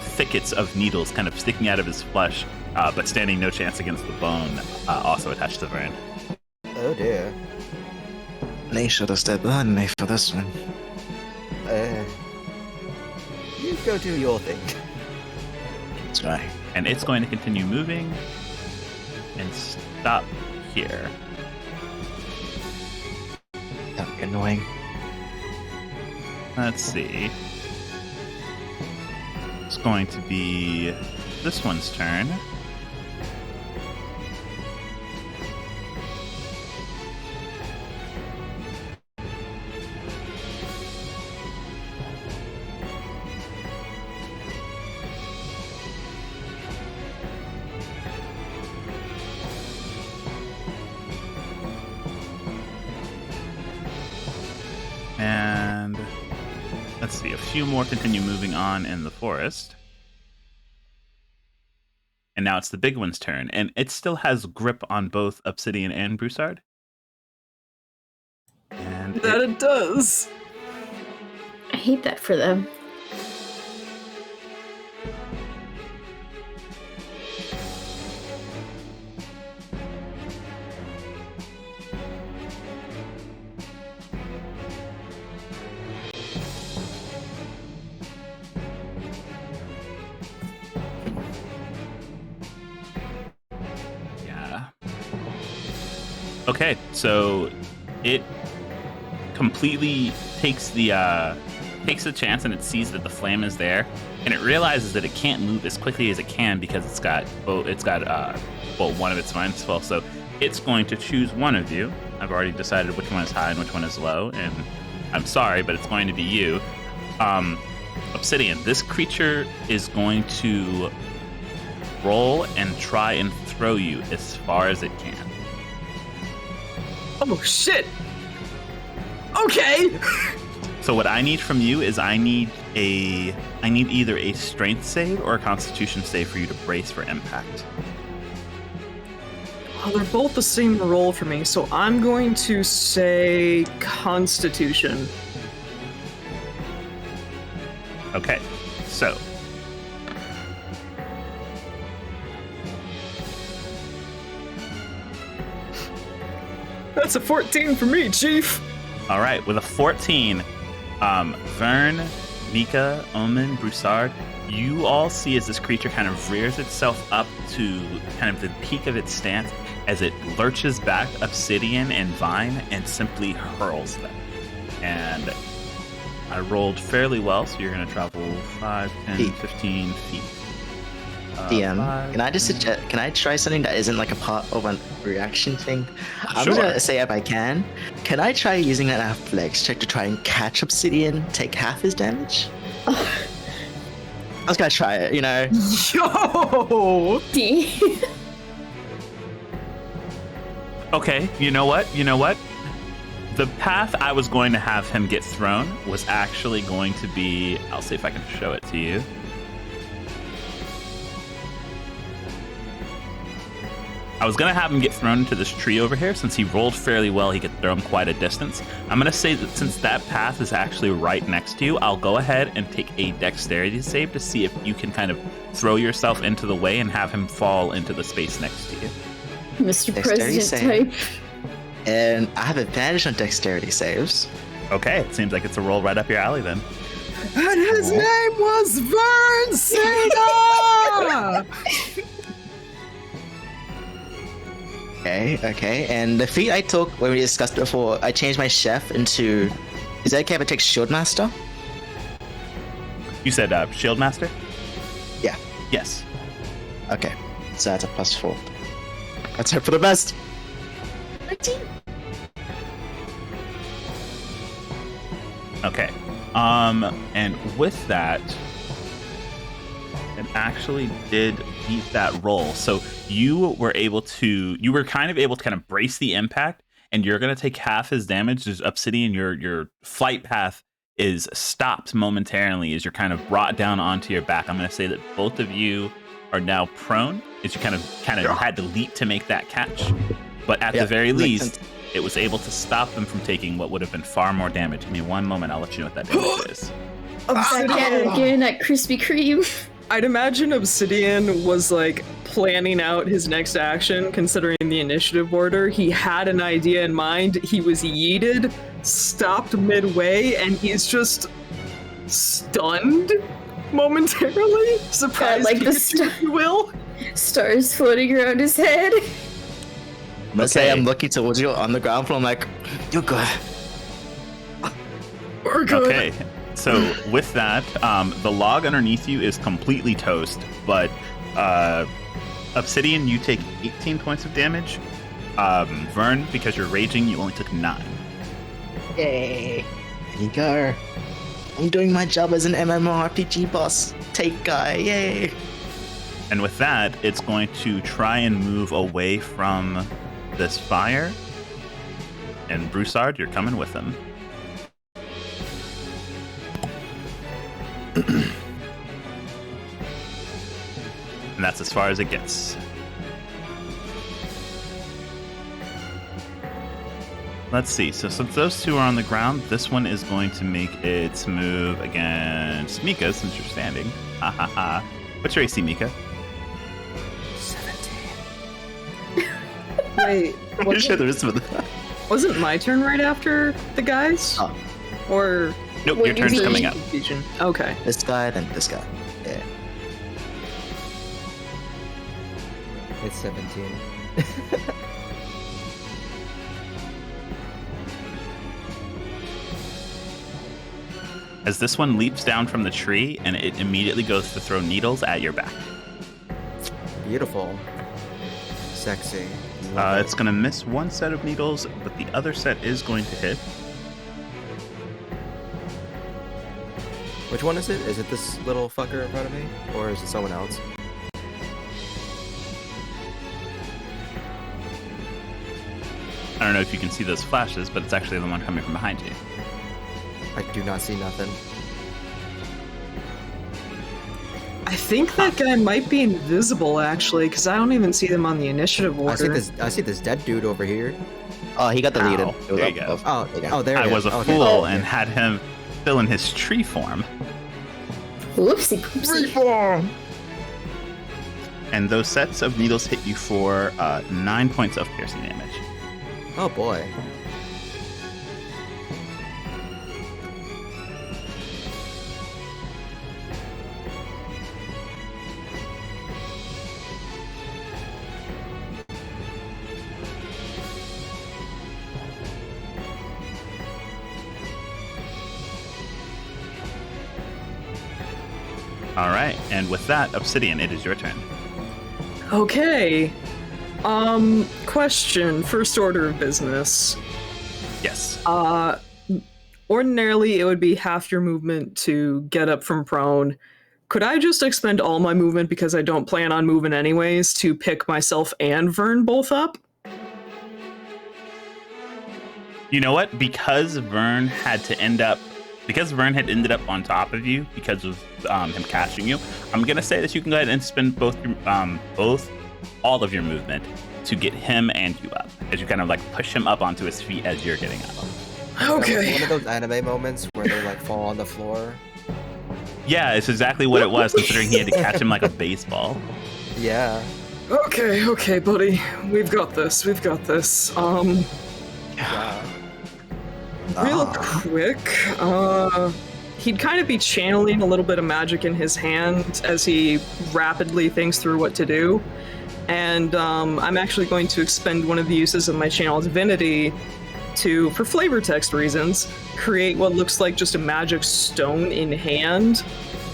thickets of needles kind of sticking out of his flesh, but standing no chance against the bone also attached to Vern. Oh dear. They should have stepped behind me for this one. You go do your thing. That's right. And it's going to continue moving and stop here. That'd be annoying. Let's see. It's going to be this one's turn. And let's see, a few more continue moving on in the forest. And now it's the big one's turn, and it still has grip on both Obsidian and Broussard. And That it does. I hate that for them. yeah. Okay, so it completely takes the chance, and it sees that the flame is there, and it realizes that it can't move as quickly as it can because it's got one of its vines full. So it's going to choose one of you. I've already decided which one is high and which one is low, and I'm sorry, but it's going to be you. Obsidian, this creature is going to roll and try and throw you as far as it can. Oh shit! Okay! So what I need from you is I need either a strength save or a constitution save for you to brace for impact. Well, they're both the same roll for me, so I'm going to say Constitution. Okay, so That's a 14 for me, Chief! all right, with a 14, Vern, Mika, Omen, Broussard, you all see as this creature kind of rears itself up to kind of the peak of its stance as it lurches back Obsidian and Vine and simply hurls them. And I rolled fairly well, so you're going to travel 5, 10, Feet. 15 feet. DM, 5, can I just suggest? Can I try something that isn't like a part of a reaction thing? I'm Sure. gonna say if I can I try using an athletics check to try and catch Obsidian, take half his damage? I was gonna try it, you know. Yo! D. Okay, you know what? The path I was going to have him get thrown was actually going to be... I'll see if I can show it to you. I was going to have him get thrown into this tree over here. Since he rolled fairly well, he could throw him quite a distance. I'm going to say that since that path is actually right next to you, I'll go ahead and take a dexterity save to see if you can kind of throw yourself into the way and have him fall into the space next to you. Mr. Dexterity President save. type. And I have advantage on dexterity saves. Okay, it seems like it's a roll right up your alley then. And his name was Vern Cena! Okay. And the feat I took when we discussed before, I changed my chef into. Is that okay if I take Shield Master? You said Shield Master? Yeah. Yes. Okay. So that's a +4. Let's hope for the best. Okay. And with that, it actually did beat that roll. So you were kind of able to kind of brace the impact, and you're going to take half his damage. There's Obsidian, your flight path is stopped momentarily as you're kind of brought down onto your back. I'm going to say that both of you are now prone, as you kind of had to leap to make that catch. But at the very least, it was able to stop them from taking what would have been far more damage. Give me one moment, I'll let you know what that damage is. Again, that Krispy Kreme. I'd imagine Obsidian was like planning out his next action, considering the initiative order. He had an idea in mind. He was yeeted, stopped midway, and he's just stunned momentarily. Surprised, like the if you will. Stars floating around his head. Let's say I'm looking towards you on the ground floor. I'm like, you're good. We're good. Okay. So with that, the log underneath you is completely toast, but Obsidian, you take 18 points of damage. Vern, because you're raging, you only took 9. Yay. There you go. I'm doing my job as an MMORPG boss. Take guy, yay. And with that, it's going to try and move away from this fire. And Broussard, you're coming with him. And that's as far as it gets. Let's see. So since those two are on the ground, this one is going to make its move against Mika, since you're standing. Ha ha ha. What's your AC, Mika? 17. Wait, There wasn't my turn right after the guys? Oh. Or Nope, What your do you turn's mean? coming up. confusion? Okay. This guy, then this guy. Yeah. It's 17. As this one leaps down from the tree, and it immediately goes to throw needles at your back. Beautiful. Sexy. It's going to miss one set of needles, but the other set is going to hit. Which one is it? Is it this little fucker in front of me? Or is it someone else? I don't know if you can see those flashes, but it's actually the one coming from behind you. I do not see nothing. I think that guy might be invisible, actually, because I don't even see them on the initiative order. I see this dead dude over here. Oh, he got deleted. Ow. It was There up you go. above. Oh, there I it was is. a Okay. fool and had him still in his tree form. Whoopsie poopsie. And those sets of needles hit you for 9 points of piercing damage. Oh boy. All right, and with that, Obsidian, it is your turn. Okay. Question. First order of business. Yes. Ordinarily, it would be half your movement to get up from prone. Could I just expend all my movement, because I don't plan on moving anyways, to pick myself and Vern both up? You know what? Because Vern had ended up on top of you because of him catching you, I'm gonna say that you can go ahead and spend all of your movement to get him and you up, as you kind of like push him up onto his feet as you're getting up. That was Okay. one of those anime moments where they like fall on the floor. Yeah, it's exactly what it was, considering he had to catch him like a baseball. Yeah. Okay, buddy. We've got this. Yeah. Real quick, he'd kind of be channeling a little bit of magic in his hand as he rapidly thinks through what to do. And I'm actually going to expend one of the uses of my channel divinity to, for flavor text reasons, create what looks like just a magic stone in hand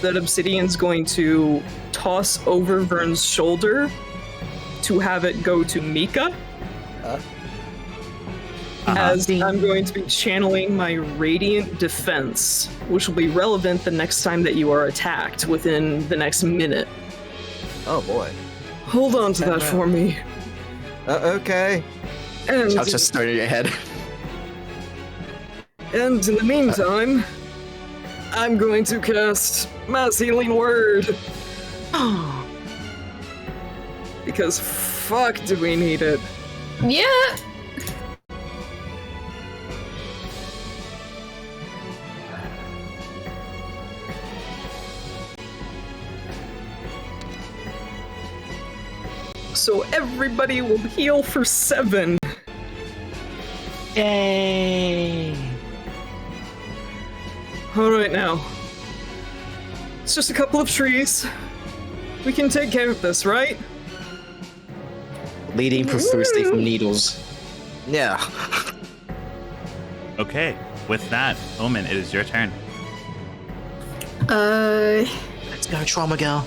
that Obsidian's going to toss over Vern's shoulder to have it go to Mika. As I'm going to be channeling my Radiant Defense, which will be relevant the next time that you are attacked within the next minute. Oh boy. Hold on to that for me. Okay. And, I'll just start in your head. and in the meantime, I'm going to cast Mass Healing Word. Because fuck do we need it. Yeah. So everybody will heal for 7. Yay! Alright now. It's just a couple of trees. We can take care of this, right? Bleeding profusely from needles. Yeah. Okay, with that, Omen, it is your turn. Let's go, trauma gal.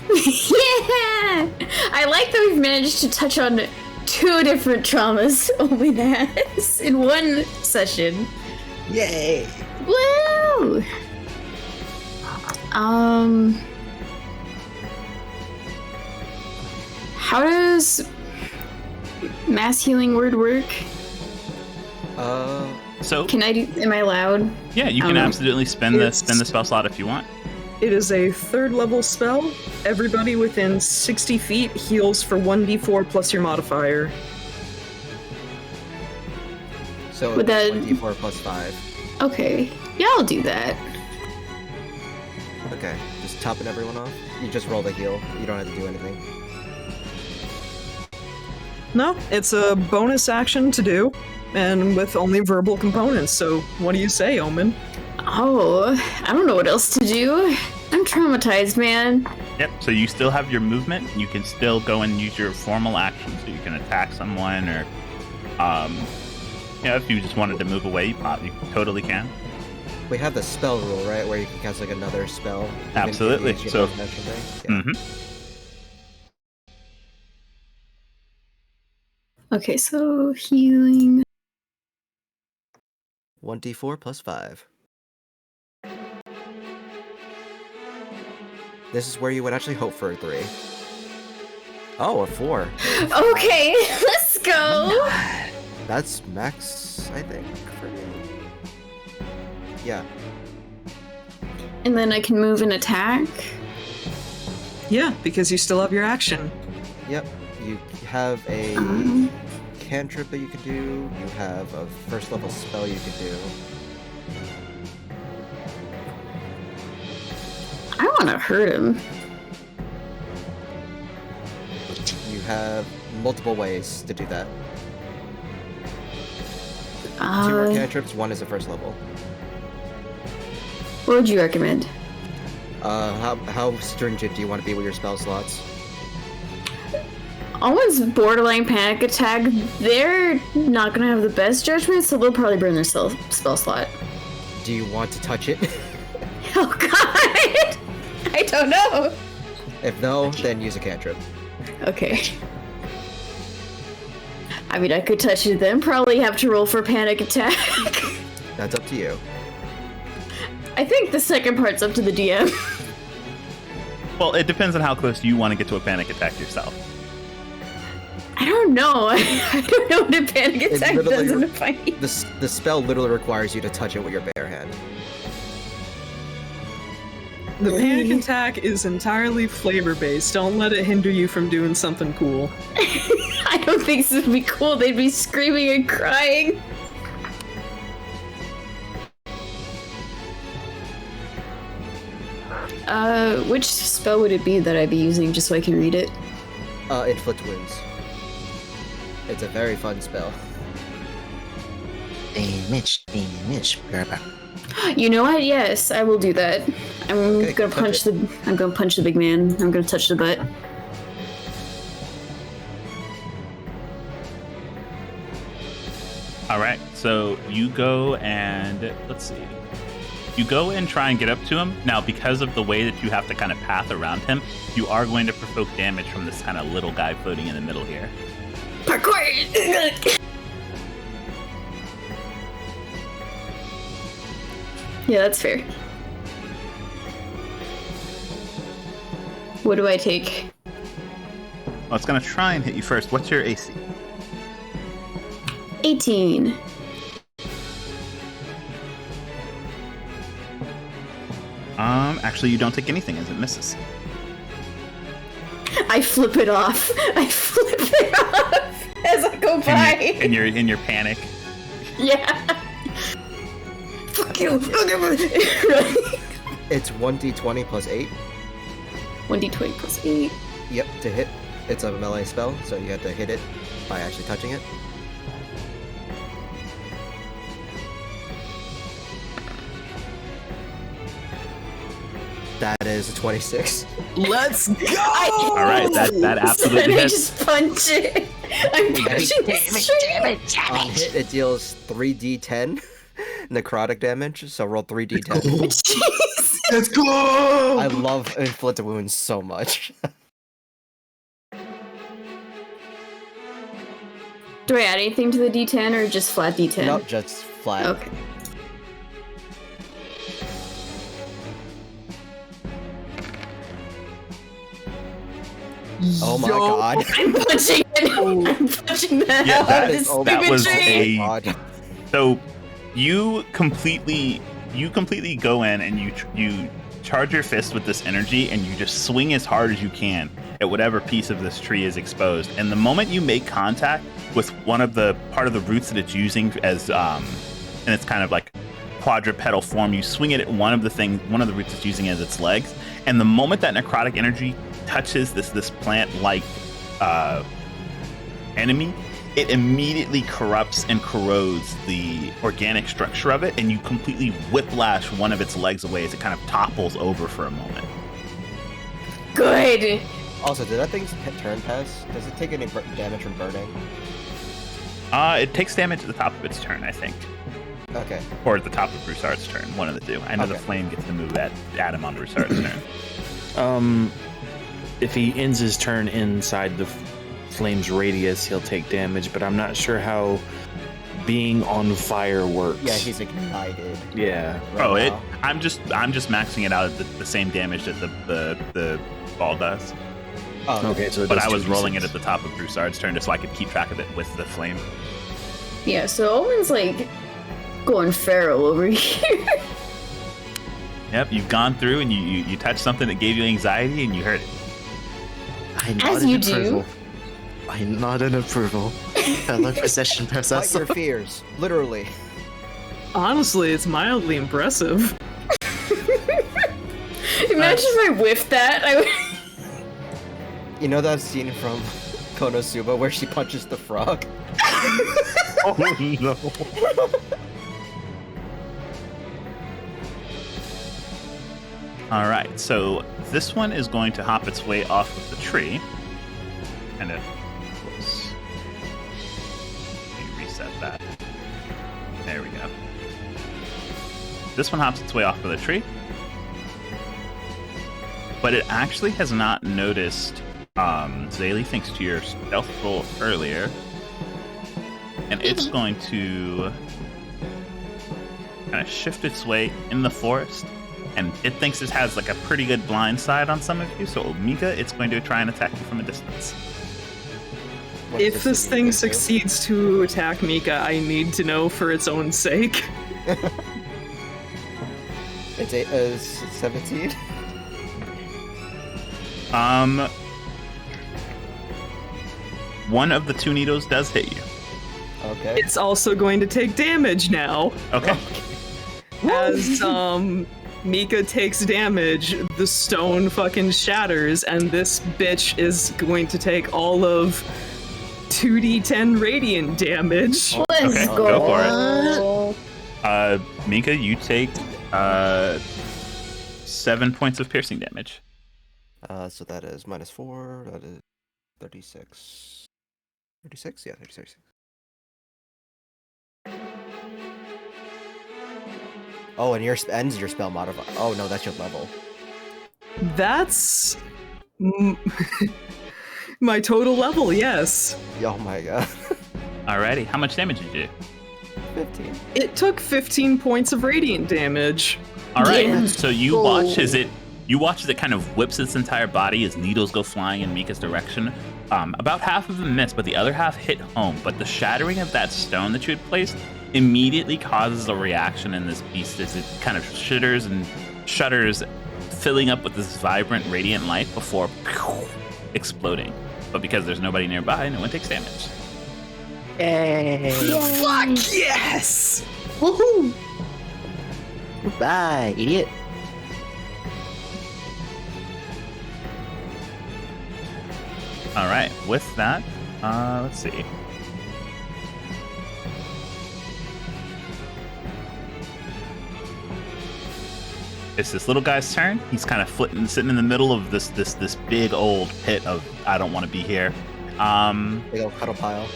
Yeah! I like that we've managed to touch on 2 different traumas Omen has in one session. Yay! Woo! How does Mass Healing Word work? So Am I allowed? yeah, you can absolutely spend the spell slot if you want. It is a 3rd level spell. Everybody within 60 feet heals for 1d4 plus your modifier. So Would that- 1d4 plus 5. Okay. Yeah, I'll do that. Okay, just topping everyone off. You just roll the heal. You don't have to do anything. No, it's a bonus action to do, and with only verbal components. So what do you say, Omen? Oh, I don't know what else to do. I'm traumatized, man. Yep, so you still have your movement. You can still go and use your formal action, so you can attack someone, or if you just wanted to move away, you totally can. We have the spell rule, right, where you can cast like another spell. even if you Absolutely, use your so- bonus action thing? Yeah. Okay, so healing. 1d4 plus 5. This is where you would actually hope for a 3. Oh, a 4. Okay, let's go. That's max, I think, for me. Yeah. And then I can move and attack. Yeah, because you still have your action. Yep. You have a Um, cantrip that you can do. You have a 1st level spell you can do. I want to hurt him. You have multiple ways to do that. 2 are cantrips, 1 is a 1st level. What would you recommend? How stringent do you want to be with your spell slots? Almost borderline panic attack. They're not gonna have the best judgment, so they'll probably burn their spell slot. Do you want to touch it? Oh god! I don't know. If no, then use a cantrip. Okay. I mean, I could touch it then. Probably have to roll for panic attack. That's up to you. I think the second part's up to the DM. Well, it depends on how close you want to get to a panic attack yourself. I don't know. I don't know what a panic It attack literally- does in a fight. The spell literally requires you to touch it with your bare hand. The panic attack is entirely flavor-based. Don't let it hinder you from doing something cool. I don't think this would be cool. They'd be screaming and crying. Which spell would it be that I'd be using just so I can read it? Inflict wounds. It's a very fun spell. Damage. Grab. You know what? Yes, I will do that. I'm Okay, gonna punch the big man. I'm gonna touch the butt. All right, so you go and let's see. You go and try and get up to him. Now, because of the way that you have to kind of path around him, you are going to provoke damage from this kind of little guy floating in the middle here. Parkour! Yeah, that's fair. What do I take? Well, it's going to try and hit you first. What's your AC? 18. Actually, you don't take anything as it misses. I flip it off. As I go by. In your panic. Yeah. Fuck you. It's 1d20 plus 8. 1d20 plus 8. Yep, to hit. It's a melee spell, so you have to hit it by actually touching it. That is a 26. Let's go! All right, that absolutely I hits. just punch it. I'm punching it. On hit, it deals 3d10 necrotic damage, so roll 3d10. Let's go! I love inflict wounds so much. Do I add anything to the D10 or just flat D10? Nope, just flat. Okay. Oh my god. I'm punching it. I'm punching the hell out of this that stupid was tree. God. So you completely go in and you charge your fist with this energy and you just swing as hard as you can at whatever piece of this tree is exposed. And the moment you make contact with one of the part of the roots that it's using as and it's kind of like quadrupedal form, you swing it at one of the roots it's using as its legs. And the moment that necrotic energy touches this plant-like enemy, it immediately corrupts and corrodes the organic structure of it, and you completely whiplash one of its legs away as it kind of topples over for a moment. Good. Also, did that thing's turn pass? Does it take any damage from burning? It takes damage at the top of its turn, I think. Okay. Or at the top of Broussard's turn, one of the two. I know the Okay. flame gets to move at him on Broussard's turn. If he ends his turn inside the flame's radius, he'll take damage, but I'm not sure how being on fire works. Yeah, he's ignited. Yeah. Right now. I'm just maxing it out at the same damage that the ball does. Oh, Okay, so it But does I was 2d6. rolling it at the top of Broussard's turn just so I could keep track of it with the flame. Yeah, so Owen's like going feral over here. Yep, you've gone through and you touched something that gave you anxiety and you heard it. I As nod in you do. approval. I nod in approval. Fellow possession Fight possessor. your fears, literally. Honestly, it's mildly impressive. Imagine if I whiffed that. I would... You know that scene from Konosuba where she punches the frog? Oh no. All right, so this one is going to hop its way off of the tree. And it whoops. Let me reset that. There we go. This one hops its way off of the tree. But it actually has not noticed Zaylee, thanks to your stealth roll earlier. And it's going to kind of shift its way in the forest. And it thinks it has like a pretty good blind side on some of you. So Mika, it's going to try and attack you from a distance. What If does this mean thing to do? succeeds to attack Mika, I need to know for its own sake. It's 17? One of the two needles does hit you. Okay. It's also going to take damage now. Okay. As Mika takes damage, the stone fucking shatters, and this bitch is going to take all of 2d10 radiant damage. Let's Okay, go. go for it. Mika, you take 7 points of piercing damage. So that is -4. That is 36. 36? Yeah, 36. Oh, and yours ends your spell modifier. Oh no, that's your level. That's my total level, yes. Oh my god. Alrighty, how much damage did you do? 15. It took 15 points of radiant damage. All right, Yeah. so you watch as it kind of whips its entire body as needles go flying in Mika's direction. About half of them miss, but the other half hit home. But the shattering of that stone that you had placed immediately causes a reaction in this beast as it kind of shitters and shudders, filling up with this vibrant, radiant light before exploding. But because there's nobody nearby, no one takes damage. Fuck yes! Woohoo! Bye, idiot. All right, with that, let's see. It's this little guy's turn. He's kind of sitting in the middle of this big old pit of I don't want to be here. Big old cuddle pile.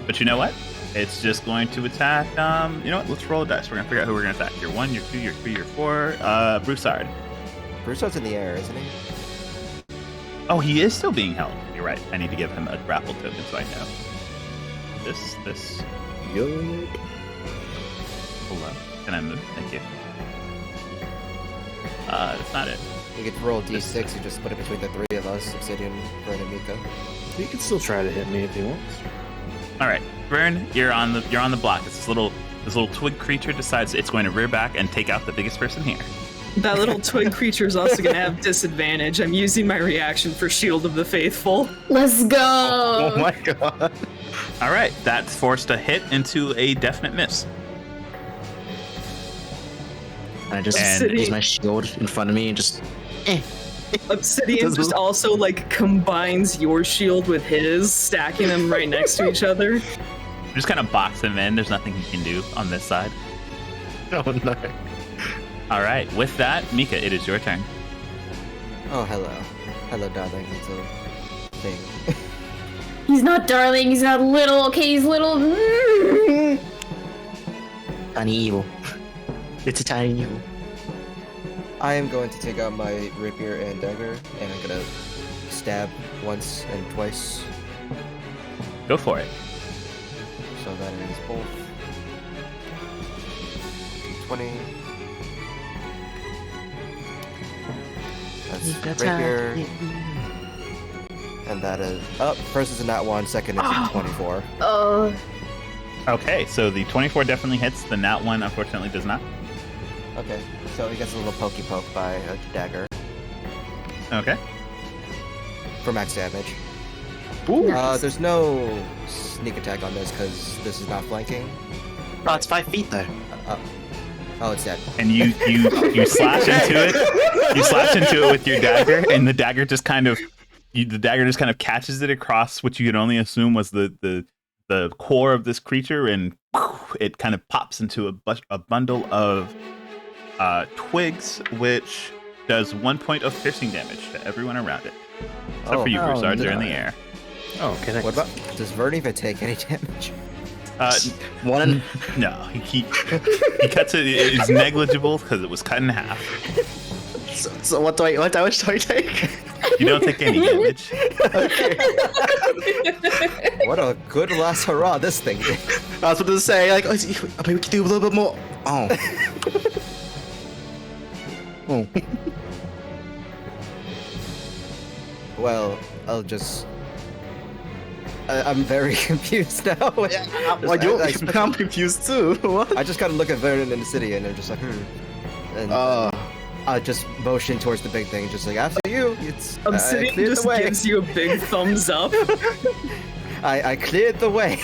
But you know what? It's just going to attack. You know what? Let's roll a dice. We're gonna figure out who we're gonna attack. You're 1, you're 2, you're 3, you're 4. Broussard. Broussard's in the air, isn't he? Oh, he is still being held. You're right. I need to give him a grapple token so I know. This. Yo. Hold on. Can I move? Thank you. That's not it. You get to roll d6 and just split it between the three of us, Obsidian, Vern, and Mika. He can still try to hit me if he wants. All right, Vern, you're on the block. It's this little twig creature decides it's going to rear back and take out the biggest person here. That little twig creature is also going to have disadvantage. I'm using my reaction for Shield of the Faithful. Let's go! Oh my god. All right, that's forced a hit into a definite miss. I just And- use my shield in front of me and just. Obsidian just also like combines your shield with his, stacking them right next to each other. Just kind of box him in. There's nothing he can do on this side. Oh no. All right, with that, Mika, it is your turn. Oh, hello. Hello, darling. It's a thing. He's not darling, he's not little, okay, he's little. Tiny evil. It's a tiny evil. I am going to take out my rapier and dagger, and I'm gonna stab once and twice. Go for it. So that is both 20. That's rapier. And that is first is a nat 1, second is a 24. Oh, Okay, so the 24 definitely hits. The nat 1 unfortunately does not. Okay, so he gets a little pokey poke by a dagger Okay. for max damage. nice. There's no sneak attack on this because this is not flanking. Oh, it's 5 feet though. Oh, it's dead. And you slash into it. You slash into it with your dagger, and the dagger just kind of catches it across what you could only assume was the core of this creature, and it kind of pops into a bundle of twigs, which does 1 point of piercing damage to everyone around it. Except for you, Broussard, you're in the air. Oh, okay. Thanks. What about, does Vern even take any damage? One. No, he cuts it. It's negligible because it was cut in half. So what damage do I take? You don't take any damage. What a good last hurrah this thing did. I was about to say, like, maybe we could do a little bit more. Oh. Oh. Well, I'll just... I'm very confused now. I'm confused too. What? I just gotta look at Vernon and the city and I'm just like, And I just motion towards the big thing, just like, after you, it's... Obsidian cleared just the way. gives you a big thumbs up. I cleared the way.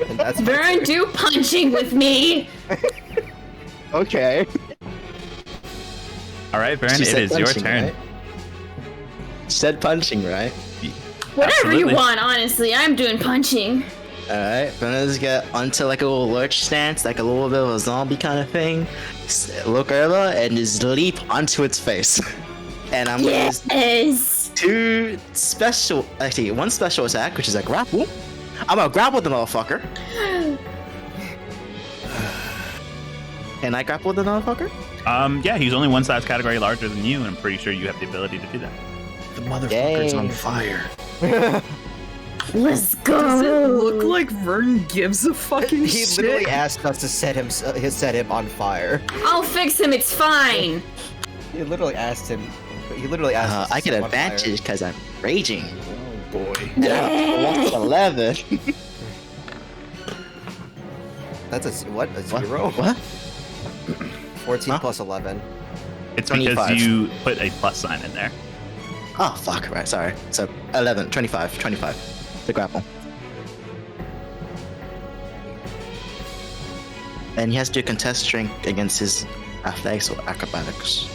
And that's my Vern, turn. do punching with me. Okay. All right, Vern, She it said is your punching, turn. right? She said punching, right? Whatever Absolutely. you want, honestly, I'm doing punching. Alright, gonna just get onto like a little lurch stance, like a little bit of a zombie kind of thing. Look over and just leap onto its face. And I'm gonna use one special attack, which is a grapple. I'm gonna grapple the motherfucker. Can I grapple the motherfucker? Yeah, he's only one size category larger than you, and I'm pretty sure you have the ability to do that. The motherfucker's Yay. on fire. Let's go. Does it look like Vern gives a fucking He shit? literally asked us to set him on fire. I'll fix him. It's fine. He literally asked him. He literally asked. us to I set get him on fire. advantage because I'm raging. Oh boy. Yeah. 11. That's a What? 0? What? 14 Huh? plus 11. It's because 25. you put a plus sign in there. Oh, fuck. Right, sorry. So 11, 25. The grapple. And he has to do contest strength against his athletics or acrobatics.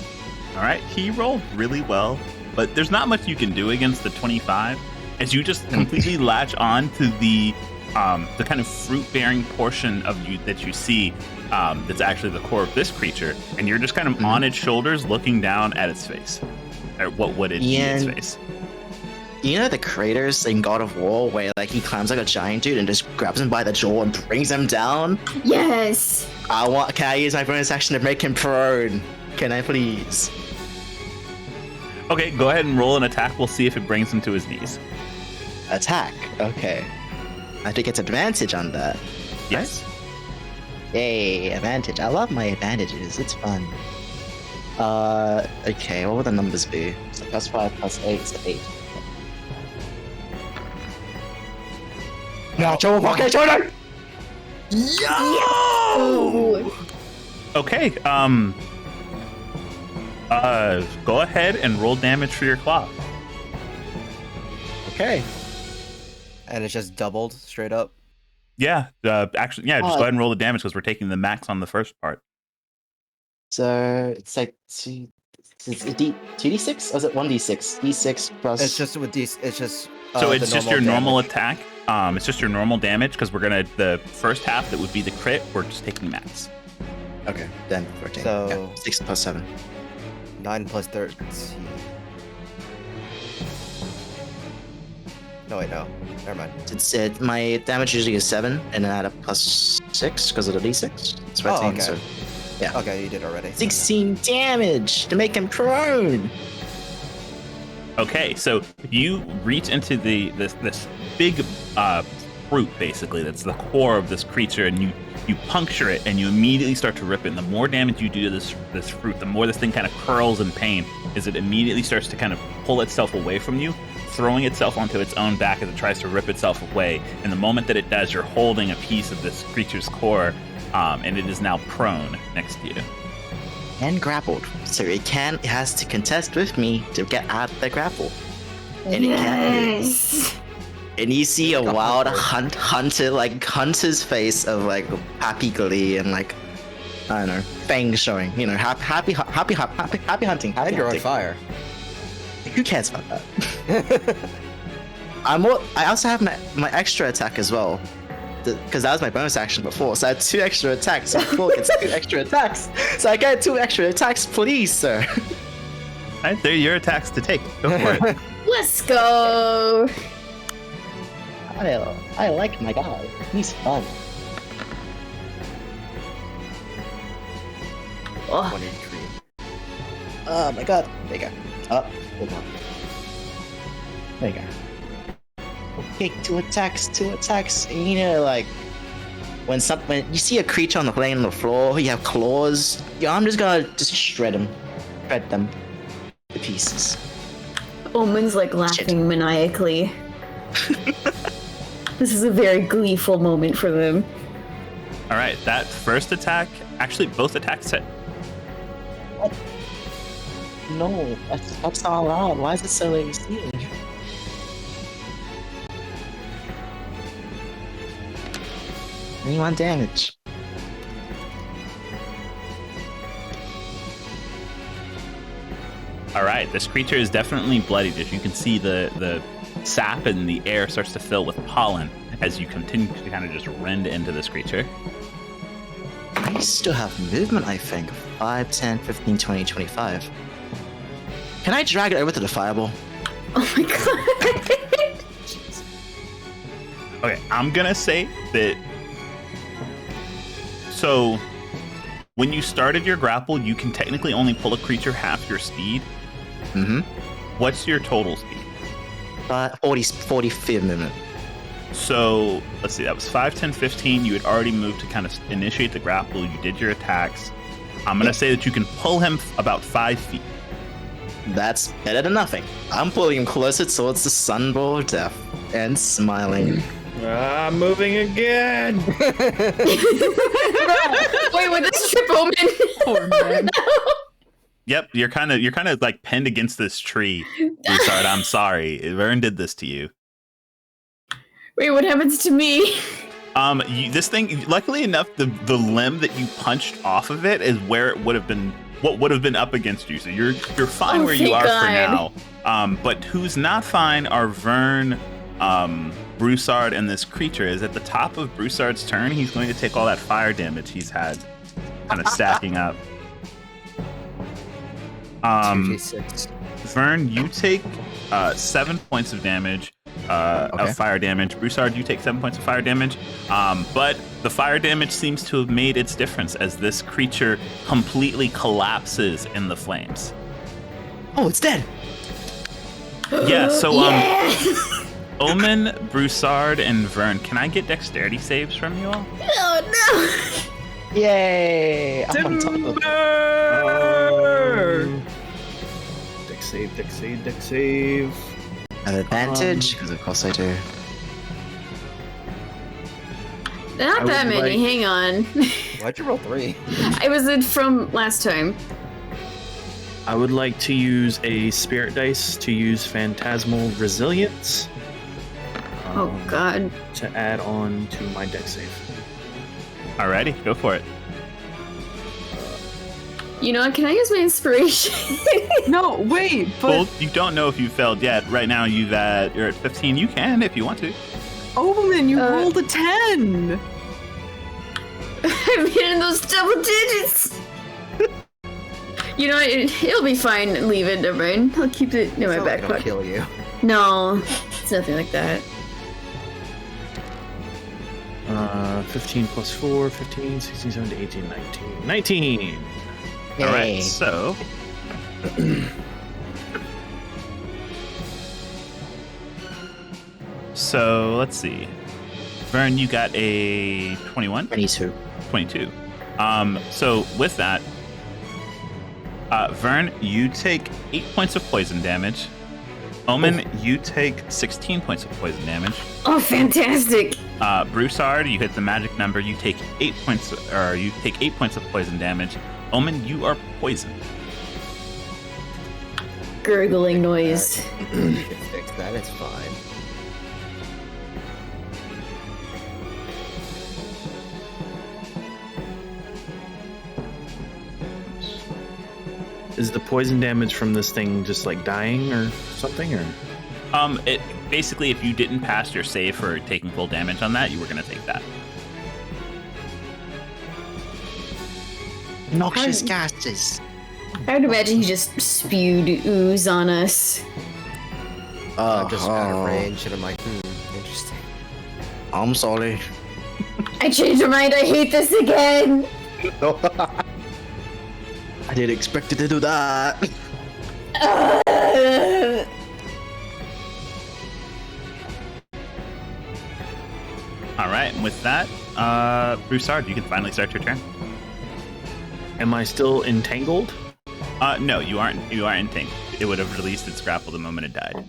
All right, he rolled really well, but there's not much you can do against the 25 as you just completely latch on to the kind of fruit-bearing portion of you that you see that's actually the core of this creature, and you're just kind of on its shoulders looking down at its face. Or what would it be its face? You know the craters in God of War where like he climbs like a giant dude and just grabs him by the jaw and brings him down? Yes. Can I use my bonus action to make him prone? Can I please? Okay, go ahead and roll an attack. We'll see if it brings him to his knees. Attack. Okay. I think it's advantage on that. Yes. Yay, advantage. I love my advantages. It's fun. Okay, what would the numbers be? So +5 +8 is 8. Natural fucking 20! Yo! Okay, go ahead and roll damage for your claw. Okay. And it's just doubled straight up. Yeah, actually, yeah, just go ahead and roll the damage because we're taking the max on the first part. So it's like 2d6? Or is it 1d6? d6 plus. It's just with these. It's just. So it's the just your normal damage. attack. It's just your normal damage because we're gonna the first half that would be the crit. We're just taking max. Okay, then 14. So- Yeah, 6 plus 7. 9 plus 13. No, wait, no. Never mind. It's my damage usually is 7, and then I add a +6 because of the d6. It's 13, okay. so Okay, you did already. 16 damage to make him prone. Okay, so you reach into this big fruit basically that's the core of this creature, and you puncture it, and you immediately start to rip it. And the more damage you do to this fruit, the more this thing kind of curls in pain, as it immediately starts to kind of pull itself away from you, throwing itself onto its own back as it tries to rip itself away. And the moment that it does, you're holding a piece of this creature's core, and it is now prone next to you. And grappled, so it has to contest with me to get out of the grapple. And it can. Yes. And you see a wild hunter's face of like happy glee and like I don't know, fangs showing. You know, happy hunting. Happy And you're on hunting. fire. Who cares about that? I also have my extra attack as well, because that was my bonus action before. So I had 2 extra attacks. So I thought it's 2 extra attacks. So I get 2 extra attacks, please, sir. All right, they're your attacks to take. Go for it. Let's go. I like my guy. He's fun. Oh, 23. Oh my god. There you go. Oh, hold on. There you go. Okay, 2 attacks. And you know, like, when you see a creature laying on the floor, you have claws, yeah, I'm just gonna shred them to pieces. Omen's like laughing maniacally. This is a very gleeful moment for them. All right, that first attack, actually both attacks hit. No, that's not allowed. Why is it so easy? 21 damage. All right, this creature is definitely bloodied. As you can see, the sap in the air starts to fill with pollen as you continue to kind of just rend into this creature. I still have movement, I think. 5, 10, 15, 20, 25. Can I drag it over to the fireball? Oh my god. Okay, I'm gonna say that. So, when you started your grapple, you can technically only pull a creature half your speed. Mm-hmm. What's your total speed? 40 feet of movement. So, let's see, that was 5, 10, 15. You had already moved to kind of initiate the grapple. You did your attacks. I'm going to say that you can pull him about 5 feet. That's better than nothing. I'm pulling him closer towards the sunball of death and smiling. I'm moving again. Wait, with this trip omen? Poor man. Yep, you're kind of like pinned against this tree. Broussard, I'm sorry. Vern did this to you. Wait, what happens to me? This thing, luckily enough, the limb that you punched off of it is where it would have been, what would have been up against you. So you're fine where you are for now. But who's not fine are Vern, Broussard, and this creature. Is at the top of Broussard's turn. He's going to take all that fire damage he's had, kind of stacking up. 2d6. Vern, you take 7 points of damage. Of fire damage. Broussard, you take 7 points of fire damage. But the fire damage seems to have made its difference as this creature completely collapses in the flames. Oh, it's dead. Yeah, so Omen, Broussard, and Vern, can I get dexterity saves from you all? Oh no! Yay! I'm on top of it. Dex save. An advantage, because of course I do. Not that many, hang on. Why'd you roll 3? I was in from last time. I would like to use a spirit dice to use Phantasmal Resilience. Oh god. To add on to my dex save. Alrighty, go for it. You know what, can I use my inspiration? No, wait, but Well, you don't know if you failed yet. Right now, you're at 15. You can if you want to. Oberman, you rolled a 10! I'm hitting those double digits! You know what, it'll be fine. Leave it, never mind. I'll keep it in my back It'll pocket. kill you. No, it's nothing like that. 15 plus 4, 15, 16, 17, 18, 19. 19! All right, so let's see. Vern, you got a 21? 22. 22. So with that, Vern, you take 8 points of poison damage. Omen, you take 16 points of poison damage. Oh, fantastic! Broussard, you hit the magic number. You take 8 points, of poison damage. Omen, you are poisoned. Gurgling noise. You can fix that, it's fine. Is the poison damage from this thing just like dying or something, or? It basically, if you didn't pass your save for taking full damage on that, you were going to take that. Noxious gases. I would imagine he just spewed ooze on us. I'm just out of range, and I'm like, interesting. I'm sorry. I changed my mind, I hate this again! I didn't expect it to do that. All right, and with that, Broussard, you can finally start your turn. Am I still entangled? No, you aren't. You aren't entangled. It would have released its grapple the moment it died.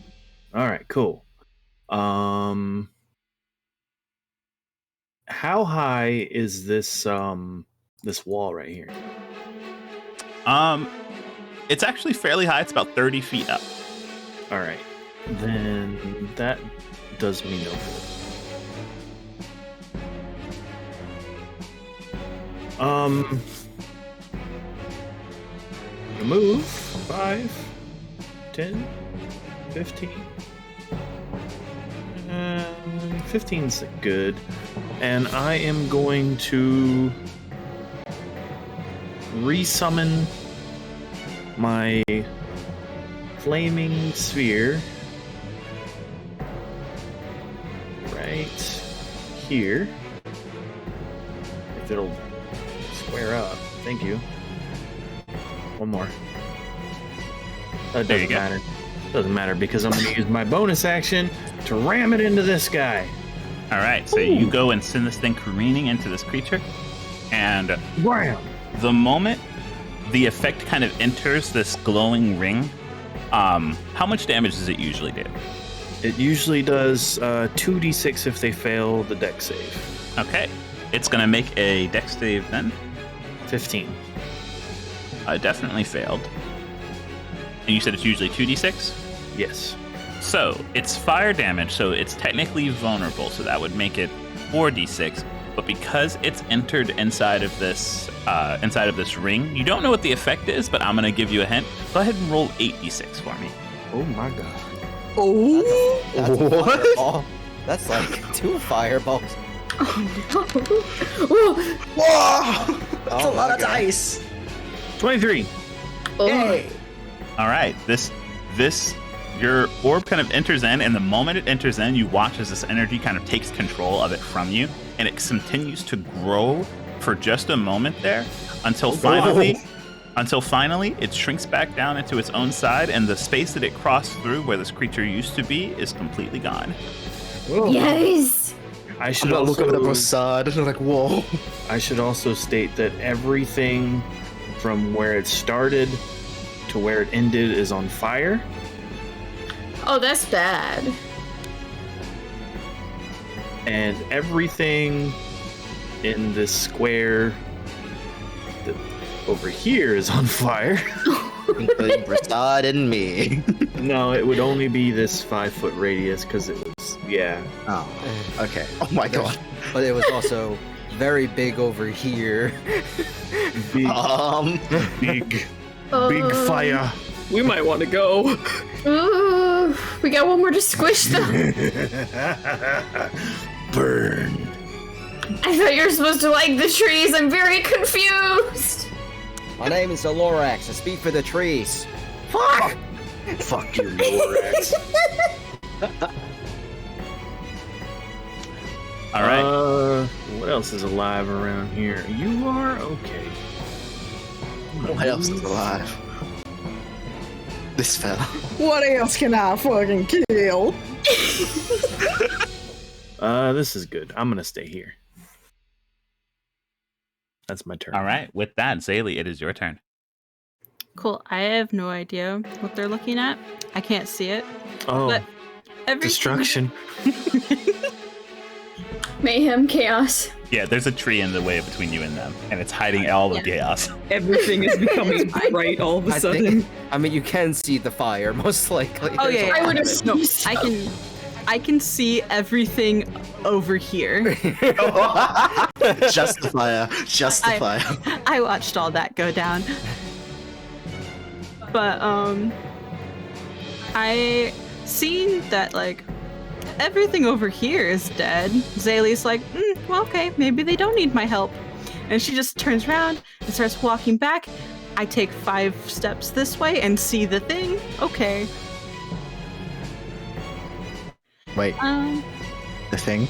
All right, cool. How high is this this wall right here? It's actually fairly high. It's about 30 feet up. All right, then that does me no good. Move 5, 10, 15. 15's good. And I am going to resummon my flaming sphere right here. If it'll square up. Thank you. One more. That There you doesn't go. matter. Doesn't matter because I'm going to use my bonus action to ram it into this guy. All right, so you go and send this thing careening into this creature, and Wham! the moment the effect kind of enters this glowing ring, how much damage does it usually do? It usually does 2d6 if they fail the dex save. Okay, it's going to make a dex save then. 15. Definitely failed. And you said it's usually 2d6? Yes. So it's fire damage, so it's technically vulnerable, so that would make it 4d6. But because it's entered inside of this ring, you don't know what the effect is, but I'm going to give you a hint. Go ahead and roll 8d6 for me. Oh my god. Oh, That's a What? fireball. That's like 2 fireballs. Oh, Whoa! That's Oh a lot my of God. dice. 23. oh. Yay! All right, your orb kind of enters in, and the moment it enters in, you watch as this energy kind of takes control of it from you, and it continues to grow for just a moment there until finally it shrinks back down into its own side, and the space that it crossed through where this creature used to be is completely gone. Yes. I I'm should gonna also look over the facade and I'm like, whoa. I should also state that everything from where it started to where it ended is on fire. Oh, that's bad. And everything in this square that over here is on fire. Including Prasad and me. No, it would only be this 5-foot radius because it was, yeah. Oh, okay. Oh my god. But it was also very big over here. Big, big, big fire. we might want to go. Ooh, we got one more to squish though. Burn. I thought you were supposed to like the trees. I'm very confused. My name is Alorax. I speak for the trees. Fuck. Fuck you, Lorax. All right. What else is alive around here? You are okay. What else is alive? This fella. What else can I fucking kill? This is good. I'm gonna stay here. That's my turn. All right. With that, Zaylee, it is your turn. Cool. I have no idea what they're looking at. I can't see it. Oh, But everything... destruction. Mayhem, chaos. Yeah, there's a tree in the way between you and them, and it's hiding all the chaos. Everything is becoming bright all of a I sudden. think. I mean, you can see the fire, most likely. Oh, yeah, There's a I lot would of assume it. so. I can see everything over here. Justifier. Justifier. I watched all that go down. But I seen that like everything over here is dead. Zaylee's like, well, okay, maybe they don't need my help. And she just turns around and starts walking back. I take 5 steps this way and see the thing. Okay. Wait, the thing?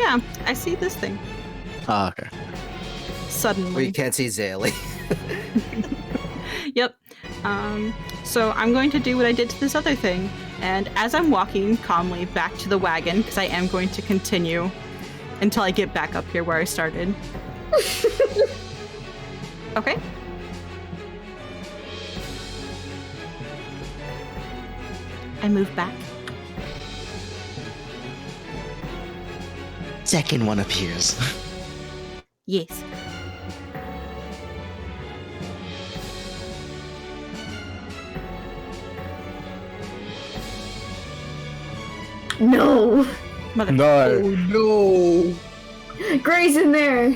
Yeah, I see this thing. Ah, okay. Suddenly. Well, you can't see Zaylee. Yep. So I'm going to do what I did to this other thing. And as I'm walking calmly back to the wagon, because I am going to continue until I get back up here where I started. Okay. I move back. Second one appears. Yes. No. Mother. Oh no! Gray's in there.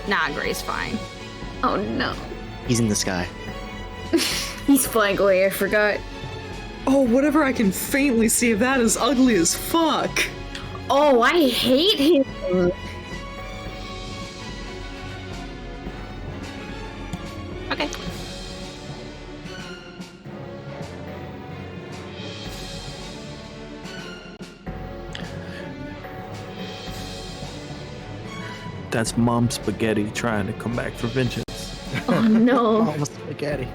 Nah, Gray's fine. Oh no. He's in the sky. He's flying away, I forgot. Oh, whatever I can faintly see of that is ugly as fuck. Oh, I hate him. Okay. That's Mom Spaghetti trying to come back for vengeance. Oh no. Almost spaghetti.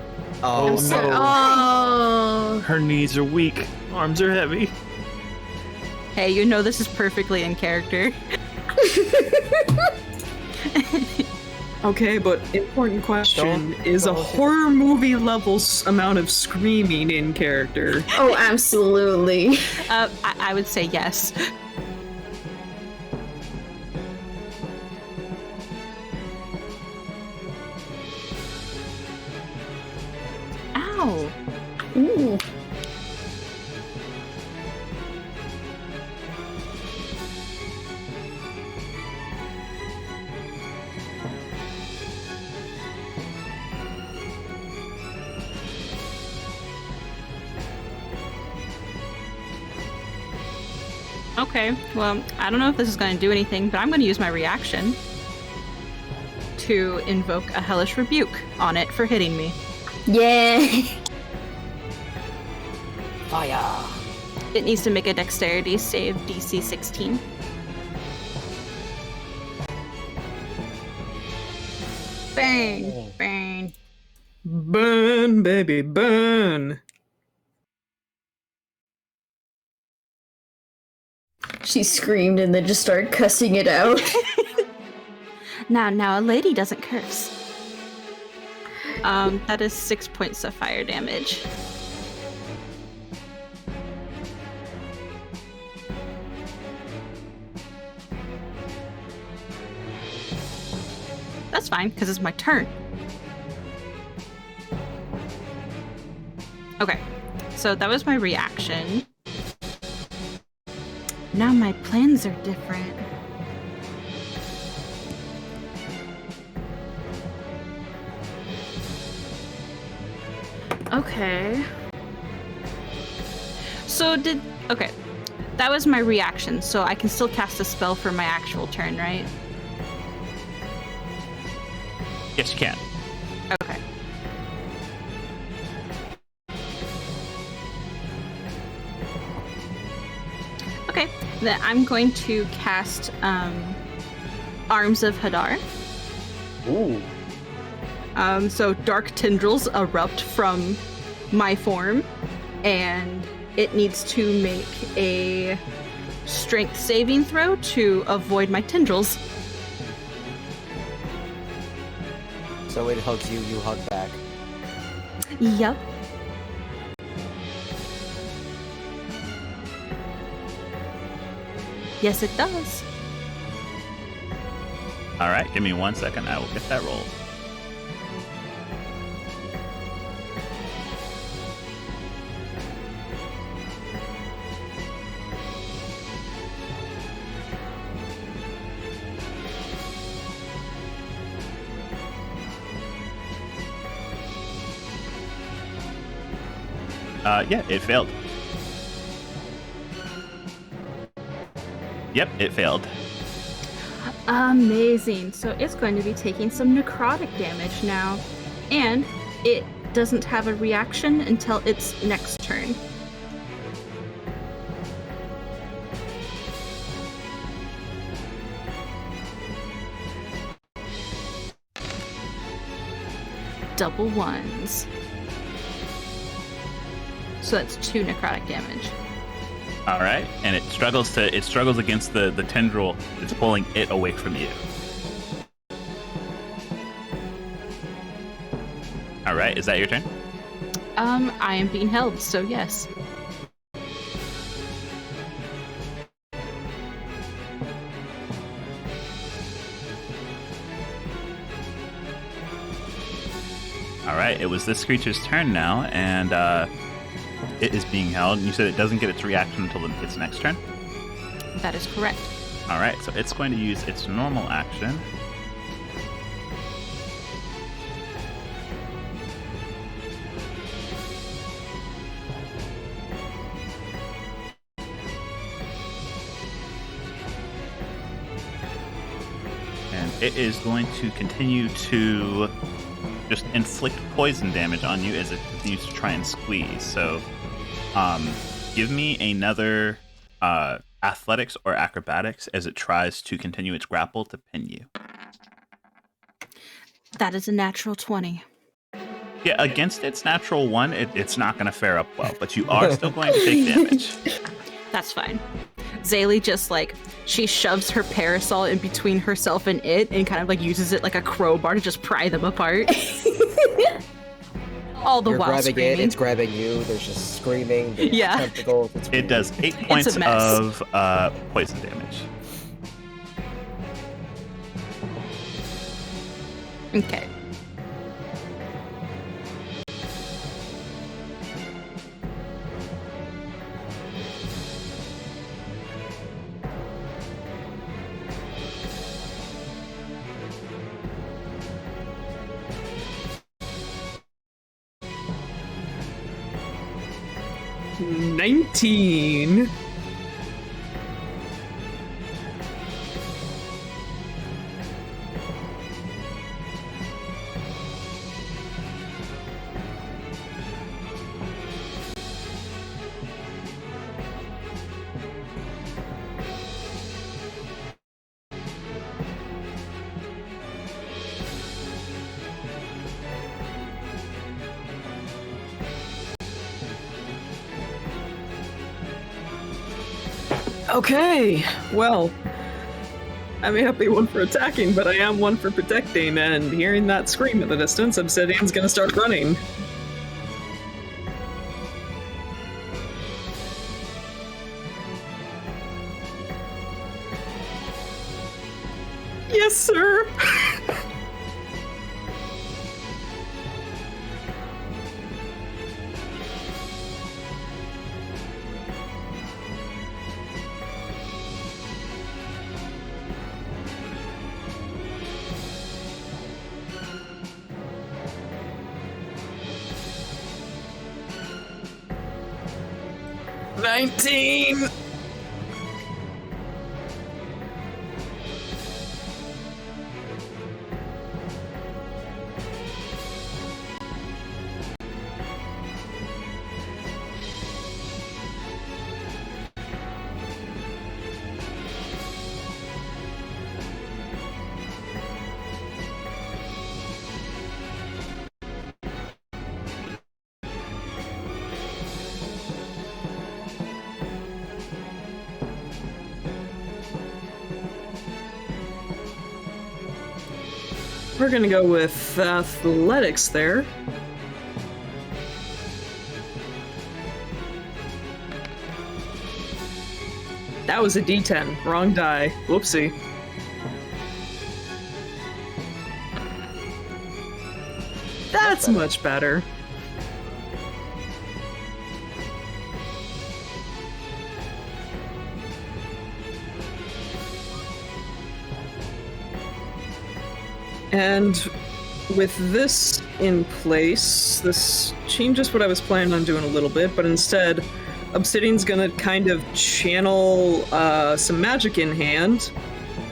Oh, I'm sorry. no. Oh. Her knees are weak. Arms are heavy. Hey, you know this is perfectly in character. Okay, but important question, is a horror movie level amount of screaming in character? Oh, absolutely. I would say yes. Ow. Ooh. Okay, well, I don't know if this is going to do anything, but I'm going to use my reaction to invoke a hellish rebuke on it for hitting me. Yeah. Fire! It needs to make a dexterity save DC 16. Bang! Bang! Burn, baby, burn. She screamed and then just started cussing it out. Now, a lady doesn't curse. That is 6 points of fire damage. That's fine, because it's my turn. Okay, so that was my reaction. Now my plans are different. Okay. Okay. That was my reaction, so I can still cast a spell for my actual turn, right? Yes, you can. Okay. Okay, then I'm going to cast Arms of Hadar. Ooh. So dark tendrils erupt from my form, and it needs to make a strength saving throw to avoid my tendrils. So it hugs you, you hug back. Yep. Yes, it does. All right, give me 1 second. I will get that roll. Yeah, it failed. Yep, it failed. Amazing. So it's going to be taking some necrotic damage now. And it doesn't have a reaction until its next turn. Double ones. So that's 2 necrotic damage. All right, and it struggles against the tendril that's pulling it away from you. All right, is that your turn? I am being held, so yes. All right, it was this creature's turn now, and it is being held. You said it doesn't get its reaction until its next turn? That is correct. All right, so it's going to use its normal action. it is going to continue to just inflict poison damage on you as it continues to try and squeeze. So, give me another athletics or acrobatics as it tries to continue its grapple to pin you. That is a natural 20. Yeah, against its natural 1, it's not going to fare up well, but you are still going to take damage. That's fine. Zaylee just she shoves her parasol in between herself and it and kind of uses it like a crowbar to just pry them apart. All the You're while grabbing screaming. it, it's grabbing you, there's just screaming, there's Yeah. tentacles. It does 8 It's points a mess. of poison damage. Okay. – 19. Okay, well, I may not be one for attacking, but I am one for protecting, and hearing that scream in the distance, Obsidian's gonna start running. Yes, sir! $19! We're gonna go with athletics there. That was a D10. Wrong die. Whoopsie. That's much better. And with this in place, this changes what I was planning on doing a little bit, but instead, Obsidian's gonna kind of channel some magic in hand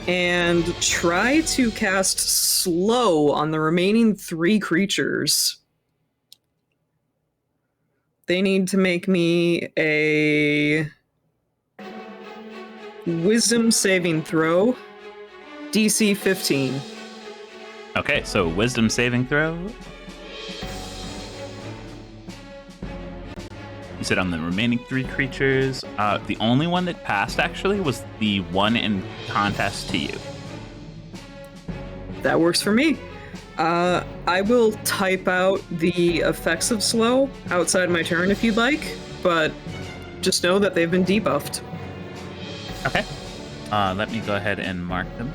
and try to cast Slow on the remaining 3 creatures. They need to make me a Wisdom saving throw, DC 15. Okay, so wisdom saving throw. You said on the remaining 3 creatures. The only one that passed, actually, was the one in contest to you. That works for me. I will type out the effects of Slow outside my turn if you'd like, but just know that they've been debuffed. Okay. Let me go ahead and mark them.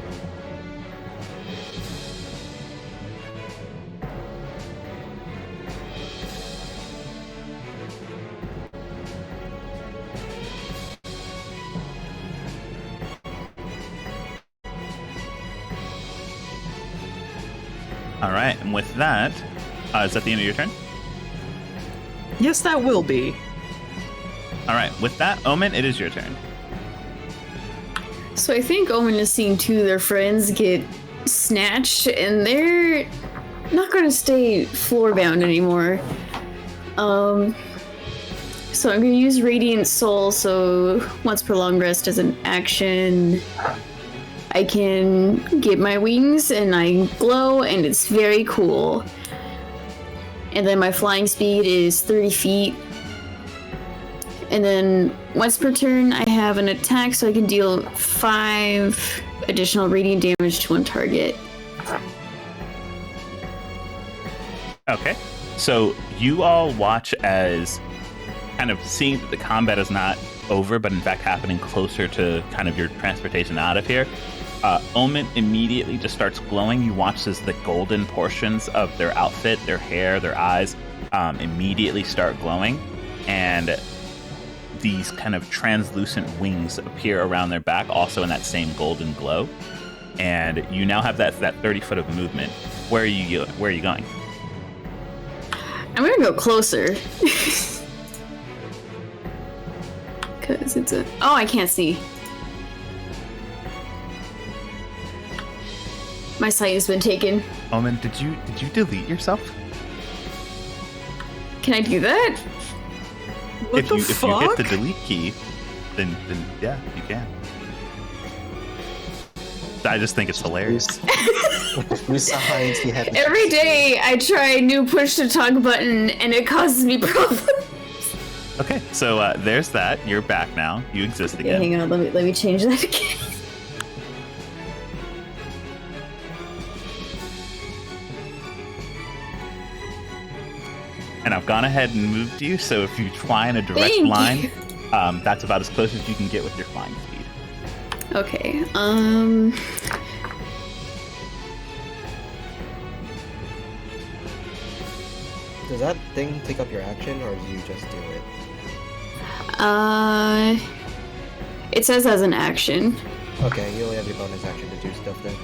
All right, and with that, is that the end of your turn? Yes, that will be. All right, with that, Omen, it is your turn. So I think Omen has seen 2 of their friends get snatched, and they're not going to stay floor bound anymore. So I'm going to use Radiant Soul, so once per long rest as an action, I can get my wings and I glow, and it's very cool. And then my flying speed is 30 feet. And then once per turn, I have an attack, so I can deal 5 additional radiant damage to one target. Okay. So you all watch as kind of seeing that the combat is not over, but in fact happening closer to kind of your transportation out of here. Omen immediately just starts glowing. You watch as the golden portions of their outfit, their hair, their eyes, immediately start glowing. And these kind of translucent wings appear around their back, also in that same golden glow. And you now have that 30 foot of movement. Where are you going? I'm gonna go closer. Cause it's a... Oh, I can't see. My sight has been taken. Omen, did you delete yourself? Can I do that? What If the you fuck? hit the delete key, then yeah, you can. I just think it's hilarious. Every day I try a new push to talk button and it causes me problems. Okay, so there's that. You're back now. You exist Okay, again. hang on, let me change that again. And I've gone ahead and moved you, so if you fly in a direct Thank line, you. that's about as close as you can get with your flying speed. Okay, Does that thing take up your action, or do you just do it? it says as an action. Okay, you only have your bonus action to do stuff then.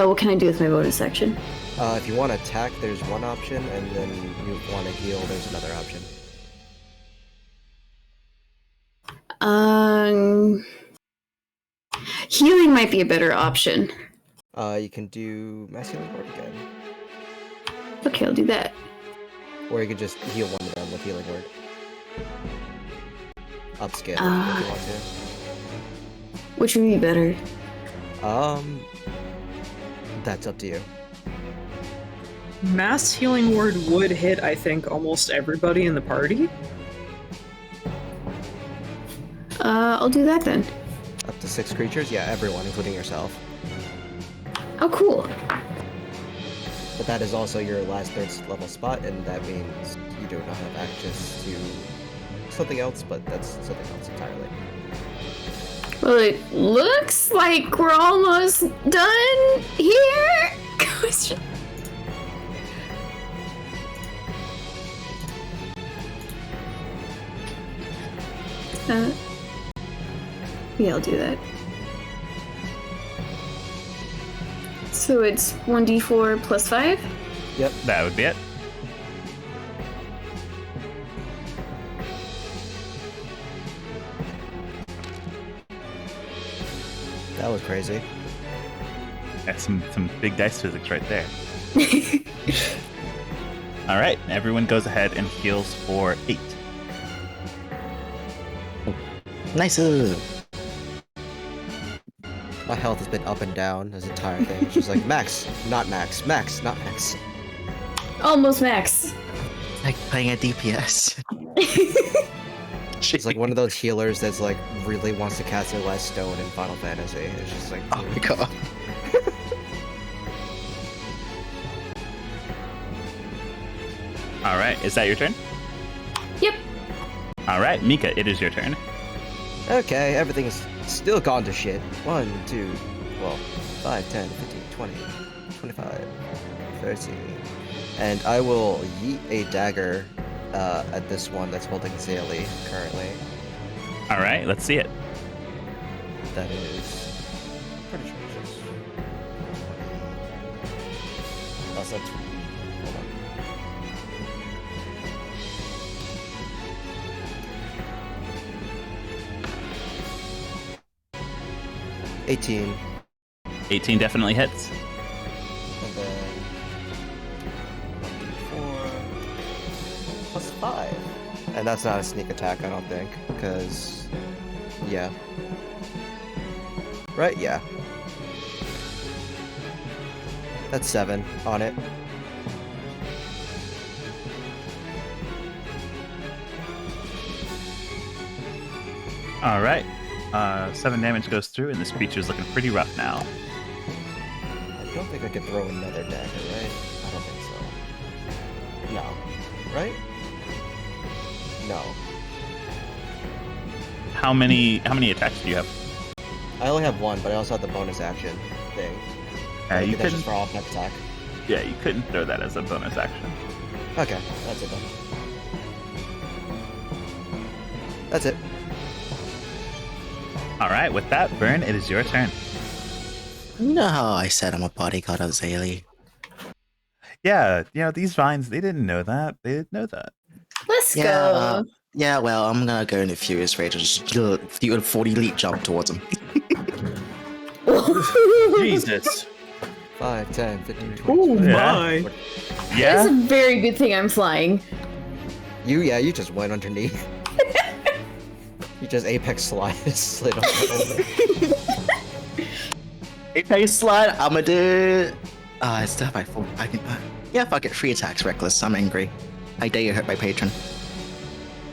What can I do with my bonus action? If you want to attack, there's one option, and then you want to heal, there's another option. Healing might be a better option. You can do Mass Healing Word again. Okay, I'll do that. Or you can just heal one of them with Healing Word. Upscale if you want to. Which would be better? That's up to you. Mass Healing Word would hit, I think, almost everybody in the party. I'll do that then. Up to 6 creatures? Yeah, everyone, including yourself. Oh, cool. But that is also your last 3rd level spot, and that means you do not have access to something else, but that's something else entirely. Well, it looks like we're almost done here. Yeah, I'll do that. So it's 1d4 plus 5? Yep. That would be it. That was crazy. That's some big dice physics right there. All right, everyone goes ahead and heals for 8. Nice. My health has been up and down this entire thing. It's just like, max, not max, max, not max. Almost max. Like playing a DPS. It's like one of those healers that's like really wants to cast their last stone in Final Fantasy. It's just like, Oh my god. All right, is that your turn? Yep. All right, Mika, it is your turn. okay, everything's still gone to shit. 1, 2, well, 5, 10, 15, 20, 25, 30. And I will yeet a dagger at this one that's holding Zaylee currently. All right, let's see it. That is pretty sure it's just 20. Oh, so that's, hold on. $18. 18 definitely hits. And then 4 plus 5. And that's not a sneak attack, I don't think, because yeah. Right? Yeah. That's 7 on it. All right. 7 damage goes through, and this creature's looking pretty rough now. I don't think I could throw another dagger, right? I don't think so. No. Right? No. How many attacks do you have? I only have 1, but I also have the bonus action thing. You That's couldn't. just for off next attack. Yeah, you couldn't throw that as a bonus action. Okay, that's it then. That's it. All right. With that, Vern, it is your turn. You know how I said I'm a bodyguard of Zaylee? Yeah, these vines, they didn't know that. They didn't know that. Let's Yeah, go. yeah, well, I'm gonna go into Furious Rage and just do a 40 leap jump towards him. Jesus. 5, 10, 15, 20. Oh Yeah. my! It's Yeah. a very good thing I'm flying. You just went underneath. You just apex slid over. Apex slide, I'ma do. It's death by 4. I can. Yeah, fuck it. 3 attacks, reckless. I'm angry. I dare you hurt my patron.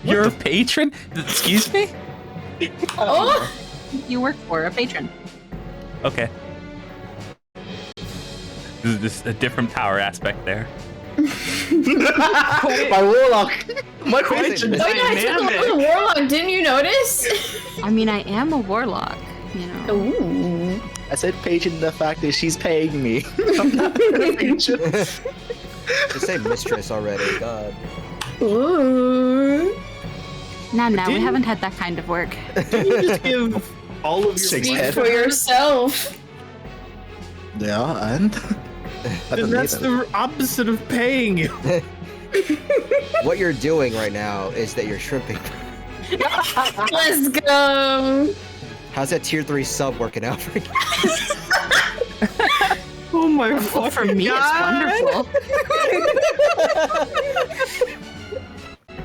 You're a patron? Excuse me? Oh! You work for a patron. Okay. This is just a different power aspect there. My warlock. My patron. Oh, yeah, I took a little warlock. Didn't you notice? I mean, I am a warlock, you know. Ooh. I said patron. The fact is, she's paying me. I'm not a patron. Just say mistress already, god. Ooh. Nah, we Didn't- haven't had that kind of work. Can you just give all of your Six money head. For yourself. Yeah, and And that's the opposite of paying you. What you're doing right now is that you're shrimping. Let's go. How's that tier 3 sub working out for you? Oh my Well, fucking for me, God. it's wonderful.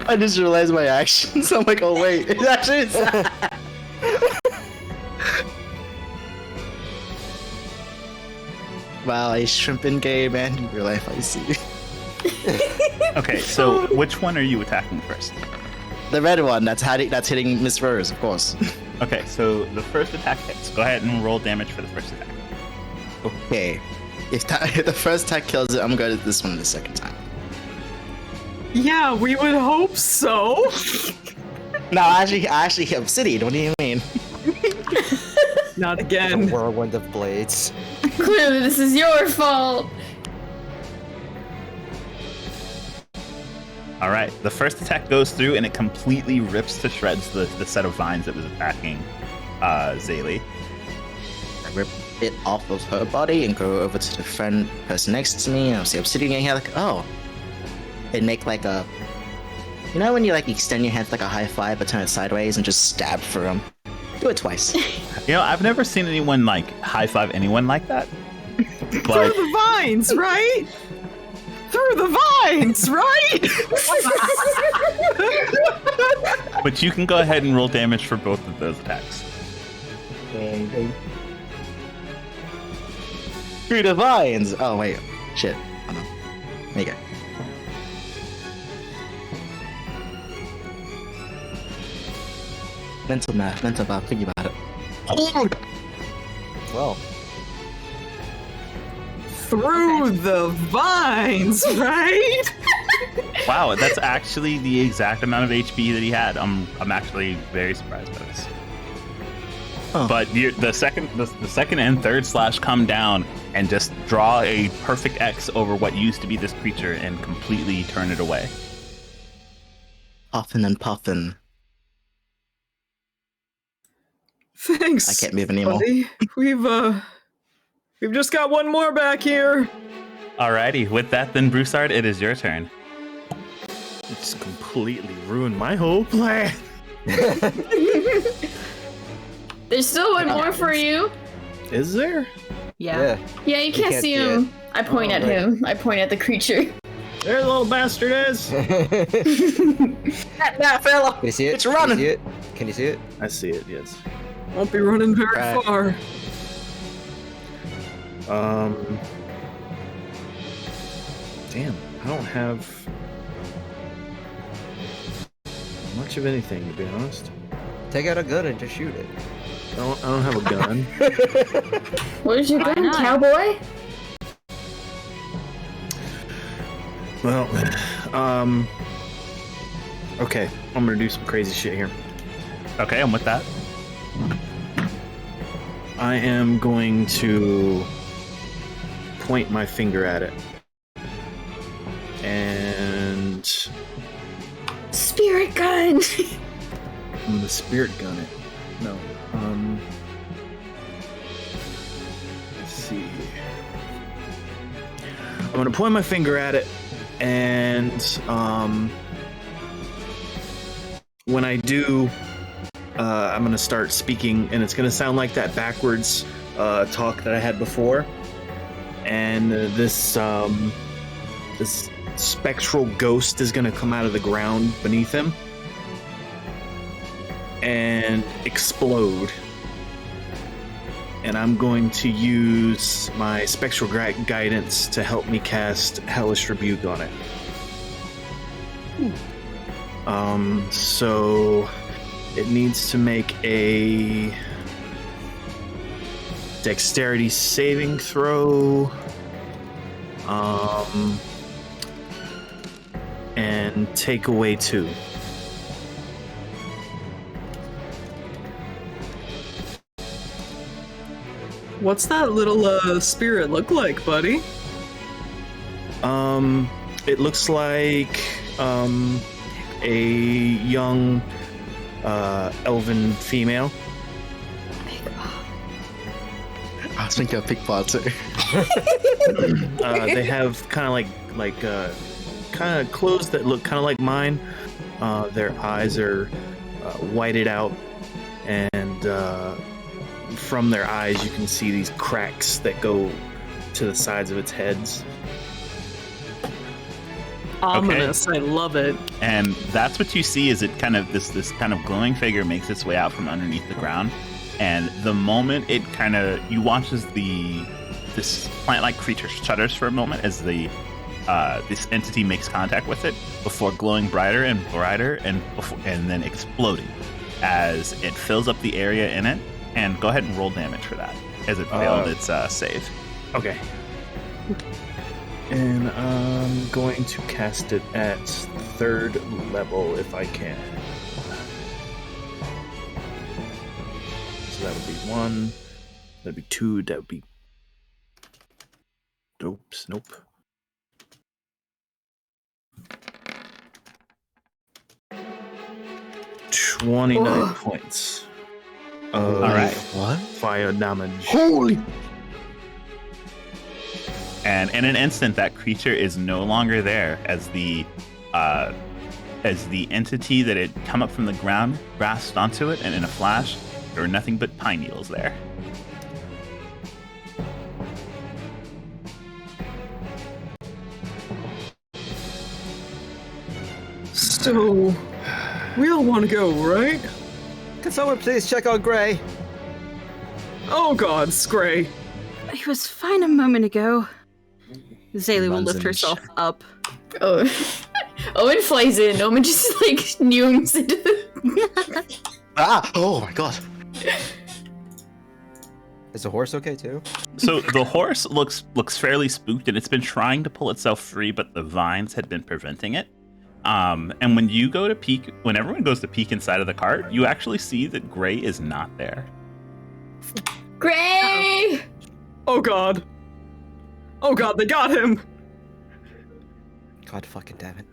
I just realized my actions. I'm like, oh wait, it actually is. Wow, a shrimping game and in real life, I see. Okay, so which one are you attacking first? The red one that's hitting Miss Rose, of course. Okay, so the first attack hits. Go ahead and roll damage for the first attack. Okay, if the first attack kills it, I'm gonna do this one the second time. Yeah, we would hope so. No, I actually hit Obsidian. What do you mean? Not A again. whirlwind of blades. Clearly, this is your fault. All right, the first attack goes through and it completely rips to shreds the set of vines that was attacking Zaylee. I rip it off of her body and go over to the person next to me, and I'll see Obsidian in here, like, oh. And make like a... You know when you like extend your hand like a high five but turn it sideways and just stab through them? Do it twice. I've never seen anyone like high five anyone like that. Through But the vines, right? Through the vines, right? but you can go ahead and roll damage for both of those attacks. Through the vines! Oh wait, shit. Oh no. There you go. Mental math, think about it. Well, Through the vines, right? Wow, that's actually the exact amount of HP that he had. I'm actually very surprised by this. Huh. But the second and third slash come down and just draw a perfect X over what used to be this creature and completely turn it away. Puffin and puffin. Thanks. I can't move anymore. buddy. We've just got one more back here. Alrighty, with that then, Broussard, it is your turn. It's completely ruined my whole plan. There's still one more for you. Is there? Yeah. Yeah, you can't see him. I point at him. I point at the creature. There the little bastard is! That fella! Can you see it? It's running! Can you see it? Can you see it? I see it, yes. Won't be running very Right. far. Damn, I don't have much of anything, to be honest. Take out a gun and just shoot it. I don't have a gun. Where's your Why gun, not? cowboy? Well, okay, I'm gonna do some crazy shit here. Okay, I'm with that. I am going to point my finger at it. And Spirit gun! I'm gonna spirit gun it. No. Let's see. I'm gonna point my finger at it, and when I do, I'm gonna start speaking, and it's gonna sound like that backwards talk that I had before. And this spectral ghost is gonna come out of the ground beneath him and explode. And I'm going to use my spectral guidance to help me cast Hellish Rebuke on it. So it needs to make a dexterity saving throw. And take away 2. What's that little spirit look like, buddy? It looks like a young elven female. I was thinking of pickpocket. They have kind of like kind of clothes that look kind of like mine. Their eyes are whited out, and from their eyes you can see these cracks that go to the sides of its heads. Ominous, I love it. And that's what you see is it kind of this kind of glowing figure makes its way out from underneath the ground. And the moment it kind of, you watch as this plant-like creature shudders for a moment as this entity makes contact with it before glowing brighter and brighter and then exploding as it fills up the area in it. And go ahead and roll damage for that as it failed its save. Okay. And I'm going to cast it at 3rd level if I can. So that would be 1. That'd be 2. That would be... Oops, nope. $29 points. All right. What? Fire damage. Holy! And in an instant, that creature is no longer there as the entity that had come up from the ground grasped onto it, and in a flash, there were nothing but pine needles there. So, we all want to go, right? Can someone please check on Gray? Oh god, Scray. He was fine a moment ago. Zaylee will Runs lift in herself up. Oh. Owen flies in. Owen just like snooms into the... Ah! Oh my god. Is the horse okay too? So the horse looks fairly spooked, and it's been trying to pull itself free, but the vines had been preventing it. And when you go to peek, when everyone goes to peek inside of the cart, you actually see that Gray is not there. Gray! Oh god. Oh god, they got him! God fucking damn it.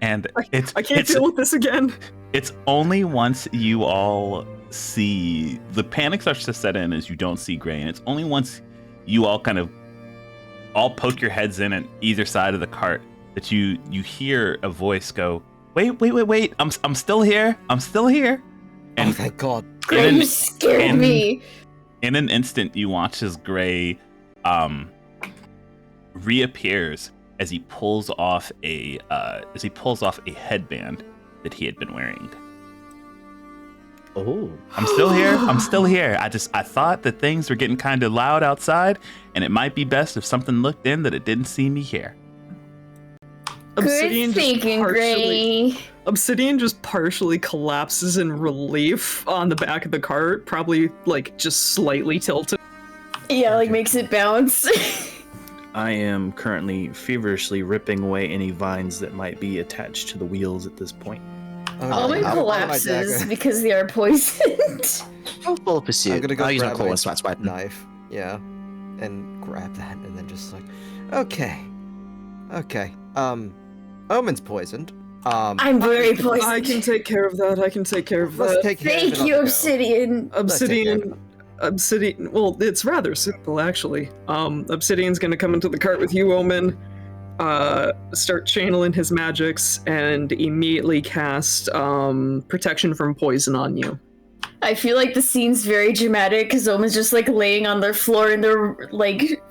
And I can't deal with this again. It's only once you all see the panic starts to set in as you don't see Gray, and it's only once you all kind of all poke your heads in at either side of the cart that you hear a voice go, wait, I'm still here, I'm still here. And Oh thank God. Gray, you scared me. in an instant, you watch as Gray reappears as he pulls off a headband that he had been wearing. Oh. I'm still here. I'm still here. I thought that things were getting kind of loud outside, and it might be best if something looked in that it didn't see me here. Obsidian Good thinking, Gray. Obsidian just partially collapses in relief on the back of the cart, probably like just slightly tilted. Yeah, like makes it bounce. I am currently feverishly ripping away any vines that might be attached to the wheels at this point. Almond I'll pull my collapses dagger. because they are poisoned. Full pursuit. I'm gonna go I'll use my grab claw my and swipe. knife. Yeah. And grab that and then just like, okay. Omen's poisoned. I'm very poisoned. I can take care of that. Let's take care of it Thank on you, the go. Obsidian. Obsidian. Well, it's rather simple actually. Obsidian's gonna come into the cart with you, Omen. Start channeling his magics and immediately cast protection from poison on you. I feel like the scene's very dramatic because Omen's just like laying on their floor and their like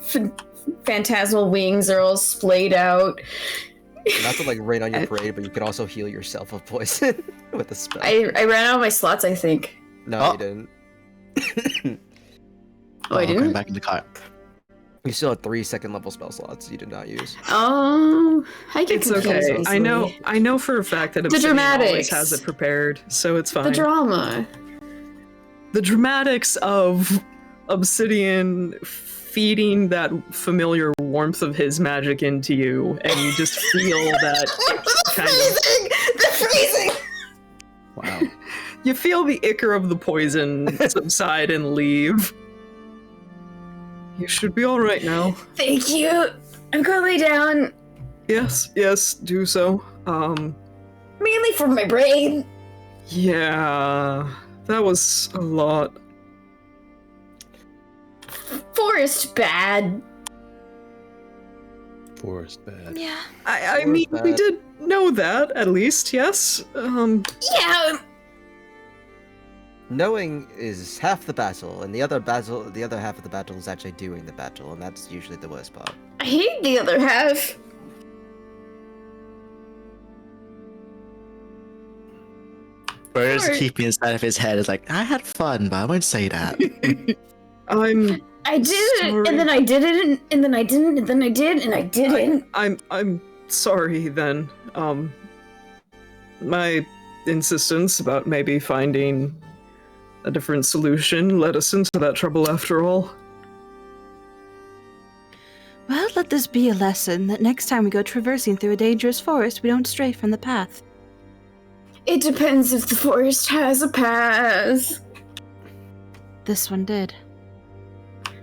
phantasmal wings are all splayed out. Not to like rain on your parade, but you can also heal yourself of poison with a spell. I ran out of my slots, I think. No, you didn't. Oh, I Going didn't? back in the cart. You still have 3 second-level spell slots you did not use. Oh, I get It's confused okay. easily. I know for a fact that The Obsidian always dramatics. has it prepared, so it's fine. The drama. The dramatics of Obsidian feeding that familiar warmth of his magic into you, and you just feel that kind of... The freezing! Wow. You feel the ichor of the poison subside and leave. You should be alright now. Thank you. I'm gonna lay down. Yes, do so. Mainly for my brain. Yeah, that was a lot. Forest bad. Forest bad. Yeah. I Or mean, we bad. did know that, at least, yes? Yeah. Knowing is half the battle, and the other half of the battle is actually doing the battle, and that's usually the worst part. I hate the other half. Whereas Sorry. keeping inside of his head is like, I had fun, but I won't say that. I did it, Sorry. and then I did it, and then I didn't, and then I did, and I didn't. I'm sorry then. My insistence about maybe finding a different solution led us into that trouble after all. Well, let this be a lesson that next time we go traversing through a dangerous forest, we don't stray from the path. It depends if the forest has a path. This one did.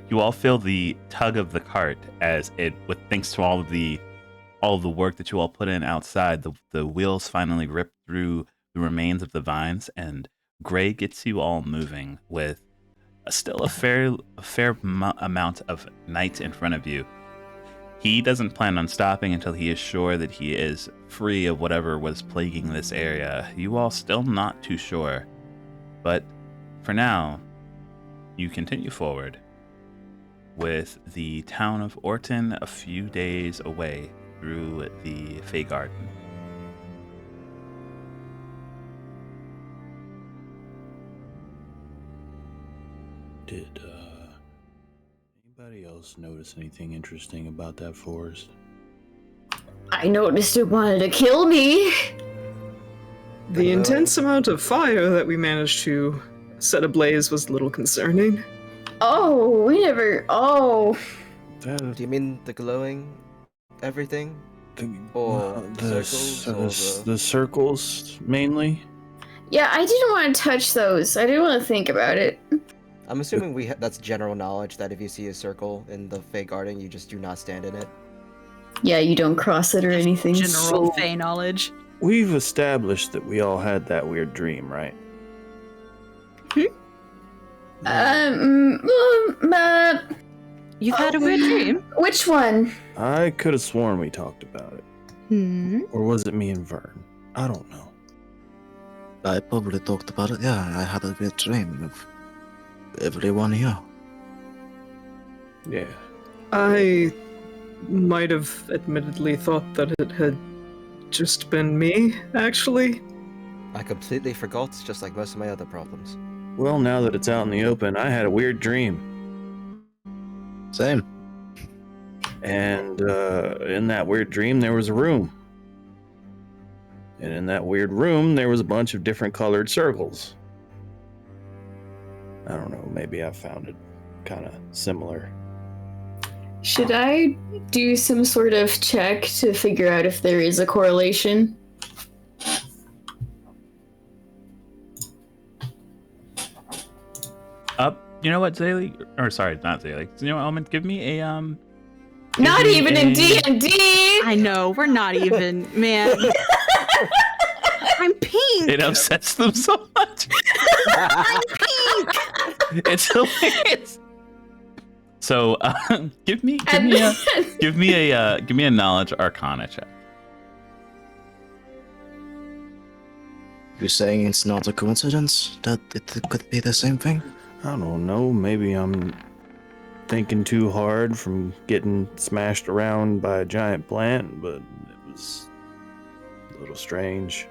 You all feel the tug of the cart as it, with thanks to all of the work that you all put in outside, the wheels finally rip through the remains of the vines, and Gray gets you all moving with still a fair amount of night in front of you. He doesn't plan on stopping until he is sure that he is free of whatever was plaguing this area. You all still not too sure, but for now, you continue forward with the town of Orton a few days away through the Fey Garden. Did anybody else notice anything interesting about that forest? I noticed it wanted to kill me. The intense amount of fire that we managed to set ablaze was a little concerning. Oh, we never. Oh. Do you mean the glowing everything? Or the circles, or the circles mainly. Yeah, I didn't want to touch those. I didn't want to think about it. I'm assuming that's general knowledge that if you see a circle in the Fey Garden, you just do not stand in it. Yeah, you don't cross it or anything. General Fey knowledge. We've established that we all had that weird dream, right? You've had a weird dream? Which one? I could have sworn we talked about it. Hmm. Or was it me and Vern? I don't know. I probably talked about it. Yeah, I had a weird dream of everyone here. Yeah. I might have admittedly thought that it had just been me, actually. I completely forgot, just like most of my other problems. Well, now that it's out in the open, I had a weird dream. Same. And in that weird dream, there was a room. And in that weird room, there was a bunch of different colored circles. I don't know, maybe I found it kind of similar. Should I do some sort of check to figure out if there is a correlation? You know what, Zaylee? Or sorry, not Zaylee. You know what, Omen? Give me a Not even in D&D! I know, we're not even, man. I'm pink! It upsets them so much. I'm pink! It's hilarious. So, give me a knowledge arcana check. You're saying it's not a coincidence that it could be the same thing? I don't know, maybe I'm thinking too hard from getting smashed around by a giant plant, but it was a little strange.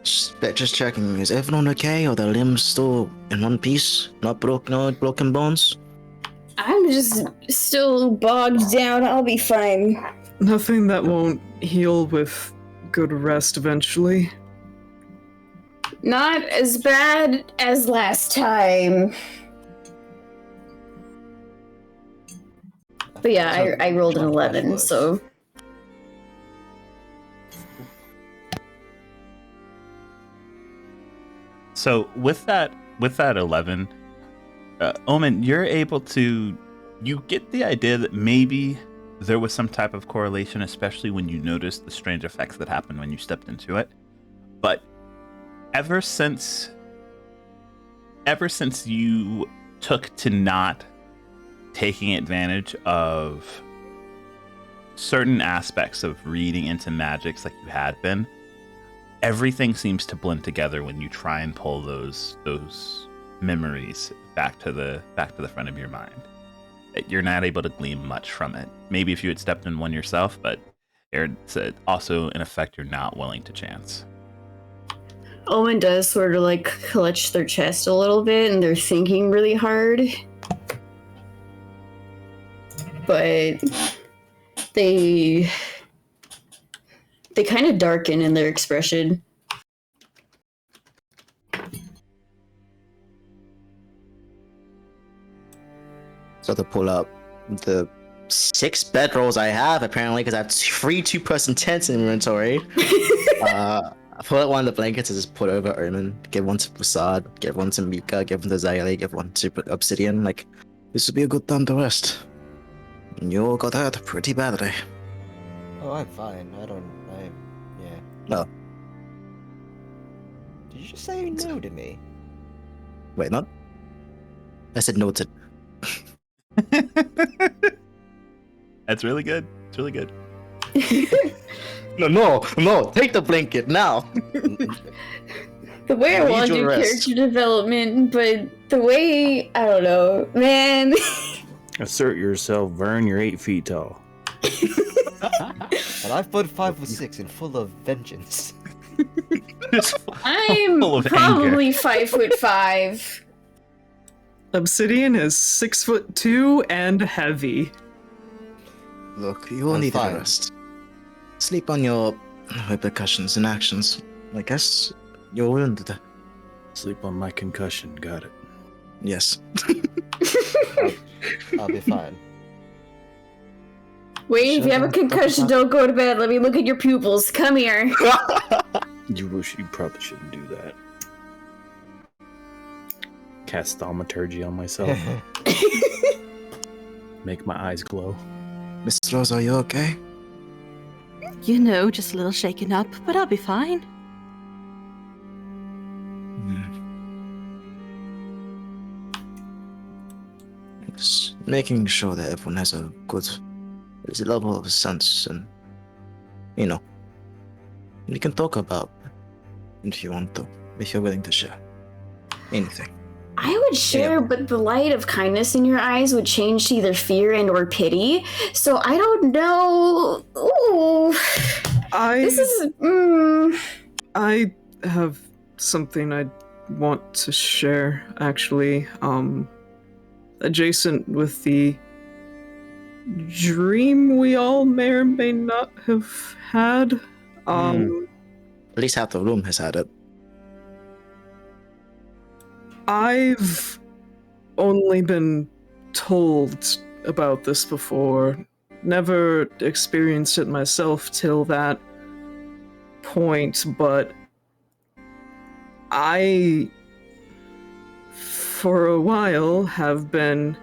Just checking, is everyone okay? Are their limbs still in one piece? Not broken bones? I'm just still bogged down. I'll be fine. Nothing that won't heal with good rest eventually. Not as bad as last time. But yeah, I rolled an 11, so... So with that 11, Omen, you're able to, you get the idea that maybe there was some type of correlation, especially when you noticed the strange effects that happened when you stepped into it. But ever since you took to not taking advantage of certain aspects of reading into magics like you had been, everything seems to blend together when you try and pull those memories back to the front of your mind. You're not able to glean much from it. Maybe if you had stepped in one yourself, but it's also in effect you're not willing to chance. Owen does sort of like clutch their chest a little bit, and they're thinking really hard. But they kind of darken in their expression. So to pull up the 6 bedrolls I have, apparently, because I have 3 two-person tents in inventory. I pull out one of the blankets and just put over Ermin. Give one to Prasad, give one to Mika, give one to Zayali, give one to Obsidian. Like, this would be a good time to rest. You all got hurt pretty badly. Oh, I'm fine. Yeah. No. Did you just say no to me? Wait, not? I said noted. That's really good. It's really good. No, take the blanket now. The way I want to do rest. character development, but the way, I don't know, man. Assert yourself, Vern. You're 8 feet tall. And I'm 5'6" and full of vengeance. I'm Full of probably anger. 5'5". Obsidian is 6'2" and heavy. Look, you all I'm need fine. a rest. Sleep on your repercussions and actions. I guess you're wounded. Sleep on my concussion. Got it. Yes. I'll be fine. Wait, if you have a concussion, don't go to bed. Let me look at your pupils. Come here. You probably shouldn't do that. Cast thaumaturgy on myself. Make my eyes glow. Miss Rose, are you okay? You know, just a little shaken up, but I'll be fine. Just making sure that everyone has a good level of sense, and we can talk about if you want to, if you're willing to share anything. I would share, but the light of kindness in your eyes would change to either fear and or pity. So I don't know. Ooh. This is. I have something I want to share, actually. Adjacent with the dream we all may or may not have had. At least half the room has had it. I've only been told about this before. Never experienced it myself till that point, but I, for a while, have been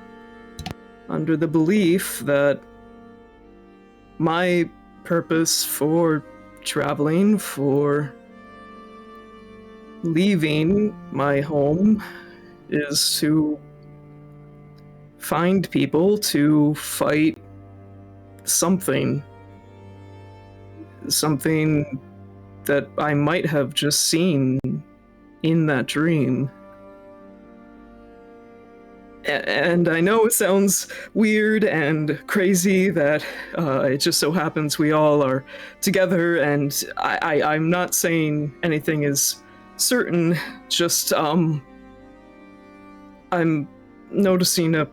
under the belief that my purpose for traveling, for leaving my home, is to find people to fight something that I might have just seen in that dream. And I know it sounds weird and crazy that it just so happens we all are together, and I'm not saying anything is certain, just I'm noticing a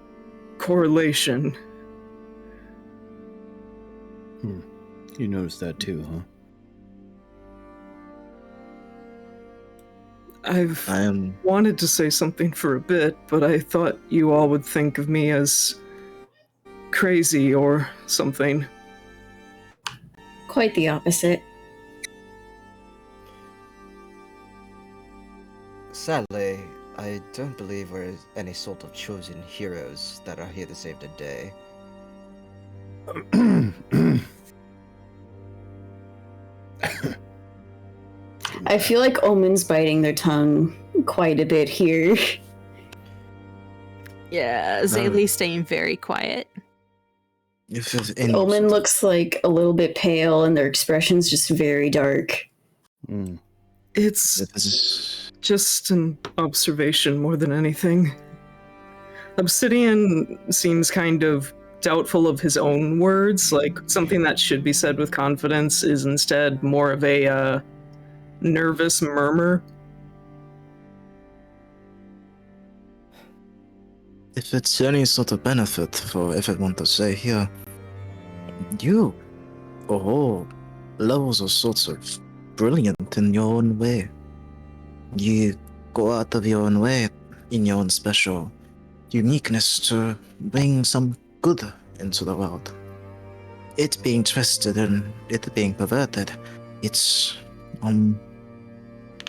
correlation. You noticed that too, huh? I've wanted to say something for a bit, but I thought you all would think of me as crazy or something. Quite the opposite. Sadly, I don't believe we're any sort of chosen heroes that are here to save the day. I feel like Omen's biting their tongue quite a bit here. Yeah, Zaylee's staying very quiet. Omen looks like a little bit pale, and their expression's just very dark. It's just an observation more than anything. Obsidian seems kind of doubtful of his own words, like something that should be said with confidence is instead more of a nervous murmur. If it's any sort of benefit for everyone to say here, you, levels of sorts of brilliant in your own way. You go out of your own way in your own special uniqueness to bring some good into the world. It being twisted and it being perverted, it's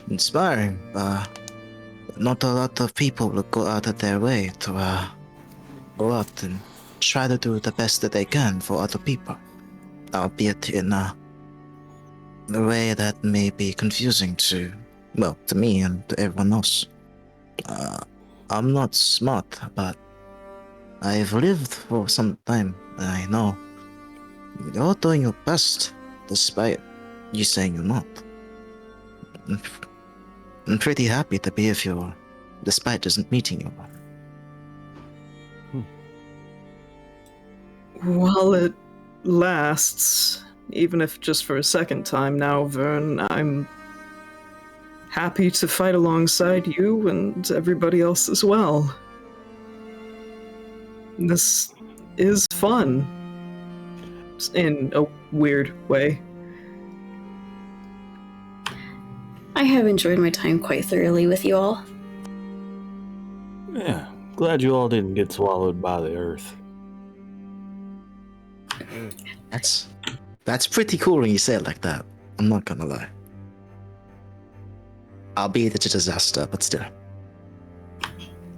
inspiring, but not a lot of people will go out of their way to go out and try to do the best that they can for other people, albeit in a way that may be confusing to me and to everyone else. I'm not smart, but I've lived for some time, and I know you're doing your best, despite you saying you're not. I'm pretty happy to be with you, despite just meeting you. While it lasts, even if just for a second time now, Vern, I'm happy to fight alongside you and everybody else as well. This is fun. In a weird way. I have enjoyed my time quite thoroughly with you all. Yeah, glad you all didn't get swallowed by the earth. That's pretty cool when you say it like that. I'm not gonna lie. Albeit it's a disaster, but still.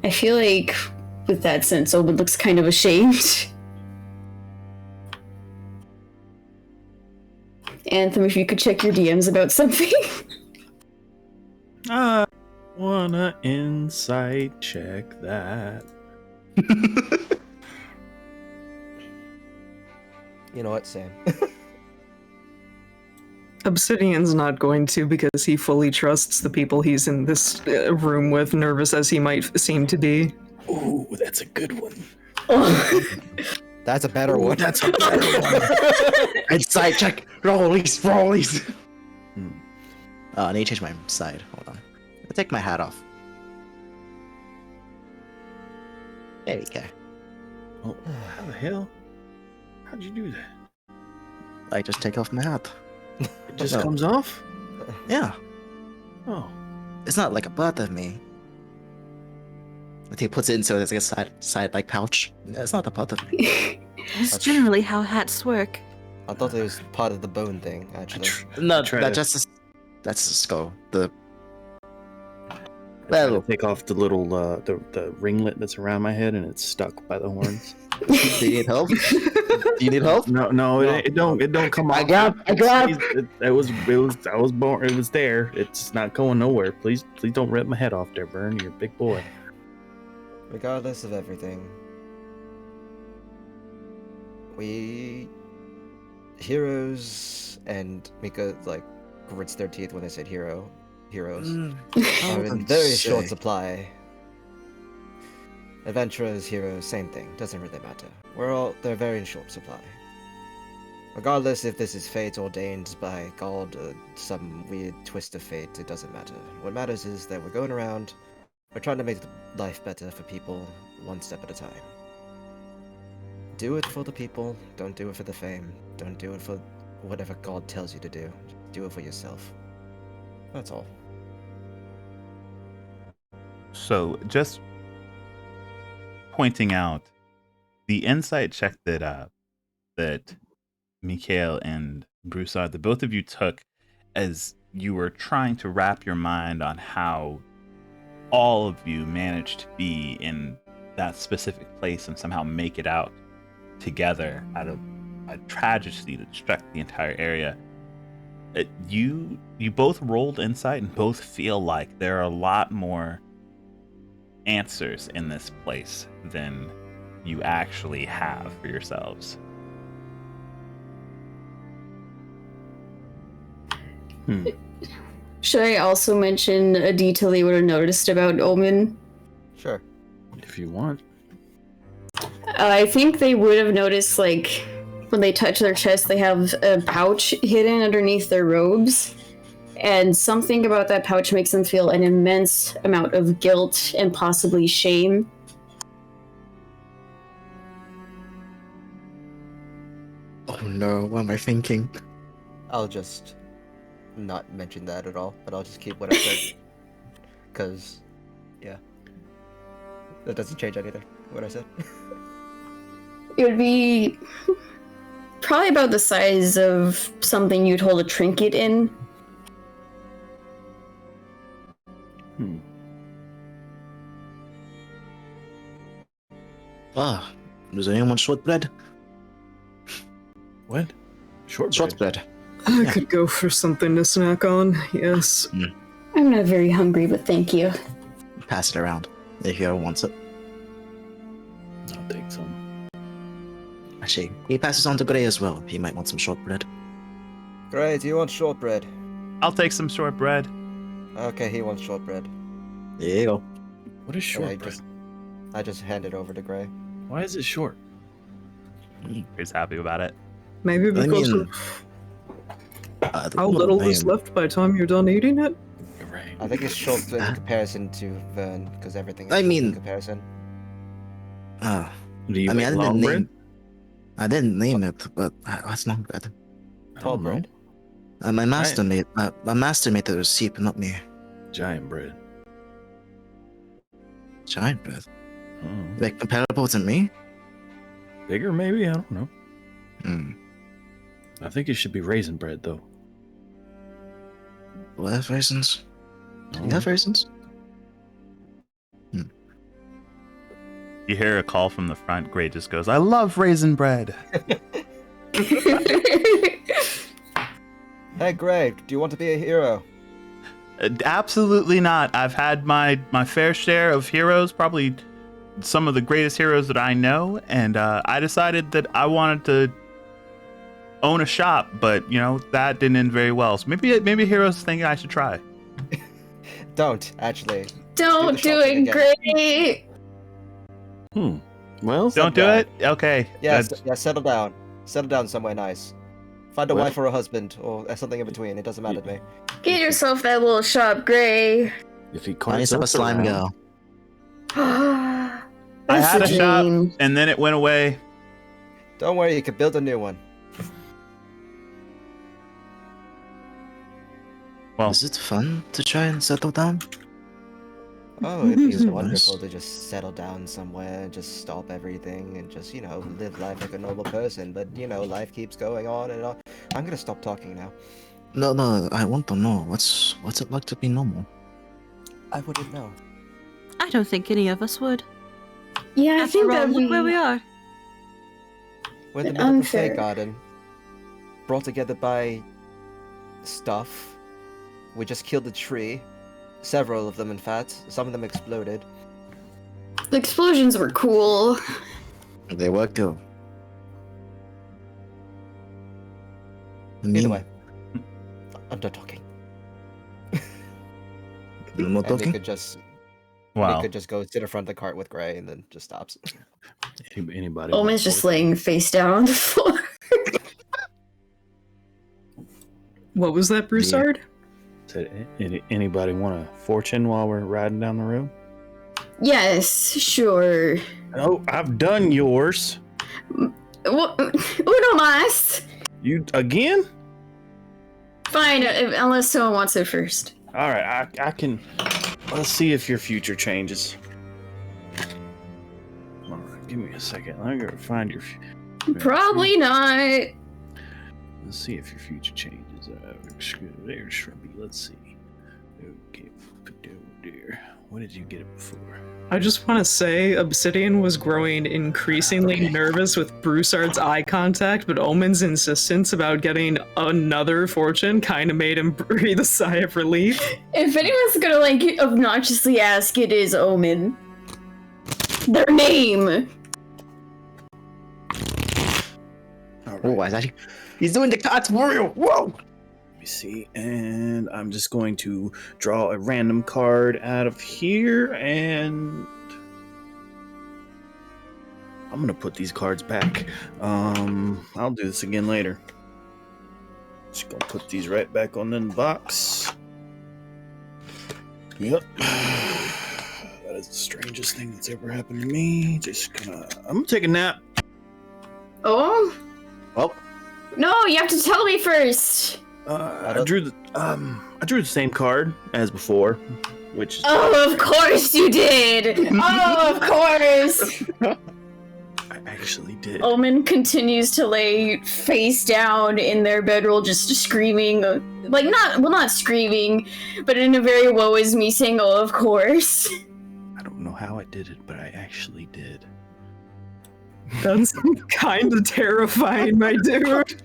I feel like with that sense, Omen looks kind of ashamed. Anthem, if you could check your DMs about something. I wanna insight check that. You know what, Sam? Obsidian's not going to because he fully trusts the people he's in this room with, nervous as he might seem to be. Ooh, that's a good one. That's a better one. That's a better one. Inside check. Rollies. I need to change my side. Hold on. I'll take my hat off. There we go. Oh, how the hell? How'd you do that? I just take off my hat. It just No. comes off? Yeah. Oh. It's not like a part of me. But he puts it into like a side like pouch. It's not a part of me. That's generally how hats work. I thought it was part of the bone thing, actually. No, Try that's to- that's the skull. The Well, well, take off the little the ringlet that's around my head, and it's stuck by the horns. do you need help? Do you need help? No, it don't come off. I got. It was I was born. It was there. It's not going nowhere. Please don't rip my head off there, Vern. You're a big boy. Regardless of everything, we heroes, and Mika like grits their teeth when they said heroes are in very short supply. Adventurers, heroes, same thing. Doesn't really matter. They're very in short supply. Regardless if this is fate ordained by God or some weird twist of fate, it doesn't matter. What matters is that we're going around, we're trying to make life better for people, one step at a time. Do it for the people, don't do it for the fame, don't do it for whatever God tells you to do. Do it for yourself. That's all. So just pointing out the insight check that Mikhail and Broussard, the both of you took as you were trying to wrap your mind on how all of you managed to be in that specific place and somehow make it out together out of a tragedy that struck the entire area. You both rolled insight and both feel like there are a lot more answers in this place than you actually have for yourselves. Should I also mention a detail you would have noticed about Omen? Sure. If you want. I think they would have noticed, like, when they touch their chest, they have a pouch hidden underneath their robes. And something about that pouch makes them feel an immense amount of guilt and possibly shame. Oh no, what am I thinking? I'll just not mention that at all, but I'll just keep what I said. Because, yeah. That doesn't change anything, what I said. It would be probably about the size of something you'd hold a trinket in. Ah, does anyone want shortbread? What? Shortbread. Shortbread. I Yeah. could go for something to snack on, yes. I'm not very hungry, but thank you. Pass it around if whoever wants it. I'll take some. Actually, he passes on to Gray as well. He might want some shortbread. Great, do you want shortbread? I'll take some shortbread. Okay, he wants shortbread. There you go. What is And shortbread? I just hand it over to Gray. Why is it short? He's happy about it. Maybe because mean, of the how little little is name. left by the time you're done eating it. You're right. I think it's short in comparison to Vern, because everything is I short mean- in comparison. Ah, Do you I mean, I like didn't long bread? name. I didn't name it, but what's long bread? I Tall don't know. bread. My master made. My master made the receipt, but not me. Giant bread. Giant bread. Oh. Like comparable to me? Bigger, maybe? I don't know. Hmm. I think it should be raisin bread, though. Do I have raisins? Do you Oh. have raisins? You hear a call from the front. Gray just goes, "I love raisin bread." Hey, Gray, do you want to be a hero? Absolutely not. I've had my fair share of heroes, probably some of the greatest heroes that I know, and I decided that I wanted to own a shop, but that didn't end very well. So maybe Hero's thing I should try. Don't actually. Don't do shopping it, again. Gray. Well, Don't do down. it. Okay. Yeah, That's- yeah. Settle down. Settle down somewhere nice. Find a Well- wife or a husband, or something in between. It doesn't matter to me. Get yourself that little shop, Gray. if he I carts saw a us slime around- go. I That's had a a shop, dream. and then it went away. Don't worry, you can build a new one. Well, Is it fun to try and settle down? Oh, it'd be Is it wonderful nice? to just settle down somewhere, just stop everything, and just live life like a normal person. But life keeps going on and on. I'm gonna stop talking now. No, I want to know what's it like to be normal. I wouldn't know. I don't think any of us would. Yeah, I After think all, that look where we are. We're in the middle of the Unfair. Fey Garden, brought together by stuff. We just killed a tree. Several of them, in fact. Some of them exploded. The explosions were cool. They work too. Either way, I'm done talking. No more And talking? They wow. could just go sit in front of the cart with Gray and then just stops. Anybody? Omen's just laying face down on the floor. What was that, Broussard? Said, anybody want a fortune while we're riding down the road? Yes, sure. Oh, I've done yours. Uno más. You again? Fine, unless someone wants it first. All right, I can. Let's see if your future changes. All right, give me a second. I'm gonna find your. Probably not. Let's see if your future changes. There's Shrubby. Let's see. Okay, dear. What did you get it before? I just want to say Obsidian was growing increasingly nervous with Broussard's eye contact, but Omen's insistence about getting another fortune kind of made him breathe a sigh of relief. If anyone's gonna obnoxiously ask, it is Omen. Their name. All right. Oh, he's doing the cards Mario. Whoa! Let me see, and I'm just going to draw a random card out of here, and I'm gonna put these cards back. I'll do this again later. Just gonna put these right back on the box. Yep. That is the strangest thing that's ever happened to me. I'm gonna take a nap. Oh? Well, No, you have to tell me first. I drew the same card as before, which is Oh, of course you did. Oh, of course. I actually did. Omen continues to lay face down in their bedroll, just screaming, not screaming, but in a very woe is me saying, oh, of course. I don't know how I did it, but I actually did. That's kind of terrifying, my dude.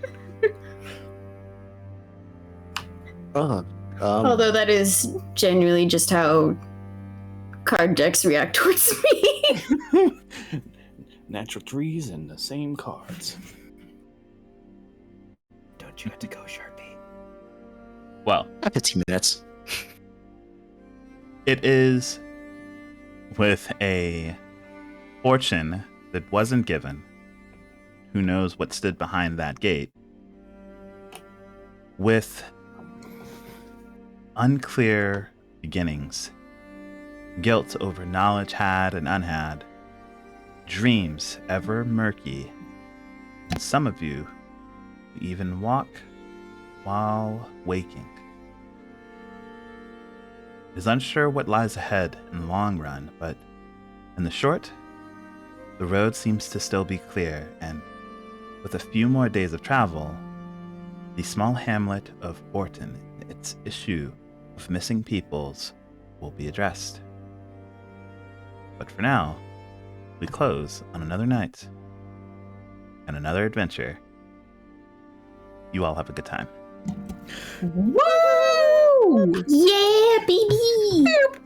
Although that is genuinely just how card decks react towards me. Natural threes and the same cards. Don't you have to go, Sharpie? Well, 15 minutes. it is with a fortune that wasn't given. Who knows what stood behind that gate? With unclear beginnings, guilt over knowledge had and unhad, dreams ever murky, and some of you even walk while waking. It is unsure what lies ahead in the long run, but in the short, the road seems to still be clear, and with a few more days of travel, the small hamlet of Orton, its issue of missing peoples, will be addressed. But for now, we close on another night and another adventure. You all have a good time. Woo! Yeah, baby!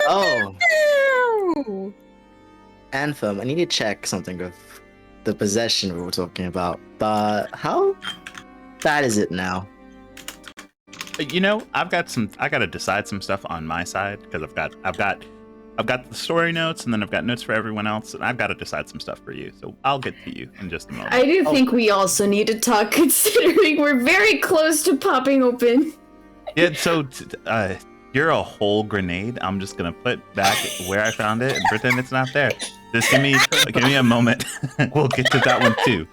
Oh, Anthem, I need to check something with the possession we were talking about. But how That is it now. You know, I gotta decide some stuff on my side because I've got the story notes and then I've got notes for everyone else, and I've got to decide some stuff for you. So I'll get to you in just a moment. I do think we also need to talk, considering we're very close to popping open. Yeah, so you're a whole grenade. I'm just gonna put back where I found it and pretend it's not there. Just give me a moment. We'll get to that one too.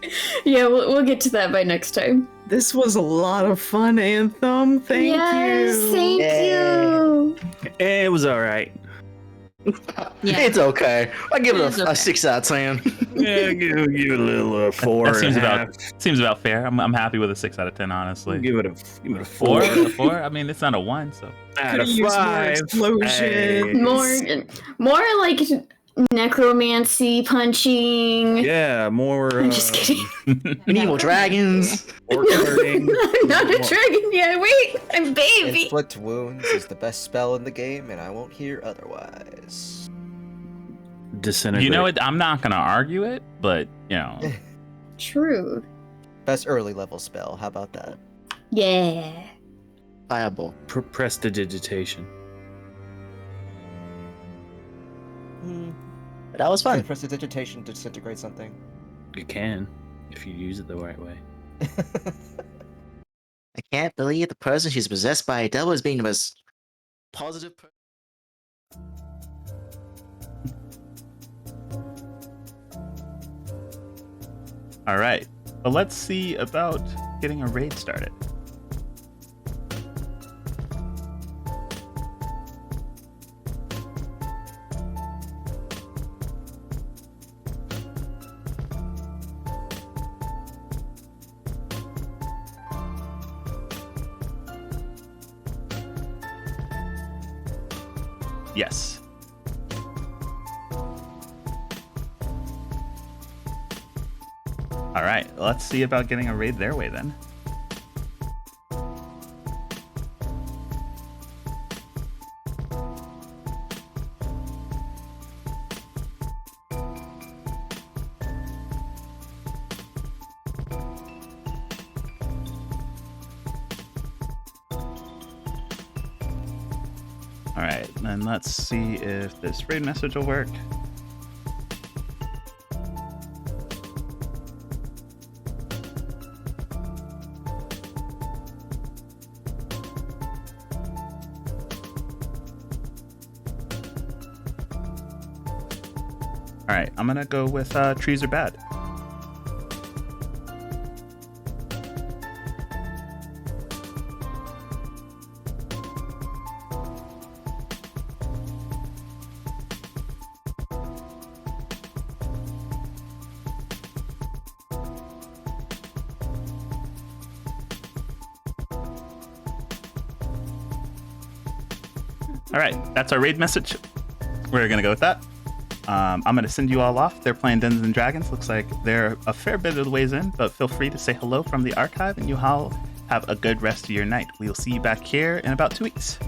Yeah, we'll get to that by next time. This was a lot of fun, Anthem. Thank you. Thank you. It was all right. Yeah. It's okay. I give it It is a okay. 6 out of 10. Yeah, give a little 4. That seems and a about half. seems about fair. I'm happy with a 6 out of 10, honestly. Give it a 4, 4. a 4. I mean, it's not a 1, so. Out of Could've used more 5. explosions. More like necromancy, punching. Yeah, more. I'm just kidding. We need more dragons. Orc herding. I'm not a dragon yet. Wait, I'm baby. Inflict wounds is the best spell in the game, and I won't hear otherwise. Disintegrate. You know what? I'm not gonna argue it, but you know. True. Best early level spell. How about that? Yeah. Fireball. Prestidigitation. But that was fun. Can prestidigitation disintegrate something? You can, if you use it the right way. I can't believe the person she's possessed by a devil is being the most positive person. All right. Well, let's see about getting a raid started. Yes. All right, let's see about getting a raid their way then. All right, then let's see if this raid message will work. All right, I'm gonna go with trees are bad. All right, that's our raid message. We're gonna go with that. I'm gonna send you all off. They're playing Dungeons and Dragons. Looks like they're a fair bit of the ways in, but feel free to say hello from the archive, and you all have a good rest of your night. We'll see you back here in about 2 weeks.